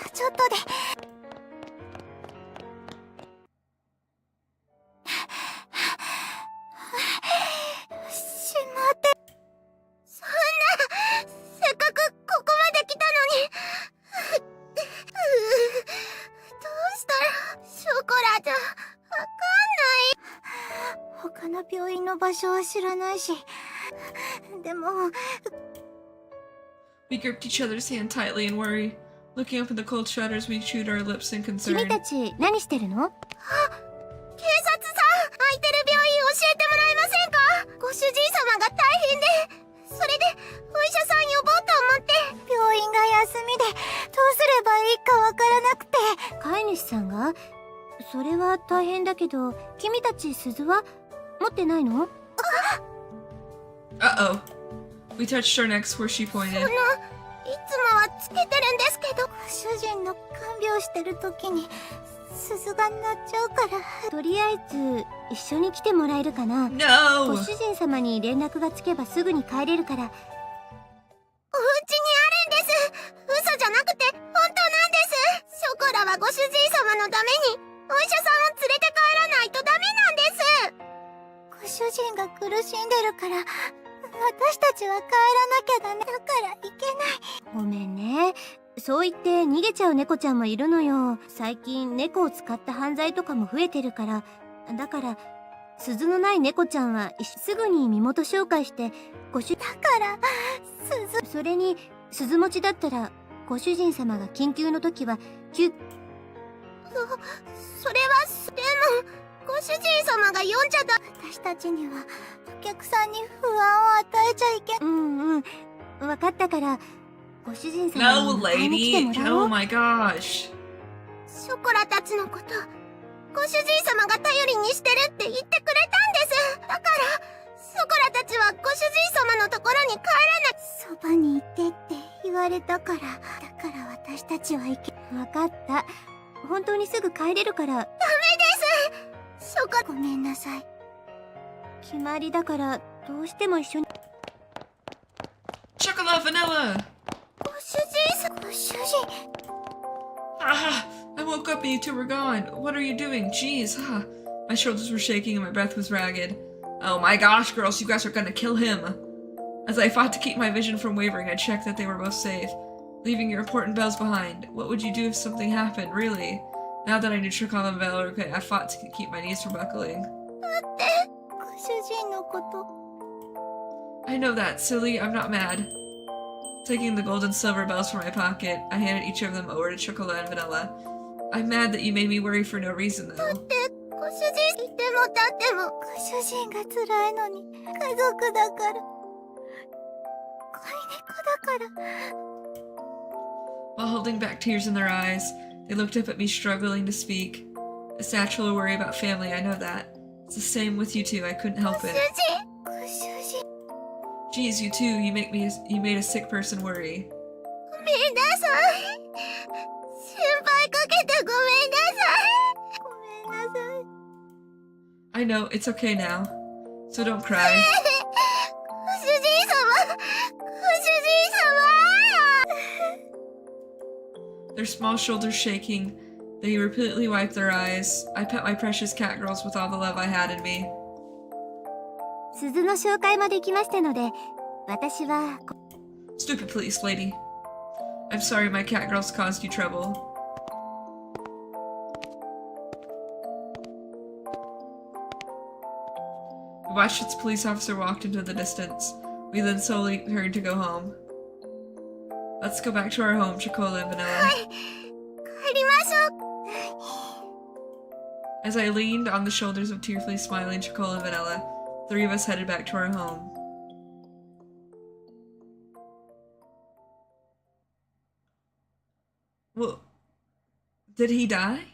うちょっとで。しまって。そんな、せっかくここまで来たのに。どうしたらショコラじゃわかんない。他の病院の場所は知らないし。でも We gripped each other's hand tightly in worry. Looking up at the cold shutters, we chewed our lips in 君 concern. たち何してるの？警察さん、空いてる病院教えてもらえませんか？ご主人様が大変で、それでお医者さん呼ぼうと思って。病院が休みでどうすればいいかわからなくて。飼い主さんが？それは大変だけど、君たち鈴は持ってないの？ Uh-oh. We touched our necks where she そ pointed. の、いつもはつけてるんですけど。ご主人の看病してる時に鈴が鳴っちゃうから。とりあえず一緒に来てもらえるかな？ No! ご主人様に連絡がつけばすぐに帰れるから。お家にあるんです。嘘じゃなくて本当なんです。ショコラはご主人様のためにお医者さんを連れて帰らないとダメなんです。ご主人が苦しんでるから私たちは帰らなきゃダメだからいけない。ごめんね。そう言って逃げちゃう猫ちゃんもいるのよ。最近猫を使った犯罪とかも増えてるから。だから鈴のない猫ちゃんはすぐに身元紹介してだからそれに鈴持ちだったらご主人様が緊急の時はそれはでもご主人様が呼んじゃった。私たちには客さんに不安を与えちゃいけわかったから、ご主人様 No, に迎えに来て lady. もらお Oh う。 my gosh. ショコラたちのこと、ご主人様が頼りにしてるって言ってくれたんです。だから、ショコラたちはご主人様のところに帰らない。そばにいてって言われたから、だから私たちは行け。わかった。本当にすぐ帰れるから。ダメです。ショコ、ごめんなさい。決まりだから、どうしても一緒に。Chocolate vanilla. ご主人。Ah, I woke up and you two were gone. What are you doing? Jeez. My shoulders were shaking and my breath was ragged. Oh my gosh, girls, you guys are gonna kill him. As I fought to keep my vision from wavering, I checked that they were both safe, leaving your important bells behind. What would you do if something happened, really? Now that I knew Chocolate and Vanilla were okay, I fought to keep my knees from buckling. ご主人のこと。 I know that, silly. I'm not mad. Taking the gold and silver bells from my pocket, I handed each of them over to Chocolate and Vanilla. I'm mad that you made me worry for no reason, though. ご主人いても立っても、ご主人が辛いのに、家族だから。飼い猫だから。 While holding back tears in their eyes, they looked up at me, struggling to speak. It's natural to worry about family, I know that. It's the same with you two, I couldn't help it. ご主人。 Geez, you two, you made a sick person worry. ごめんなさい。心配かけてごめんなさい。ごめんなさい。 I know, it's okay now. So don't cry. ご主人様。ご主人様。 Their small shoulders shaking, they repeatedly wiped their eyes. I pet my precious cat girls with all the love I had in me. 鈴の紹介もできましたので、私は。 Stupid police lady. I'm sorry my cat girls caused you trouble. We watched as the police officer walked into the distance. We then slowly turned to go home. Let's go back to our home, Chocola and Vanilla. 帰りましょう。 As I leaned on the shoulders of tearfully smiling Chocola and Vanilla, three of us headed back to our home. Well, did he die?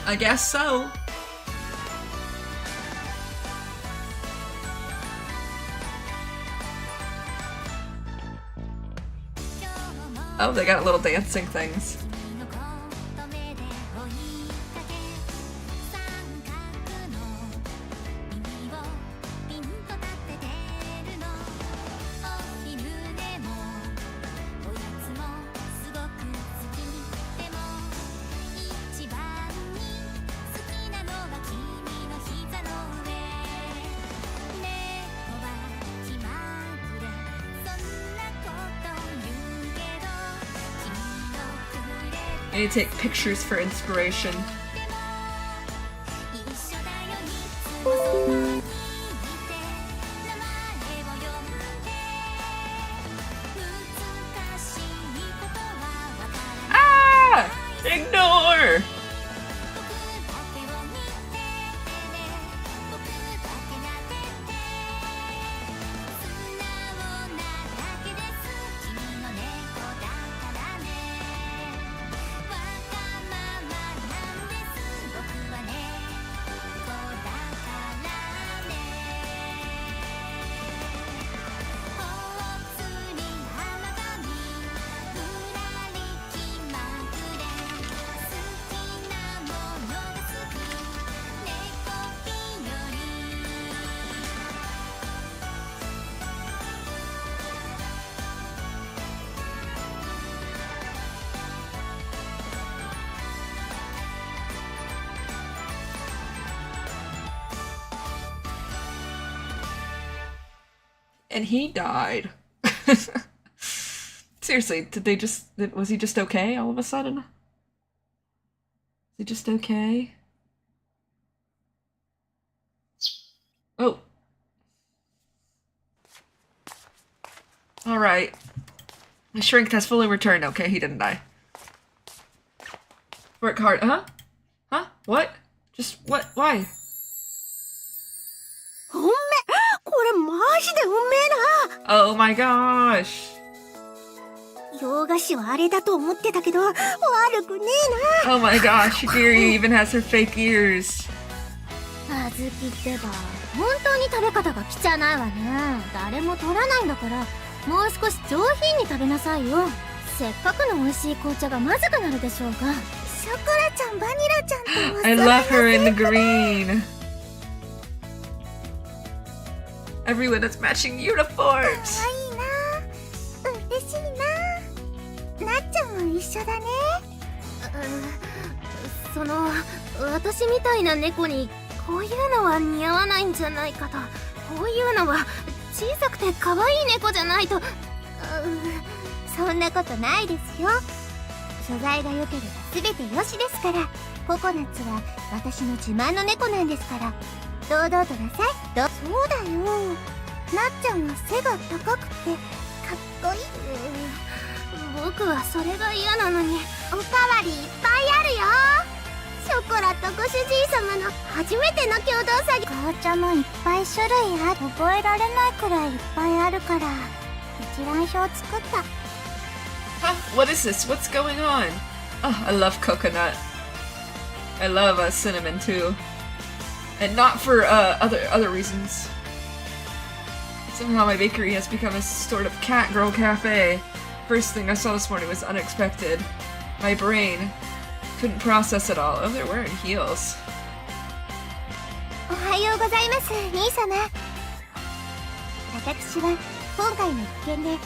I guess so. Oh, they got little dancing things. I need to take pictures for inspiration. Ah! Ignore! And he died. Seriously, was he just okay all of a sudden? Is he just okay? Oh. Alright. My shrink has fully returned. Okay, he didn't die. Work hard. Huh? Huh? What? Just what? Why? 本命これマジで運命 Oh my gosh. な洋菓子はあれだと思ってたけど悪くねえな Oh my gosh. Shigiri even has her fake ears. あずきってば本当に食べ方が汚いわね。誰も取らないんだからもう少し上品に食べなさいよ。せっかくの美味しい紅茶がまずくなるでしょうが。ショコラちゃんバニラちゃんと I love her in the green. Everyone has matching uniforms. かわいいな嬉しいななっちゃんも一緒だねその私みたいな猫にこういうのは似合わないんじゃないかと。こういうのは小さくて可愛い猫じゃないと。そんなことないですよ素材が良ければ全てよしですから。ココナッツは私の自慢の猫なんですから堂々となさい。そうだよなっちゃんは背が高くてかっこいい。僕はそれが嫌なのに。おかわりいっぱいあるよショコラとご主人様の初めての共同作業。紅茶もいっぱい種類ある覚えられないくらいいっぱいあるから一覧表作った。 Huh? What is this? What's going on? Oh, I love coconut. I love cinnamon too. And not for other reasons. Somehow my bakery has become a sort of cat girl cafe. First thing I saw this morning was unexpected. My brain couldn't process it all. Oh, they're wearing heels. おはようございます兄様。私は今回の一件で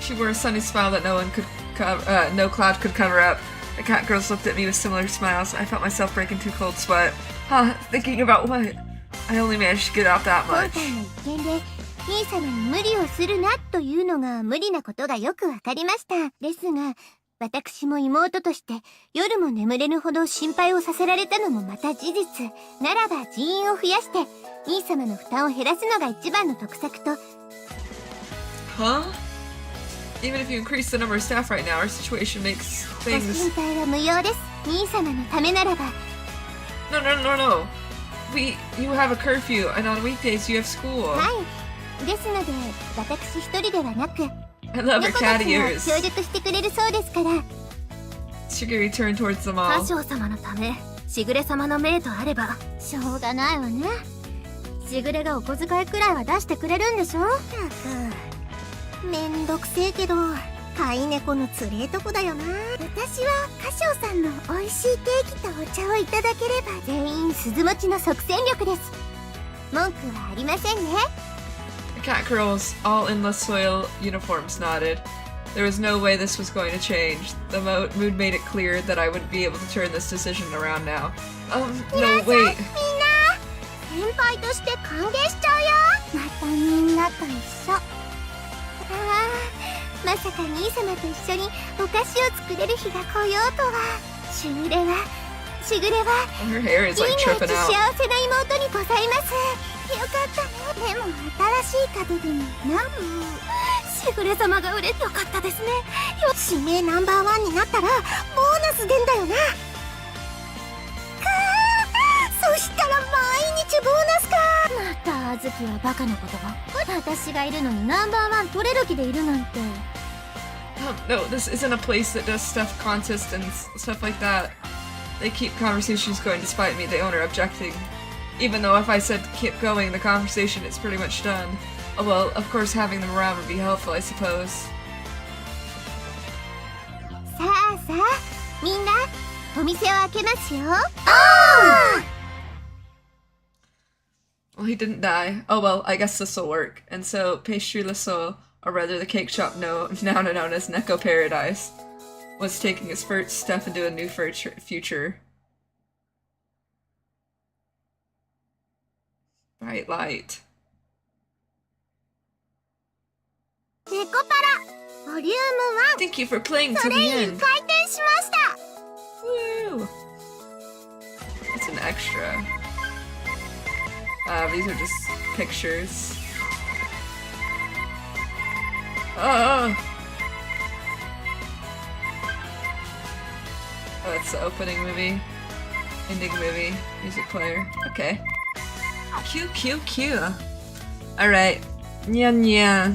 She wore a sunny smile that no cloud could cover up. The cat girls looked at me with similar smiles. I felt myself break into a cold sweat. Huh, thinking about what? I only managed to get out that 今 much. 回の一件で兄様に無理をするなというのが無理なことがよくわかりました。ですが私も妹として夜も眠れぬほど心配をさせられたのもまた事実ならば人員を増やして兄様の負担を減らすのが一番の得策と。 Huh? Even if you increase the number of staff right now, our situation makes ご心 things... 配は無用です。兄様のためならば。 No. You have a curfew, and on weekdays you have school. はいですので私一人ではなく I love her 猫た cat ちも ears. 協力してくれるそうですから。 Shigiri turned towards them 大 all. 将様のためしぐれ様の命とあれば。しょうがないわね。しぐれがお小遣いくらいは出してくれるんでしょ。ったくめんどくせえけど飼い猫のつれえとこだよな。私はカシオさんの美味しいケーキとお茶をいただければ全員鈴持ちの即戦力です。文句はありませんね。 The cat girls, all in the soil uniforms, nodded. There was no way this was going to change. The mood made it clear that I wouldn't be able to turn this decision around now. No, wait. みんな先輩として歓迎しちゃうよ。またみんなと一緒。まさか兄様と一緒にお菓子を作れる日が来ようとは。しぐれは Her hair is 唯 like 一 tripping 幸 out. せな妹にございます。よかったね。でも新しい門でもなんしぐれ様が売れてよかったですね。指名ナンバーワンになったらボーナス出んだよな。そしたら毎日ボーナスか。またあずきはバカなことばっかり。私がいるのにナンバーワン取れる気でいるなんて。No, this isn't a place that does stuff contests and stuff like that. They keep conversations going despite me, the owner objecting. Even though if I said keep going, the conversation is pretty much done. Oh well, of course having them around would be helpful, I suppose. さあさあみんなお店を開けますよ。Well, he didn't die. Oh well, I guess this'll work. And so, Pastry Le Sol, or rather the cake shop now known as Neko Paradise, was taking his first step into a new future. Bright light. ネコパラボリューム Thank you for playing 1 to ト the レイン end. 開店しました。 Woo! That's an extra. These are just pictures. Oh, that's the opening movie. Indie movie. Music player. Okay. Cute. Alright. Nya nya.